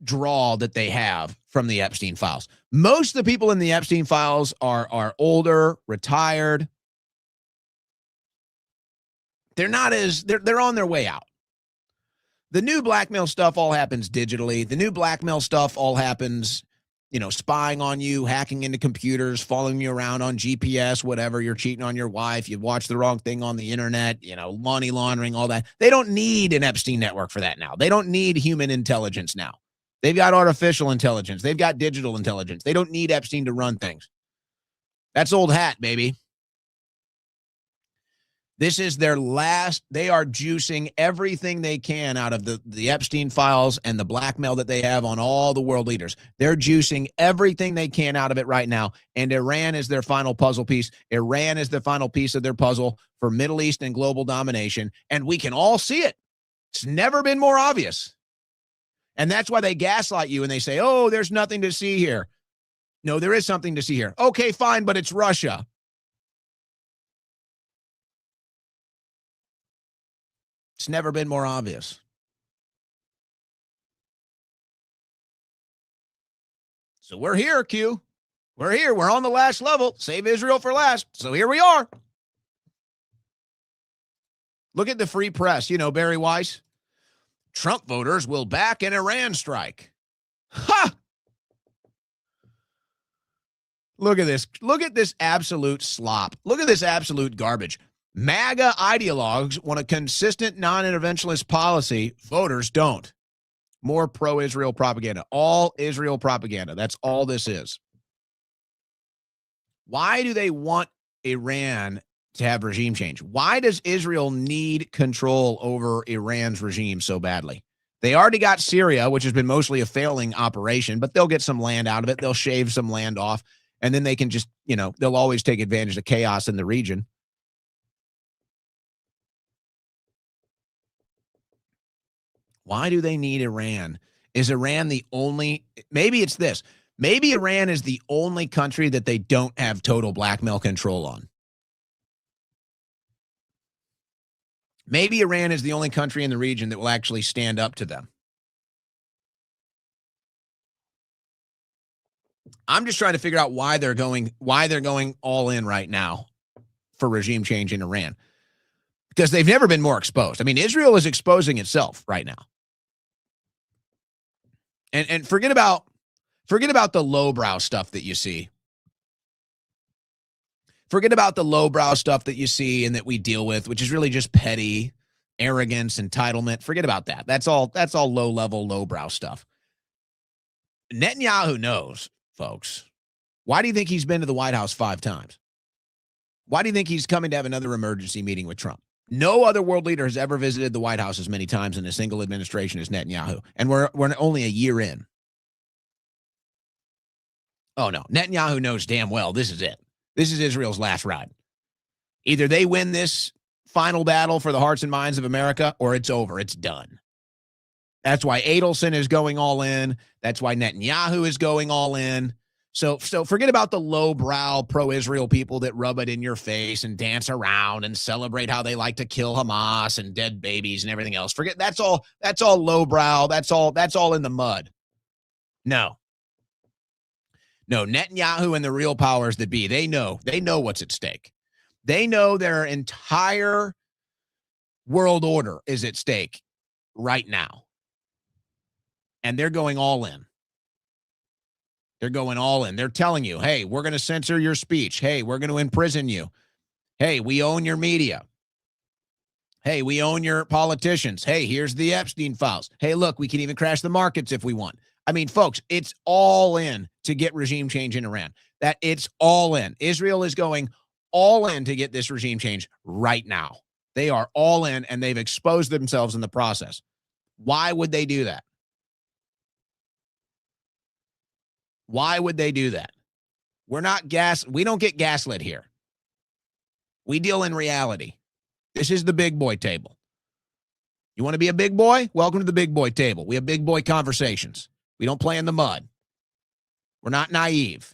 draw that they have from the Epstein files. Most of the people in the Epstein files are older, retired. They're on their way out. The new blackmail stuff all happens digitally. The new blackmail stuff all happens, spying on you, hacking into computers, following you around on GPS, whatever. You're cheating on your wife. You watch the wrong thing on the internet, money laundering, all that. They don't need an Epstein network for that now. They don't need human intelligence now. They've got artificial intelligence. They've got digital intelligence. They don't need Epstein to run things. That's old hat, baby. This is their last. They are juicing everything they can out of the Epstein files and the blackmail that they have on all the world leaders. They're juicing everything they can out of it right now. And Iran is their final puzzle piece. Iran is the final piece of their puzzle for Middle East and global domination. And we can all see it. It's never been more obvious. And that's why they gaslight you and they say, oh, there's nothing to see here. No, there is something to see here. Okay, fine, but it's Russia. It's never been more obvious. So we're here, Q. We're here. We're on the last level. Save Israel for last. So here we are. Look at the free press. You know, Barry Weiss. Trump voters will back an Iran strike. Ha! Look at this. Look at this absolute slop. Look at this absolute garbage. MAGA ideologues want a consistent non-interventionist policy. Voters don't. More pro-Israel propaganda. All Israel propaganda. That's all this is. Why do they want Iran to have regime change? Why does Israel need control over Iran's regime so badly? They already got Syria, which has been mostly a failing operation, but they'll get some land out of it. They'll shave some land off, and then they can just, they'll always take advantage of chaos in the region. Why do they need Iran? Is Iran the only, maybe it's this, maybe Iran is the only country that they don't have total blackmail control on. Maybe Iran is the only country in the region that will actually stand up to them. I'm just trying to figure out why they're going all in right now for regime change in Iran. Because they've never been more exposed. I mean, Israel is exposing itself right now. And forget about the lowbrow stuff that you see. Forget about the lowbrow stuff that you see and that we deal with, which is really just petty arrogance, entitlement. Forget about that. That's all low-level, lowbrow stuff. Netanyahu knows, folks. Why do you think he's been to the White House 5 times? Why do you think he's coming to have another emergency meeting with Trump? No other world leader has ever visited the White House as many times in a single administration as Netanyahu. And we're only a year in. Oh, no. Netanyahu knows damn well this is it. This is Israel's last ride. Either they win this final battle for the hearts and minds of America, or it's over. It's done. That's why Adelson is going all in. That's why Netanyahu is going all in. So forget about the lowbrow pro-Israel people that rub it in your face and dance around and celebrate how they like to kill Hamas and dead babies and everything else. Forget that's all lowbrow. That's all in the mud. No, Netanyahu and the real powers that be, they know what's at stake. They know their entire world order is at stake right now. And they're going all in. They're going all in. They're telling you, hey, we're going to censor your speech. Hey, we're going to imprison you. Hey, we own your media. Hey, we own your politicians. Hey, here's the Epstein files. Hey, look, we can even crash the markets if we want. I mean, folks, it's all in to get regime change in Iran. That it's all in. Israel is going all in to get this regime change right now. They are all in, and they've exposed themselves in the process. Why would they do that? Why would they do that? We don't get gaslit here. We deal in reality. This is the big boy table. You want to be a big boy? Welcome to the big boy table. We have big boy conversations. We don't play in the mud. We're not naive.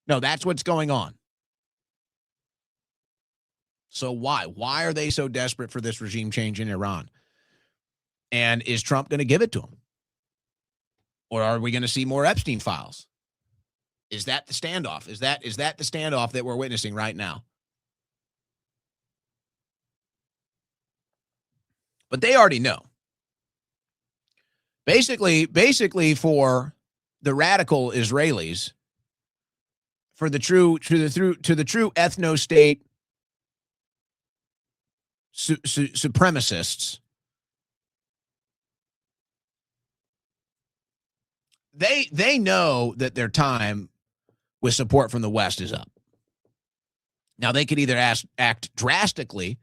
No, that's what's going on. So why? Why are they so desperate for this regime change in Iran? And is Trump going to give it to them? Or are we going to see more Epstein files? Is that the standoff? Is that the standoff that we're witnessing right now? But they already know. Basically for the radical Israelis, for the true ethno-state supremacists, they know that their time with support from the West is up. Now, they could either act drastically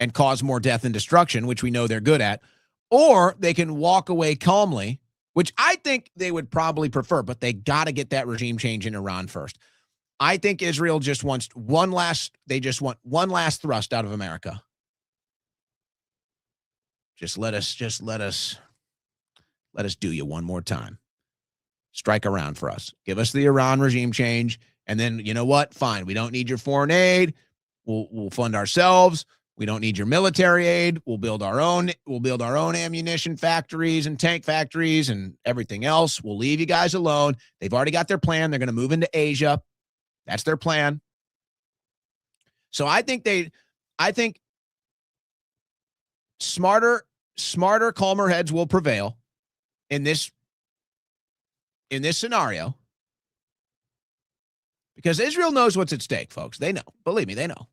and cause more death and destruction, which we know they're good at, or they can walk away calmly, which I think they would probably prefer, but they got to get that regime change in Iran first. I think Israel just wants one last thrust out of America. Just let us do you one more time. Strike around for us. Give us the Iran regime change. And then, you know what? Fine. We don't need your foreign aid. We'll fund ourselves. We don't need your military aid. We'll build our own ammunition factories and tank factories and everything else. We'll leave you guys alone. They've already got their plan. They're going to move into Asia. That's their plan. So I think smarter, calmer heads will prevail in this scenario. Because Israel knows what's at stake, folks. They know. Believe me, they know.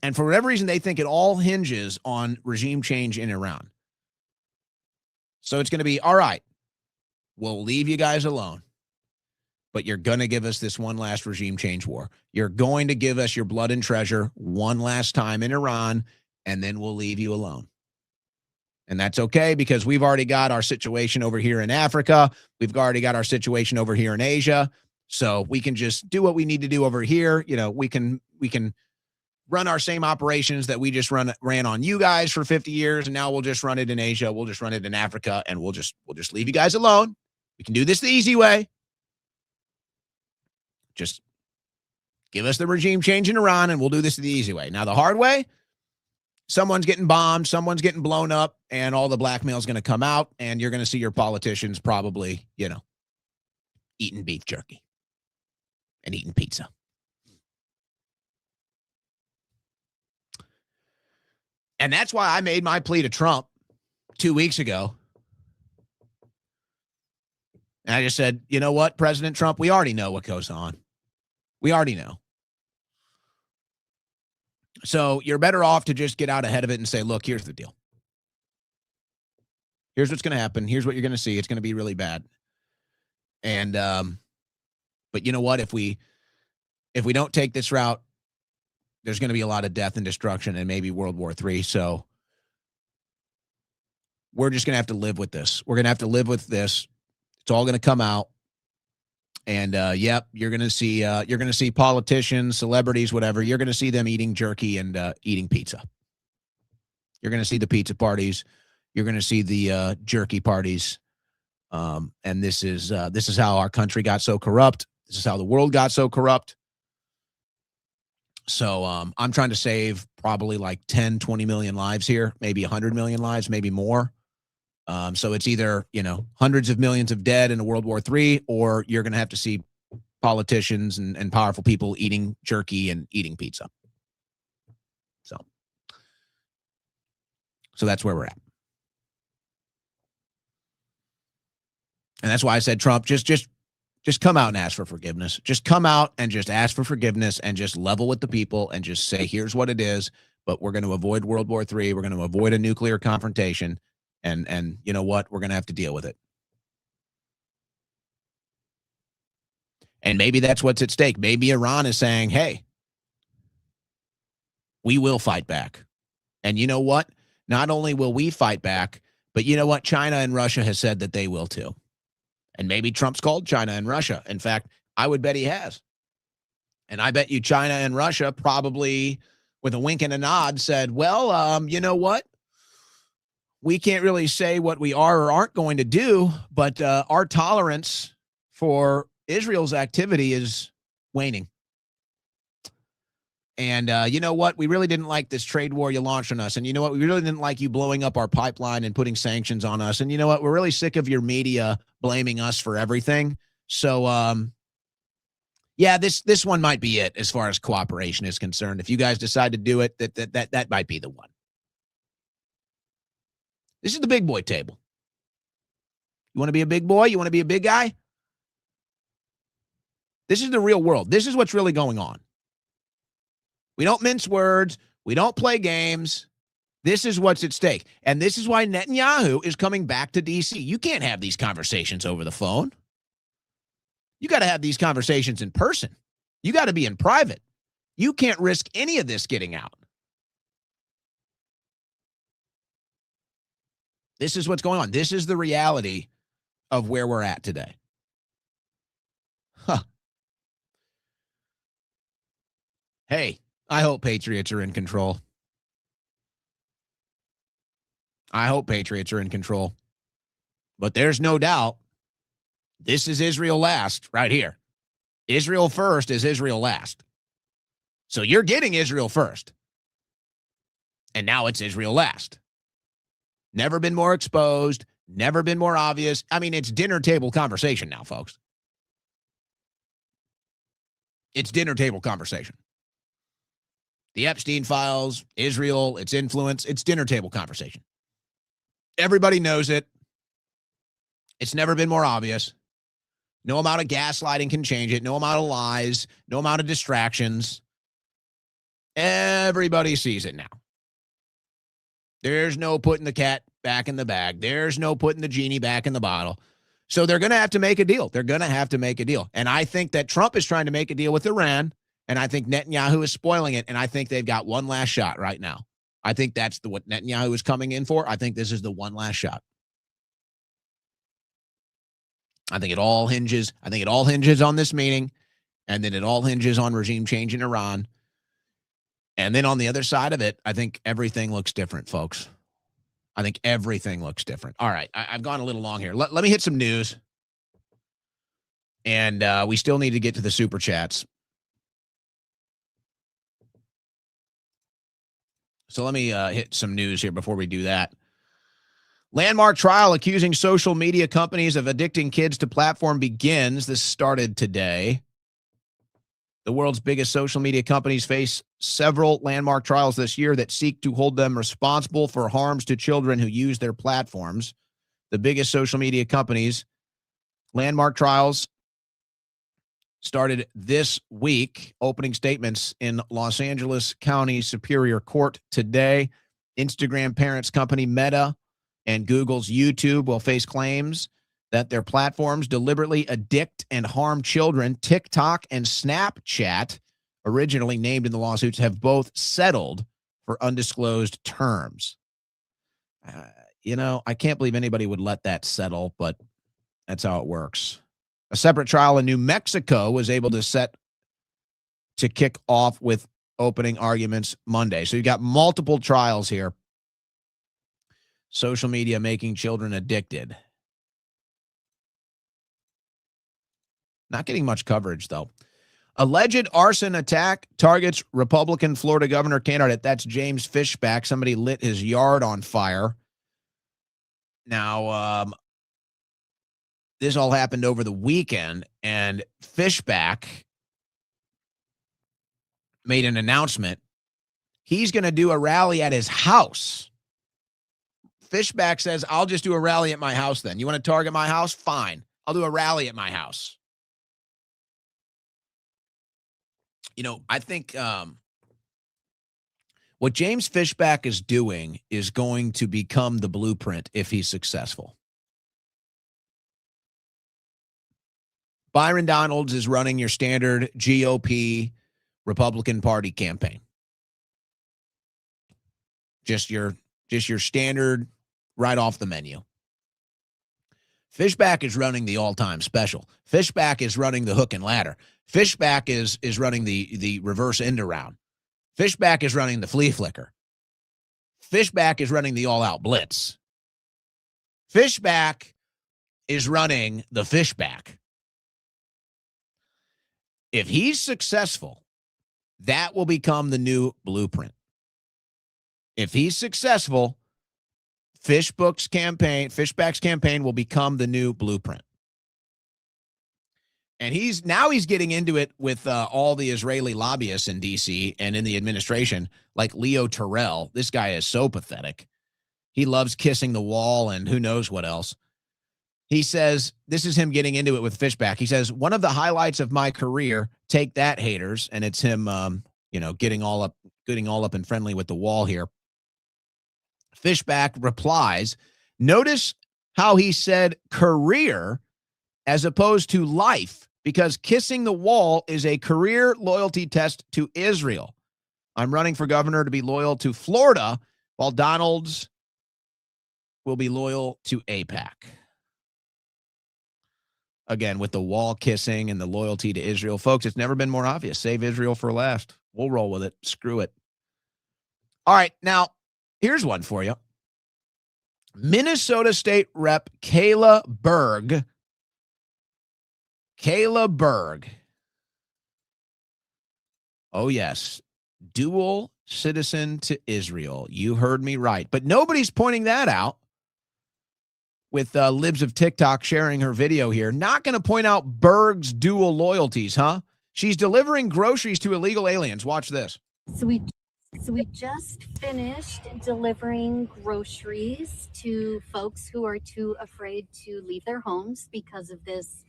And for whatever reason, they think it all hinges on regime change in Iran. So it's going to be, all right, we'll leave you guys alone, but you're going to give us this one last regime change war. You're going to give us your blood and treasure one last time in Iran, and then we'll leave you alone. And that's okay, because we've already got our situation over here in Africa. We've already got our situation over here in Asia. So we can just do what we need to do over here. You know, we can run our same operations that we just ran on you guys for 50 years, and now we'll just run it in Asia. We'll just run it in Africa, and we'll just leave you guys alone. We can do this the easy way. Just give us the regime change in Iran, and we'll do this the easy way. Now, the hard way, someone's getting bombed, someone's getting blown up, and all the blackmail is going to come out, and you're going to see your politicians probably, eating beef jerky and eating pizza. And that's why I made my plea to Trump 2 weeks ago. And I just said, you know what, President Trump, we already know what goes on. We already know. So you're better off to just get out ahead of it and say, look, here's the deal. Here's what's going to happen. Here's what you're going to see. It's going to be really bad. And, but you know what? If we don't take this route, there's going to be a lot of death and destruction and maybe World War III. So we're just going to have to live with this. We're going to have to live with this. It's all going to come out. And, yep, you're going to see politicians, celebrities, whatever. You're going to see them eating jerky and eating pizza. You're going to see the pizza parties. You're going to see the jerky parties. And this is how our country got so corrupt. This is how the world got so corrupt. So I'm trying to save probably like 10, 20 million lives here, maybe 100 million lives, maybe more. So it's either, hundreds of millions of dead in a World War III, or you're going to have to see politicians and powerful people eating jerky and eating pizza. So that's where we're at. And that's why I said, Trump, just come out and ask for forgiveness. Just come out and just ask for forgiveness and just level with the people and just say, here's what it is, but we're going to avoid World War III. We're going to avoid a nuclear confrontation. And you know what? We're going to have to deal with it. And maybe that's what's at stake. Maybe Iran is saying, hey, we will fight back. And you know what? Not only will we fight back, but you know what? China and Russia has said that they will too. And maybe Trump's called China and Russia. In fact, I would bet he has. And I bet you China and Russia probably, with a wink and a nod, said, well, you know what? We can't really say what we are or aren't going to do, but our tolerance for Israel's activity is waning. And you know what? We really didn't like this trade war you launched on us. And you know what? We really didn't like you blowing up our pipeline and putting sanctions on us. And you know what? We're really sick of your media blaming us for everything. So, yeah, this one might be it as far as cooperation is concerned. If you guys decide to do it, that might be the one. This is the big boy table. You want to be a big boy? You want to be a big guy? This is the real world. This is what's really going on. We don't mince words. We don't play games. This is what's at stake. And this is why Netanyahu is coming back to D.C. You can't have these conversations over the phone. You got to have these conversations in person. You got to be in private. You can't risk any of this getting out. This is what's going on. This is the reality of where we're at today. Huh. Hey, I hope Patriots are in control. I hope Patriots are in control. But there's no doubt this is Israel last right here. Israel first is Israel last. So you're getting Israel first. And now it's Israel last. Never been more exposed, never been more obvious. I mean, it's dinner table conversation now, folks. It's dinner table conversation. The Epstein files, Israel, its influence, it's dinner table conversation. Everybody knows it. It's never been more obvious. No amount of gaslighting can change it. No amount of lies. No amount of distractions. Everybody sees it now. There's no putting the cat back in the bag. There's no putting the genie back in the bottle. So they're going to have to make a deal. They're going to have to make a deal. And I think that Trump is trying to make a deal with Iran, and I think Netanyahu is spoiling it, and I think they've got one last shot right now. I think that's what Netanyahu is coming in for. I think this is the one last shot. I think it all hinges on this meeting, and then it all hinges on regime change in Iran. And then on the other side of it, I think everything looks different, folks. I think everything looks different. All right, I've gone a little long here. Let me hit some news. And we still need to get to the super chats. So let me hit some news here before we do that. Landmark trial accusing social media companies of addicting kids to platform begins. This started today. The world's biggest social media companies face several landmark trials this year that seek to hold them responsible for harms to children who use their platforms. The biggest social media companies, landmark trials, started this week. Opening statements in Los Angeles County Superior Court today. Instagram parents company Meta and Google's YouTube will face claims that their platforms deliberately addict and harm children. TikTok and Snapchat, originally named in the lawsuits, have both settled for undisclosed terms. I can't believe anybody would let that settle, but that's how it works. A separate trial in New Mexico was able to kick off with opening arguments Monday. So you've got multiple trials here. Social media making children addicted. Not getting much coverage, though. Alleged arson attack targets Republican Florida governor candidate. That's James Fishback. Somebody lit his yard on fire. Now, this all happened over the weekend, and Fishback made an announcement. He's going to do a rally at his house. Fishback says, I'll just do a rally at my house then. You want to target my house? Fine. I'll do a rally at my house. I think what James Fishback is doing is going to become the blueprint if he's successful. Byron Donalds is running your standard GOP Republican Party campaign. Just your standard right off the menu. Fishback is running the all-time special. Fishback is running the hook and ladder. Fishback is running the reverse end around. Fishback is running the flea flicker. Fishback is running the all-out blitz. Fishback is running the fishback. If he's successful, that will become the new blueprint. If he's successful, Fishback's campaign will become the new blueprint. And he's getting into it with all the Israeli lobbyists in D.C. and in the administration, like Leo Terrell. This guy is so pathetic. He loves kissing the wall and who knows what else. He says, this is him getting into it with Fishback. He says, one of the highlights of my career, take that, haters. And it's him, getting all up and friendly with the wall here. Fishback replies, notice how he said career as opposed to life because kissing the wall is a career loyalty test to Israel. I'm running for governor to be loyal to Florida, while Donald's will be loyal to AIPAC. Again, with the wall kissing and the loyalty to Israel. Folks, it's never been more obvious. Save Israel for last. We'll roll with it. Screw it. All right, now, here's one for you. Minnesota State Rep Kayla Berg. Oh, yes. Dual citizen to Israel. You heard me right. But nobody's pointing that out with Libs of TikTok sharing her video here. Not going to point out Berg's dual loyalties, huh? She's delivering groceries to illegal aliens. Watch this. So we just finished delivering groceries to folks who are too afraid to leave their homes because of this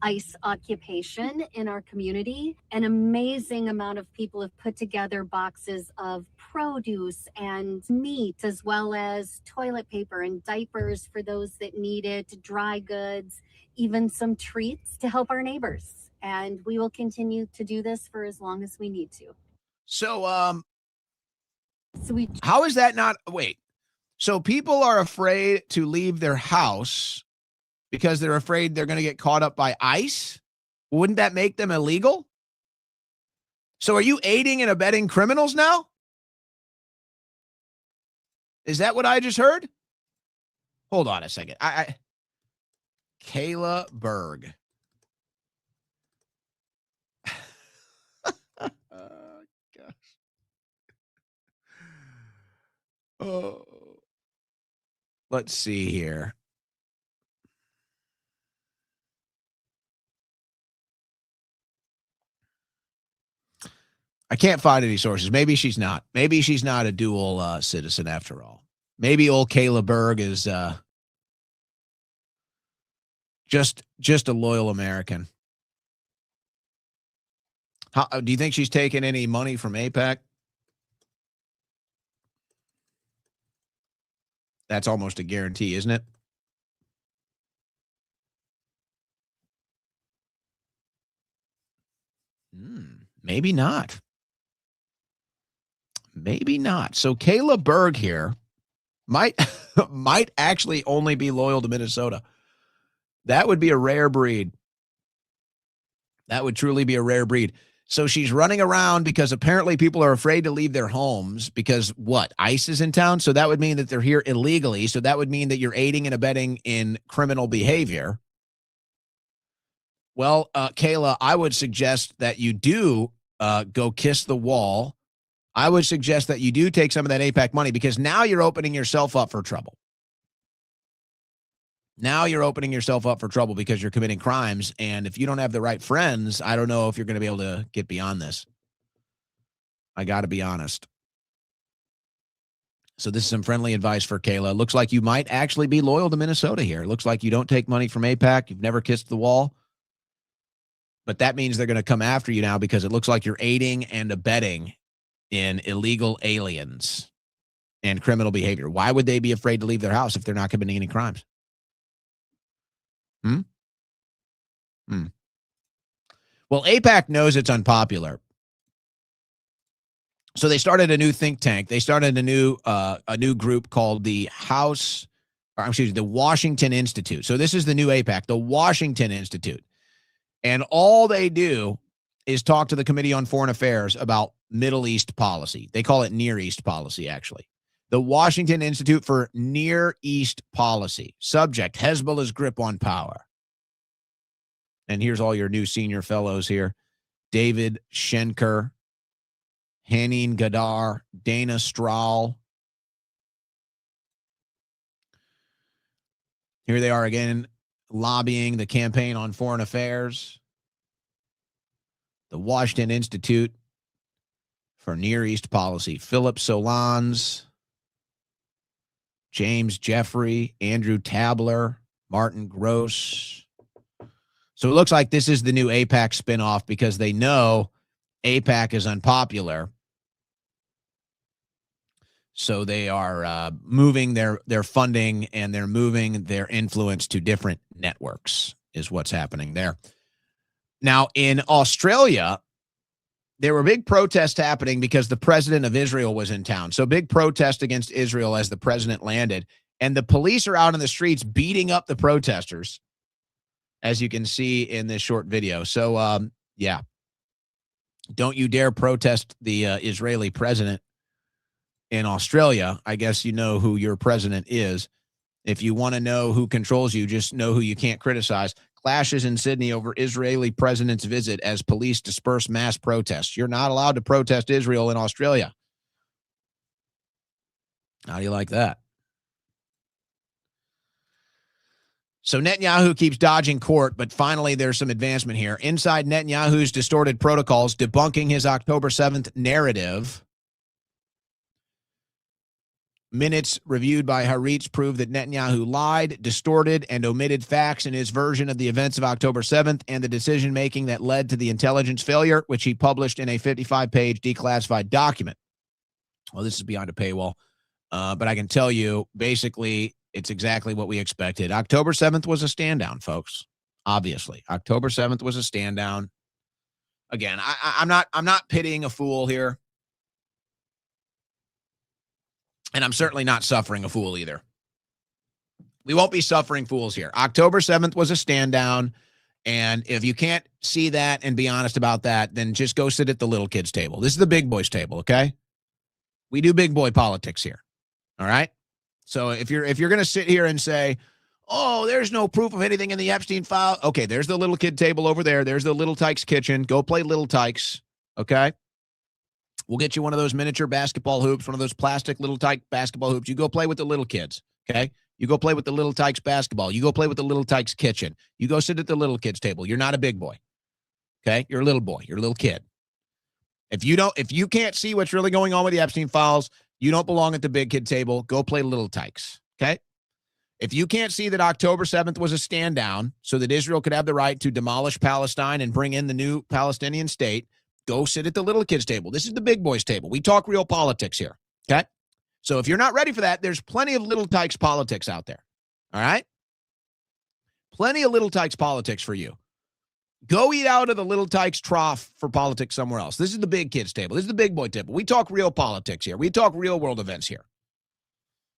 ICE occupation in our community. An amazing amount of people have put together boxes of produce and meat, as well as toilet paper and diapers for those that need it, dry goods, even some treats to help our neighbors. And we will continue to do this for as long as we need to. So how is that not? Wait. So people are afraid to leave their house because they're afraid they're going to get caught up by ICE? Wouldn't that make them illegal? So are you aiding and abetting criminals now? Is that what I just heard? Hold on a second. Kayla Berg. Gosh. Oh. Let's see here. I can't find any sources. Maybe she's not. Maybe she's not a dual citizen after all. Maybe old Kayla Berg is just a loyal American. How do you think she's taking any money from AIPAC? That's almost a guarantee, isn't it? Maybe not. Maybe not. So Kayla Berg here might actually only be loyal to Minnesota. That would be a rare breed. That would truly be a rare breed. So she's running around because apparently people are afraid to leave their homes because what? ICE is in town. So that would mean that they're here illegally. So that would mean that you're aiding and abetting in criminal behavior. Well, Kayla, I would suggest that you do go kiss the wall. I would suggest that you do take some of that AIPAC money because now you're opening yourself up for trouble. Now you're opening yourself up for trouble because you're committing crimes. And if you don't have the right friends, I don't know if you're going to be able to get beyond this. I got to be honest. So this is some friendly advice for Kayla. Looks like you might actually be loyal to Minnesota here. Looks like you don't take money from AIPAC. You've never kissed the wall. But that means they're going to come after you now because it looks like you're aiding and abetting in illegal aliens and criminal behavior. Why would they be afraid to leave their house if they're not committing any crimes? Well, AIPAC knows it's unpopular. So they started a new think tank. They started a new group called the Washington Institute. So this is the new AIPAC, the Washington Institute. And all they do is talk to the Committee on Foreign Affairs about Middle East policy. They call it Near East policy, actually. The Washington Institute for Near East Policy. Subject, Hezbollah's grip on power. And here's all your new senior fellows here. David Schenker, Hanin Gadar, Dana Strahl. Here they are again, lobbying the Campaign on Foreign Affairs. The Washington Institute for Near East Policy. Philip Solans, James Jeffrey, Andrew Tabler, Martin Gross. So it looks like this is the new AIPAC spinoff because they know AIPAC is unpopular. So they are moving their funding and they're moving their influence to different networks is what's happening there. Now, in Australia, there were big protests happening because the president of Israel was in town. So big protest against Israel as the president landed. And the police are out in the streets beating up the protesters, as you can see in this short video. So, yeah. Don't you dare protest the Israeli president in Australia. I guess you know who your president is. If you want to know who controls you, just know who you can't criticize. Clashes in Sydney over Israeli president's visit as police disperse mass protests. You're not allowed to protest Israel in Australia. How do you like that? So Netanyahu keeps dodging court, but finally there's some advancement here. Inside Netanyahu's distorted protocols, debunking his October 7th narrative. Minutes reviewed by Haaretz prove that Netanyahu lied, distorted, and omitted facts in his version of the events of October 7th and the decision-making that led to the intelligence failure, which he published in a 55-page declassified document. Well, this is behind a paywall, but I can tell you, basically, it's exactly what we expected. October 7th was a stand down, folks. Obviously, October 7th was a stand down. Again, I'm not pitying a fool here, and I'm certainly not suffering a fool either. We won't be suffering fools here. October 7th was a stand down, and if you can't see that and be honest about that, then just go sit at the little kids table. This is the big boys table, okay? We do big boy politics here. All right? So if you're going to sit here and say, oh, there's no proof of anything in the Epstein file. Okay, there's the little kid table over there. There's the Little Tykes kitchen. Go play Little Tykes, okay? We'll get you one of those miniature basketball hoops, one of those plastic Little Tyke basketball hoops. You go play with the little kids, okay? You go play with the Little Tykes basketball. You go play with the Little Tykes kitchen. You go sit at the little kids table. You're not a big boy, okay? You're a little boy. You're a little kid. If you can't see what's really going on with the Epstein files, you don't belong at the big kid table. Go play Little Tykes, okay? If you can't see that October 7th was a stand down so that Israel could have the right to demolish Palestine and bring in the new Palestinian state, go sit at the little kids table. This is the big boys table. We talk real politics here, okay? So if you're not ready for that, there's plenty of Little Tykes politics out there, all right? Plenty of Little Tykes politics for you. Go eat out of the Little Tykes trough for politics somewhere else. This is the big kids table. This is the big boy table. We talk real politics here. We talk real world events here.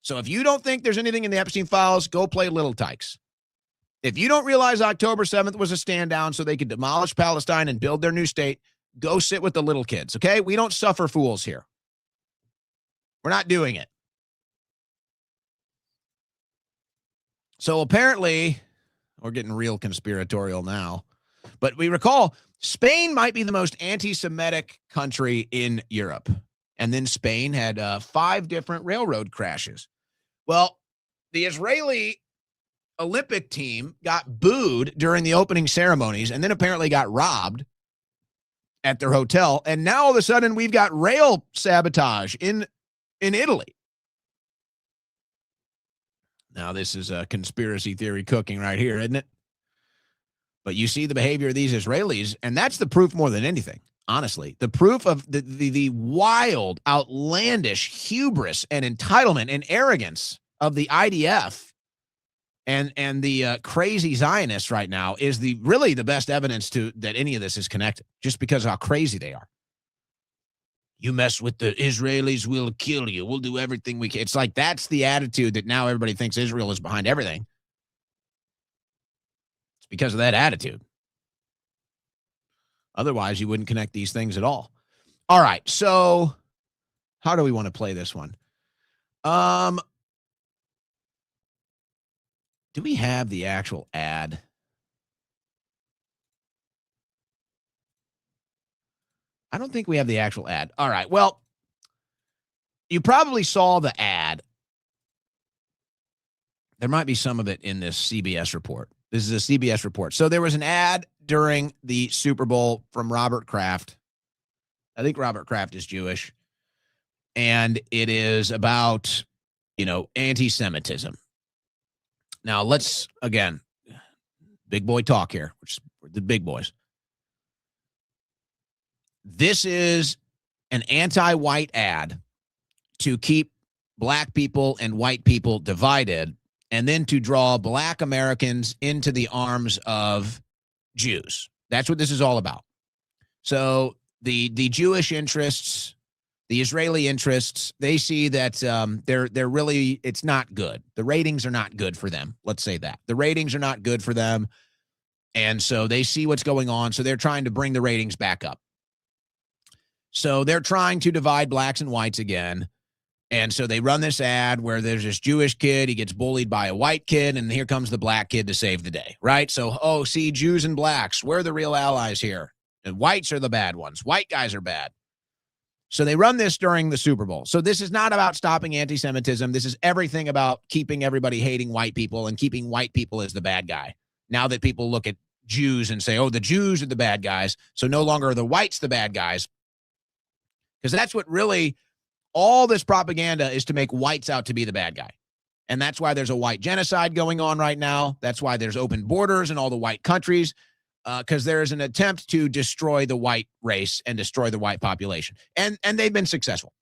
So if you don't think there's anything in the Epstein files, go play Little Tykes. If you don't realize October 7th was a stand down so they could demolish Palestine and build their new state, go sit with the little kids, okay? We don't suffer fools here. We're not doing it. So apparently, we're getting real conspiratorial now. But we recall Spain might be the most anti-Semitic country in Europe. And then Spain had 5 different railroad crashes. Well, the Israeli Olympic team got booed during the opening ceremonies and then apparently got robbed at their hotel. And now all of a sudden we've got rail sabotage in Italy. Now this is a conspiracy theory cooking right here, isn't it? But you see the behavior of these Israelis, and that's the proof more than anything, honestly. The proof of the wild, outlandish hubris and entitlement and arrogance of the IDF and the crazy Zionists right now is really the best evidence that any of this is connected, just because of how crazy they are. You mess with the Israelis, we'll kill you. We'll do everything we can. It's like that's the attitude that now everybody thinks Israel is behind everything. Because of that attitude. Otherwise, you wouldn't connect these things at all. All right, so how do we want to play this one? Do we have the actual ad? I don't think we have the actual ad. All right, well, you probably saw the ad. There might be some of it in this CBS report. This is a CBS report. So there was an ad during the Super Bowl from Robert Kraft. I think Robert Kraft is Jewish. And it is about, anti-Semitism. Now, let's, again, big boy talk here, which is the big boys. This is an anti-white ad to keep black people and white people divided, and then to draw black Americans into the arms of Jews. That's what this is all about. So the Jewish interests, the Israeli interests, they see that they're really, it's not good. The ratings are not good for them. Let's say that. The ratings are not good for them. And so they see what's going on. So they're trying to bring the ratings back up. So they're trying to divide blacks and whites again. And so they run this ad where there's this Jewish kid. He gets bullied by a white kid. And here comes the black kid to save the day, right? So, oh, see, Jews and blacks, we're the real allies here. And whites are the bad ones. White guys are bad. So they run this during the Super Bowl. So this is not about stopping anti-Semitism. This is everything about keeping everybody hating white people and keeping white people as the bad guy. Now that people look at Jews and say, oh, the Jews are the bad guys. So no longer are the whites the bad guys. Because that's what really, all this propaganda is to make whites out to be the bad guy. And that's why there's a white genocide going on right now. That's why there's open borders in all the white countries, because there's an attempt to destroy the white race and destroy the white population. And they've been successful.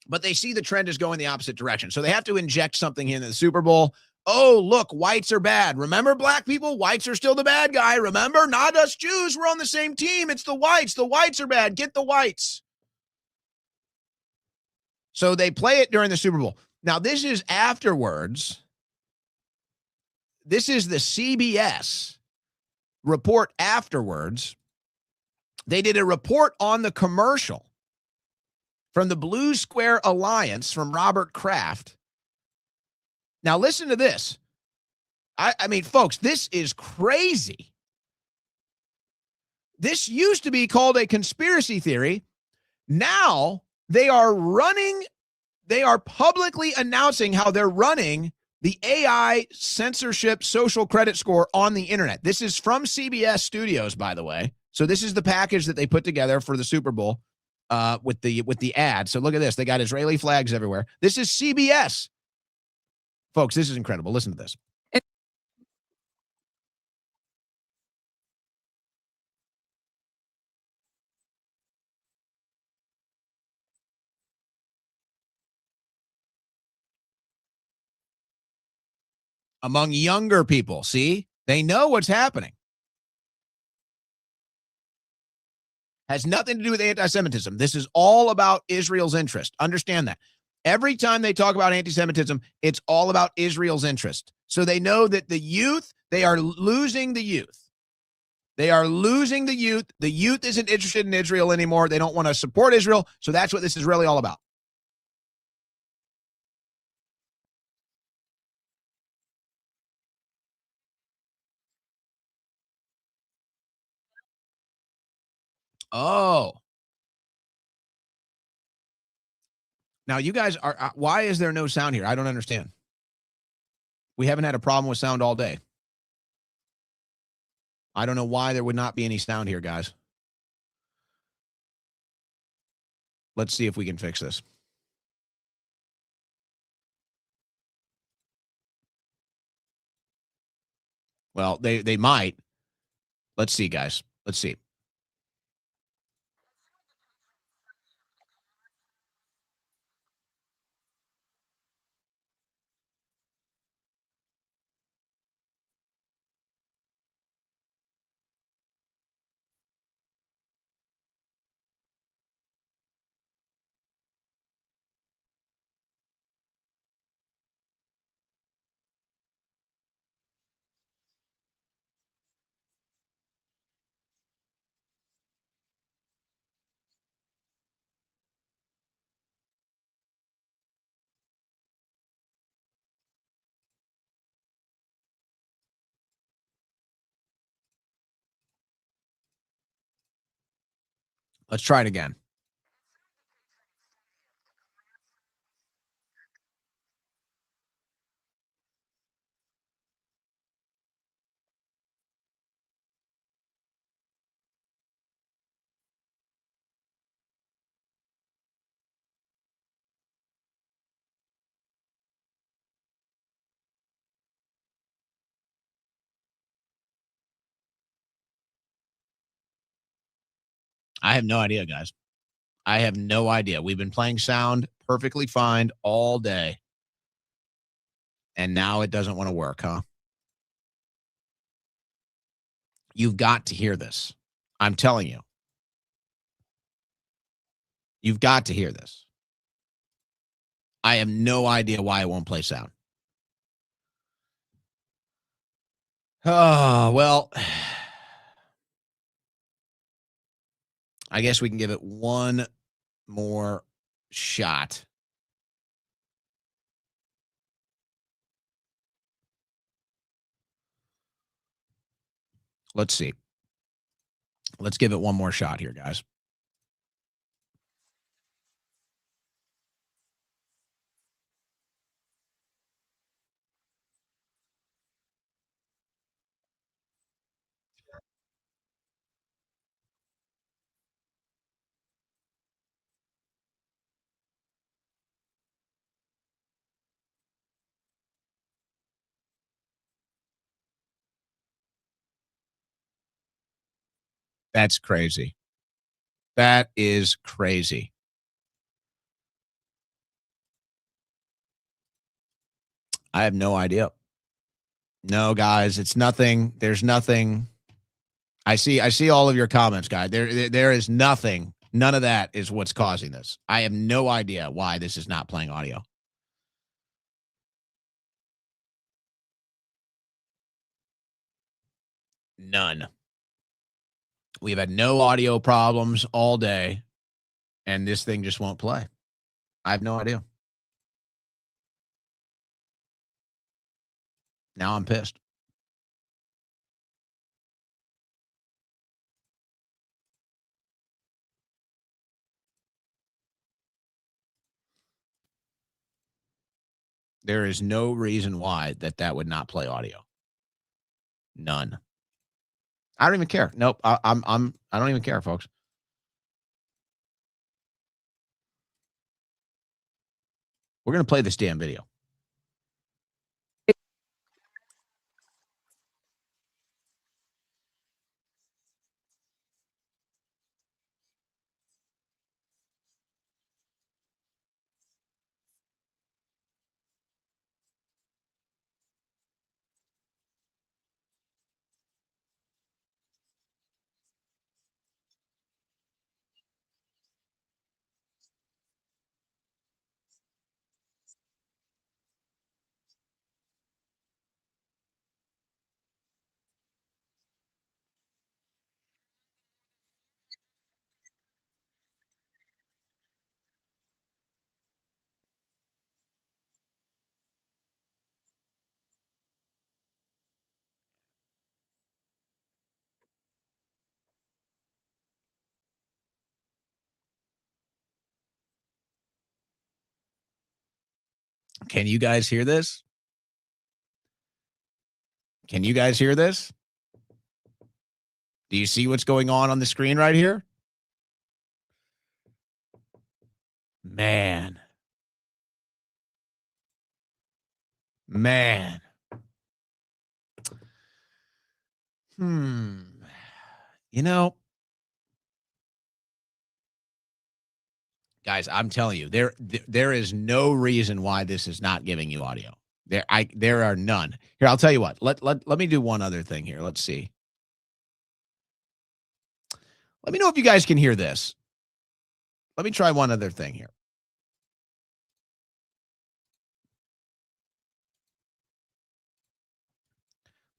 But they see the trend is going the opposite direction. So they have to inject something into the Super Bowl. Oh, look, whites are bad. Remember, black people? Whites are still the bad guy. Remember, not us Jews. We're on the same team. It's the whites. The whites are bad. Get the whites. So they play it during the Super Bowl. Now, this is afterwards. This is the CBS report afterwards. They did a report on the commercial from the Blue Square Alliance from Robert Kraft. Now, listen to this. I mean, folks, this is crazy. This used to be called a conspiracy theory. Now, they are publicly announcing how they're running the AI censorship social credit score on the internet. This is from CBS Studios, by the way. So this is the package that they put together for the Super Bowl with the ad. So look at this. They got Israeli flags everywhere. This is CBS. Folks, this is incredible. Listen to this. Among younger people, see? They know what's happening. Has nothing to do with anti-Semitism. This is all about Israel's interest. Understand that. Every time they talk about anti-Semitism, it's all about Israel's interest. So they know that the youth, they are losing the youth. They are losing the youth. The youth isn't interested in Israel anymore. They don't want to support Israel. So that's what this is really all about. Oh. Now, you guys are, why is there no sound here? I don't understand. We haven't had a problem with sound all day. I don't know why there would not be any sound here, guys. Let's see if we can fix this. Well, they might. Let's see, guys. Let's see. Let's try it again. I have no idea, guys. I have no idea. We've been playing sound perfectly fine all day. And now it doesn't want to work, huh? You've got to hear this. I'm telling you. You've got to hear this. I have no idea why it won't play sound. Oh, well, I guess we can give it one more shot. Let's see. Let's give it one more shot here, guys. That's crazy. That is crazy. I have no idea. No, guys, it's nothing. There's nothing. I see all of your comments, guys. There is nothing. None of that is what's causing this. I have no idea why this is not playing audio. None. We've had no audio problems all day, and this thing just won't play. I have no idea. Now I'm pissed. There is no reason why that would not play audio. None. I don't even care. Nope. I don't even care, folks. We're gonna play this damn video. Can you guys hear this? Can you guys hear this? Do you see what's going on the screen right here? Man. Man. You know, guys, I'm telling you, there is no reason why this is not giving you audio. There are none. Here, I'll tell you what. Let me do one other thing here. Let's see. Let me know if you guys can hear this. Let me try one other thing here.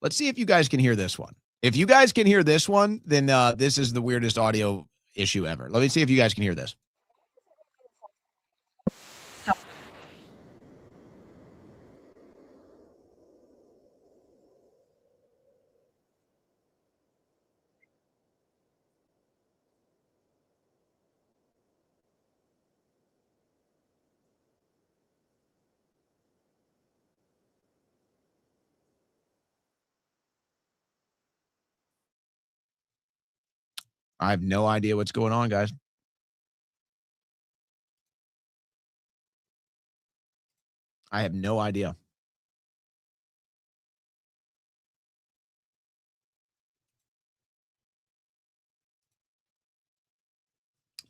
Let's see if you guys can hear this one. If you guys can hear this one, then this is the weirdest audio issue ever. Let me see if you guys can hear this. I have no idea what's going on, guys. I have no idea.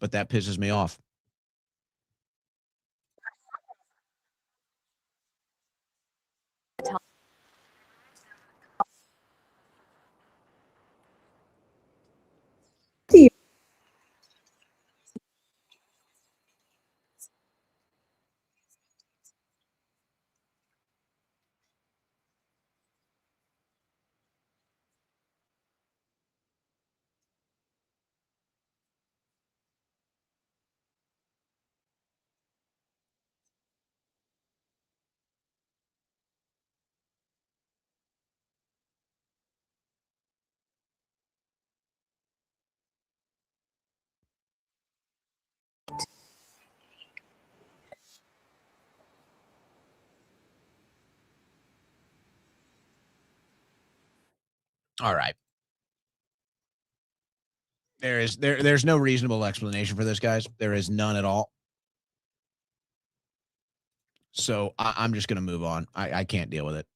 But that pisses me off. All right. There's no reasonable explanation for this, guys. There is none at all. So I'm just going to move on. I can't deal with it.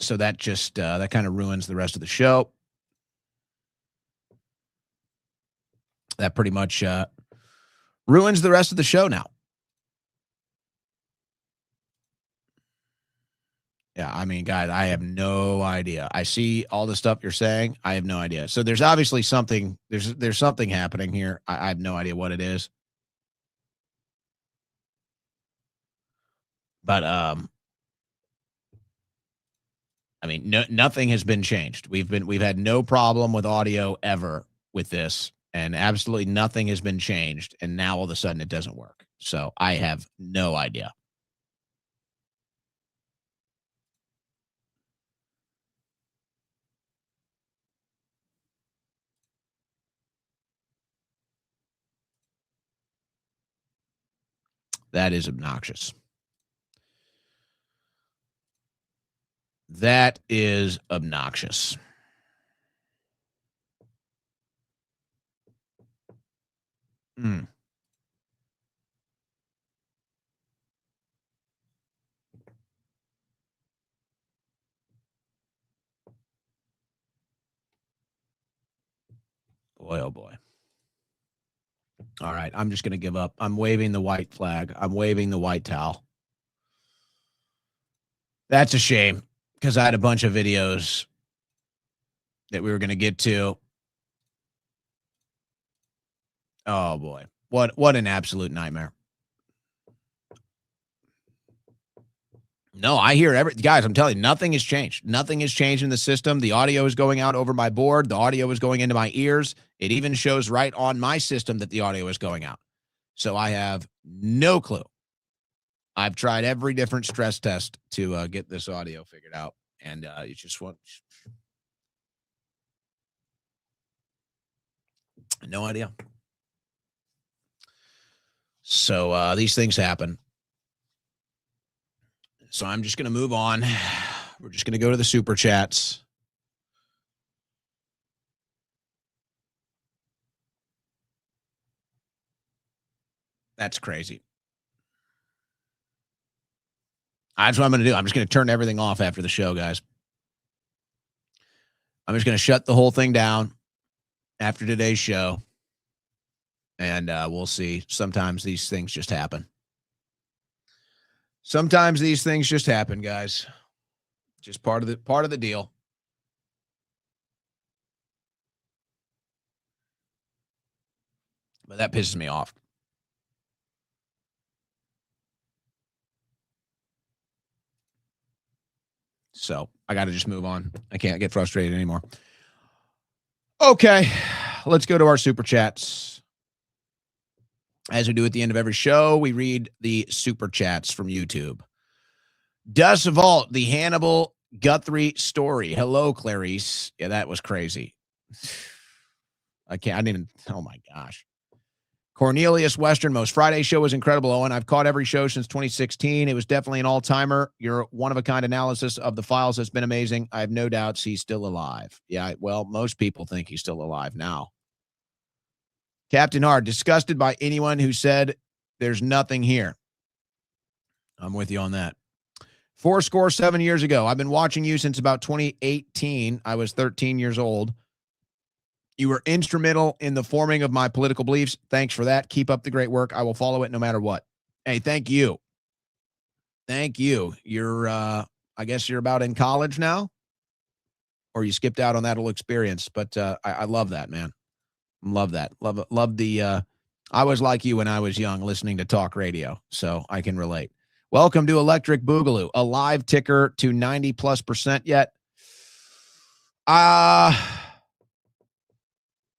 So that just that kind of ruins the rest of the show. That pretty much ruins the rest of the show now. Yeah, I mean, guys, I have no idea. I see all the stuff you're saying. I have no idea. So there's obviously something. There's something happening here. I have no idea what it is. But I mean, nothing has been changed. We've had no problem with audio ever with this, and absolutely nothing has been changed. And now all of a sudden it doesn't work. So I have no idea. That is obnoxious. That is obnoxious. Mm. Boy, oh boy. All right, I'm just going to give up. I'm waving the white flag. I'm waving the white towel. That's a shame because I had a bunch of videos that we were going to get to. Oh boy. What an absolute nightmare. No, I hear guys, I'm telling you, nothing has changed. Nothing has changed in the system. The audio is going out over my board. The audio is going into my ears. It even shows right on my system that the audio is going out. So I have no clue. I've tried every different stress test to get this audio figured out. And you just want no idea. So these things happen. So I'm just going to move on. We're just going to go to the super chats. That's crazy. That's what I'm going to do. I'm just going to turn everything off after the show, guys. I'm just going to shut the whole thing down after today's show. And we'll see. Sometimes these things just happen. Sometimes these things just happen, guys. Just part of the deal. But that pisses me off. So I got to just move on. I can't get frustrated anymore. Okay, let's go to our super chats. As we do at the end of every show, we read the super chats from YouTube. Dust Vault, the Hannibal Guthrie story. Hello, Clarice. Yeah, that was crazy. I didn't even, oh my gosh. Cornelius Westernmost, Friday show was incredible, Owen. I've caught every show since 2016. It was definitely an all-timer. Your one-of-a-kind analysis of the files has been amazing. I have no doubts he's still alive. Yeah, well, most people think he's still alive now. Captain Hard, disgusted by anyone who said there's nothing here. I'm with you on that. 7 years ago. I've been watching you since about 2018. I was 13 years old. You were instrumental in the forming of my political beliefs. Thanks for that. Keep up the great work. I will follow it no matter what. Hey, thank you. Thank you. You're, I guess you're about in college now, or you skipped out on that whole experience. But I love that, man. Love that. Love the, I was like you when I was young listening to talk radio, so I can relate. Welcome to Electric Boogaloo. A live ticker to 90+% yet?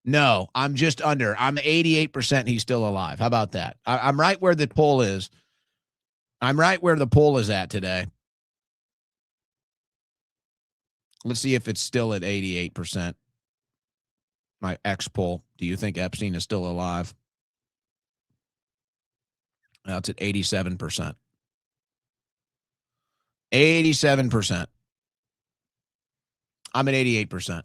No, I'm just under. I'm 88% he's still alive. How about that? I'm right where the poll is. I'm right where the poll is at today. Let's see if it's still at 88%. My X poll. Do you think Epstein is still alive? Now it's at 87%. 87%. I'm at 88%.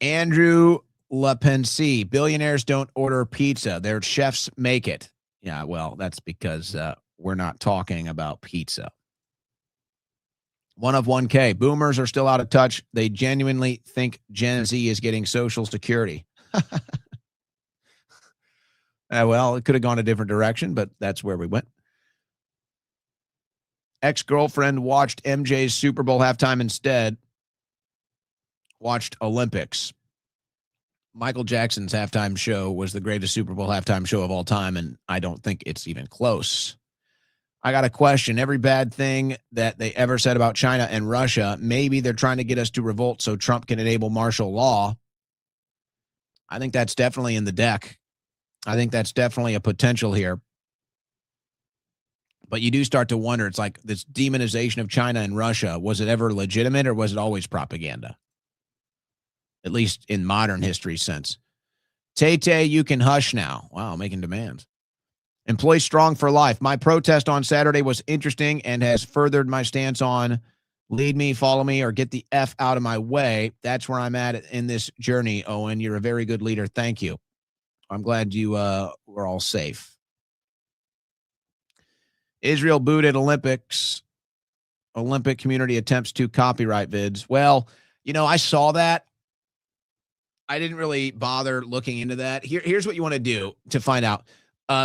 Andrew LaPensie, billionaires don't order pizza. Their chefs make it. Yeah, well, that's because we're not talking about pizza. 1 of 1K. Boomers are still out of touch. They genuinely think Gen Z is getting Social Security. Well, it could have gone a different direction, but that's where we went. Ex-girlfriend watched MJ's Super Bowl halftime instead. Watched Olympics. Michael Jackson's halftime show was the greatest Super Bowl halftime show of all time, and I don't think it's even close. I got a question. Every bad thing that they ever said about China and Russia, maybe they're trying to get us to revolt so Trump can enable martial law. I think that's definitely in the deck. I think that's definitely a potential here. But you do start to wonder, it's like this demonization of China and Russia, was it ever legitimate or was it always propaganda? At least in modern history sense. Tay, you can hush now. Wow, making demands. Employee strong for life. My protest on Saturday was interesting and has furthered my stance on lead me, follow me, or get the F out of my way. That's where I'm at in this journey, Owen. You're a very good leader. Thank you. I'm glad you were all safe. Israel booed at Olympics. Olympic community attempts to copyright vids. Well, I saw that. I didn't really bother looking into that. Here's what you want to do to find out.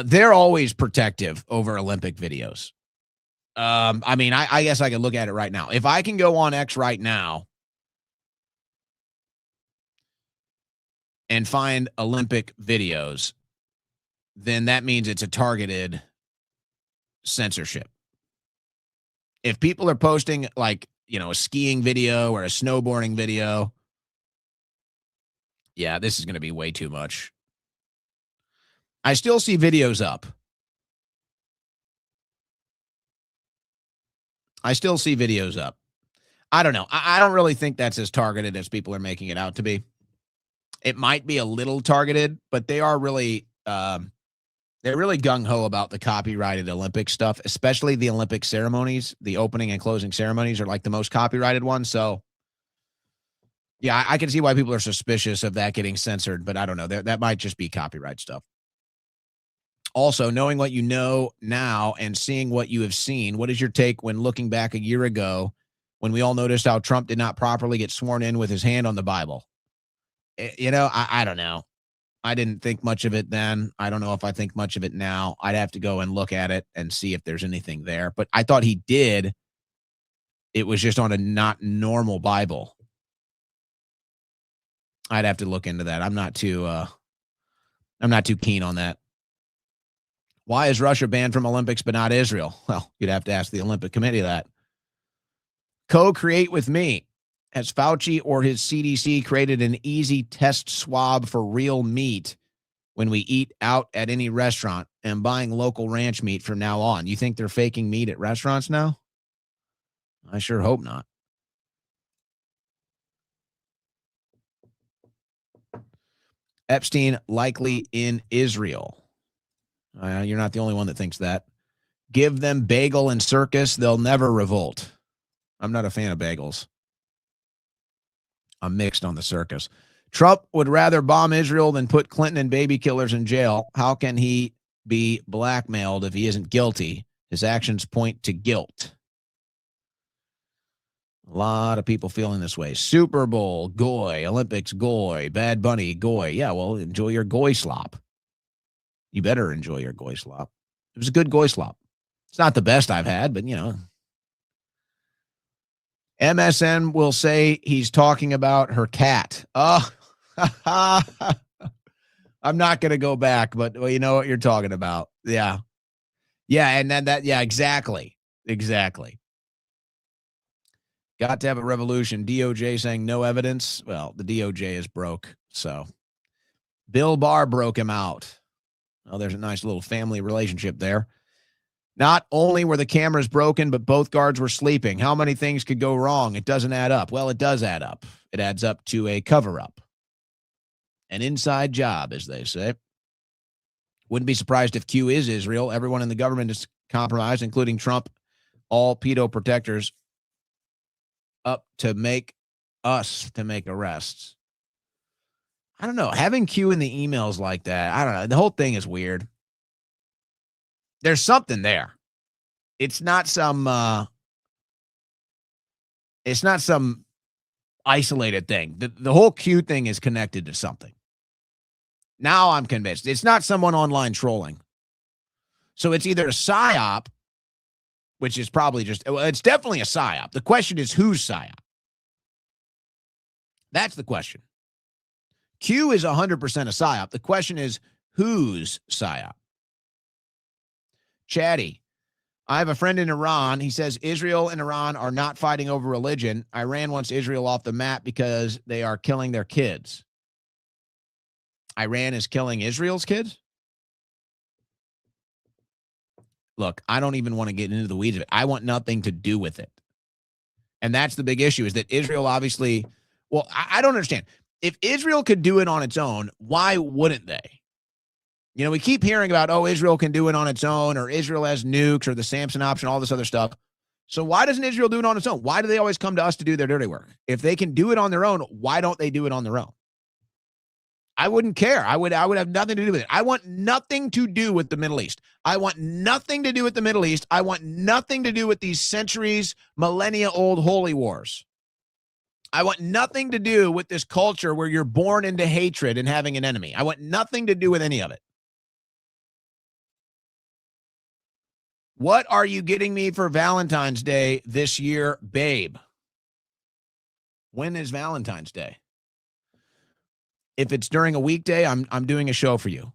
They're always protective over Olympic videos. I guess I could look at it right now. If I can go on X right now and find Olympic videos, then that means it's a targeted censorship. If people are posting a skiing video or a snowboarding video, yeah, this is going to be way too much. I still see videos up. I don't know. I don't really think that's as targeted as people are making it out to be. It might be a little targeted, but they are really they're really gung-ho about the copyrighted Olympic stuff, especially the Olympic ceremonies. The opening and closing ceremonies are like the most copyrighted ones. So, yeah, I can see why people are suspicious of that getting censored, but I don't know. That might just be copyright stuff. Also, knowing what you know now and seeing what you have seen, what is your take when looking back a year ago when we all noticed how Trump did not properly get sworn in with his hand on the Bible? I don't know. I didn't think much of it then. I don't know if I think much of it now. I'd have to go and look at it and see if there's anything there. But I thought he did. It was just on a not normal Bible. I'd have to look into that. I'm not too keen on that. Why is Russia banned from Olympics but not Israel? Well, you'd have to ask the Olympic Committee that. Co-create with me. Has Fauci or his CDC created an easy test swab for real meat when we eat out at any restaurant and buying local ranch meat from now on? You think they're faking meat at restaurants now? I sure hope not. Epstein likely in Israel. You're not the only one that thinks that. Give them bagel and circus. They'll never revolt. I'm not a fan of bagels. I'm mixed on the circus. Trump would rather bomb Israel than put Clinton and baby killers in jail. How can he be blackmailed if he isn't guilty? His actions point to guilt. A lot of people feeling this way. Super Bowl, goy. Olympics, goy. Bad Bunny, goy. Yeah, well, enjoy your goy slop. You better enjoy your goy slop. It was a good goy slop. It's not the best I've had, but, MSN will say he's talking about her cat. Oh, I'm not going to go back, but you know what you're talking about. Yeah. Yeah, and then exactly. Exactly. Got to have a revolution. DOJ saying no evidence. Well, the DOJ is broke, so. Bill Barr broke him out. Oh, there's a nice little family relationship there. Not only were the cameras broken, but both guards were sleeping. How many things could go wrong? It doesn't add up. Well, it does add up. It adds up to a cover-up. An inside job, as they say. Wouldn't be surprised if Q is Israel. Everyone in the government is compromised, including Trump, all pedo protectors up to make arrests. I don't know. Having Q in the emails like that, I don't know. The whole thing is weird. There's something there. It's not some isolated thing. The whole Q thing is connected to something. Now I'm convinced. It's not someone online trolling. So it's either a psyop, which is probably it's definitely a psyop. The question is whose psyop? That's the question. Q is 100% a psyop. The question is whose psyop? Chatty, I have a friend in Iran. He says Israel and Iran are not fighting over religion. Iran wants Israel off the map because they are killing their kids. Iran is killing Israel's kids? Look, I don't even want to get into the weeds of it. I want nothing to do with it. And that's the big issue, is that Israel obviously, well, I don't understand. If Israel could do it on its own, why wouldn't they? You know, we keep hearing about, oh, Israel can do it on its own, or Israel has nukes, or the Samson option, all this other stuff. So why doesn't Israel do it on its own? Why do they always come to us to do their dirty work? If they can do it on their own, why don't they do it on their own? I wouldn't care. I would have nothing to do with it. I want nothing to do with the Middle East. I want nothing to do with the Middle East. I want nothing to do with these centuries, millennia-old holy wars. I want nothing to do with this culture where you're born into hatred and having an enemy. I want nothing to do with any of it. What are you getting me for Valentine's Day this year, babe? When is Valentine's Day? If it's during a weekday, I'm doing a show for you,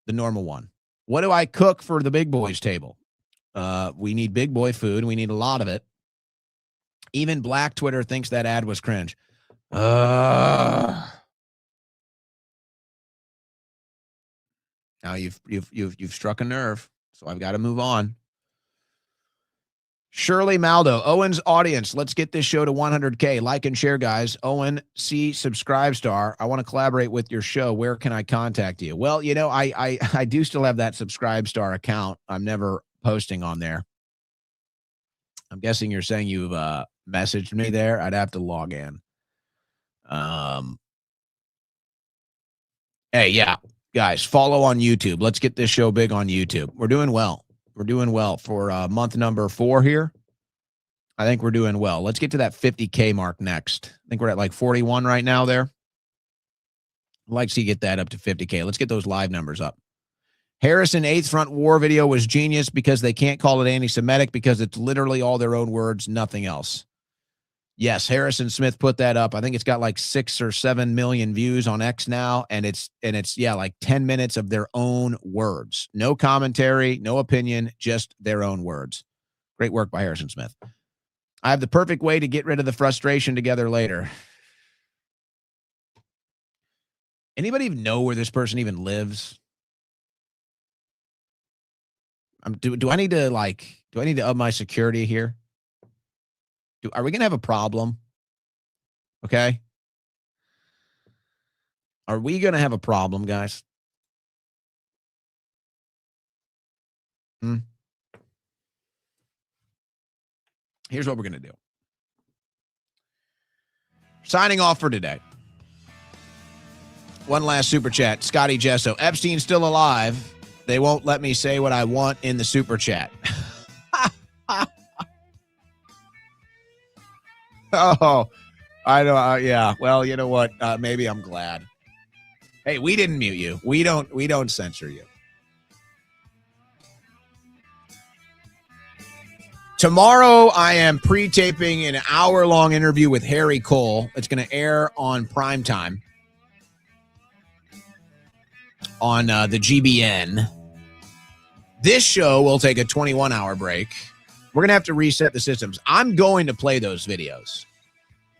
the normal one. What do I cook for the big boys table? We need big boy food. We need a lot of it. Even Black Twitter thinks that ad was cringe. Now you've struck a nerve, so I've got to move on. Shirley Maldo, Owen's audience. Let's get this show to 100K. Like and share, guys. Owen C. Subscribe Star. I want to collaborate with your show. Where can I contact you? Well, you know, I do still have that Subscribe Star account. I'm never posting on there. I'm guessing you're saying you've messaged me there. I'd have to log in. Hey, yeah, guys, follow on YouTube. Let's get this show big on YouTube. We're doing well. We're doing well for month number 4 here. I think we're doing well. Let's get to that 50K mark next. I think we're at like 41 right now there. I'd like to see get that up to 50K. Let's get those live numbers up. Harrison 8th Front War video was genius because they can't call it anti-Semitic because it's literally all their own words, nothing else. Yes, Harrison Smith put that up. I think it's got like 6 or 7 million views on X now, and it's like 10 minutes of their own words. No commentary, no opinion, just their own words. Great work by Harrison Smith. I have the perfect way to get rid of the frustration together later. Anybody even know where this person even lives? Do I need to up my security here? Are we going to have a problem? Okay. Are we going to have a problem, guys? Here's what we're going to do. Signing off for today. One last super chat. Scotty Gesso. Epstein's still alive. They won't let me say what I want in the super chat. Oh, I know. Yeah. Well, you know what? Maybe I'm glad. Hey, we didn't mute you. We don't censor you. Tomorrow, I am pre-taping an hour-long interview with Harry Cole. It's going to air on primetime on the GBN. This show will take a 21-hour break. We're going to have to reset the systems. I'm going to play those videos.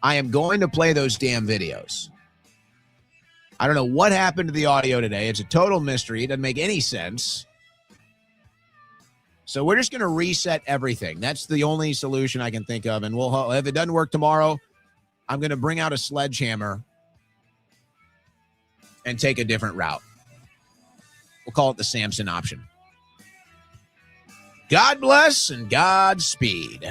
I am going to play those damn videos. I don't know what happened to the audio today. It's a total mystery. It doesn't make any sense. So we're just going to reset everything. That's the only solution I can think of. And if it doesn't work tomorrow, I'm going to bring out a sledgehammer and take a different route. We'll call it the Samson option. God bless and Godspeed.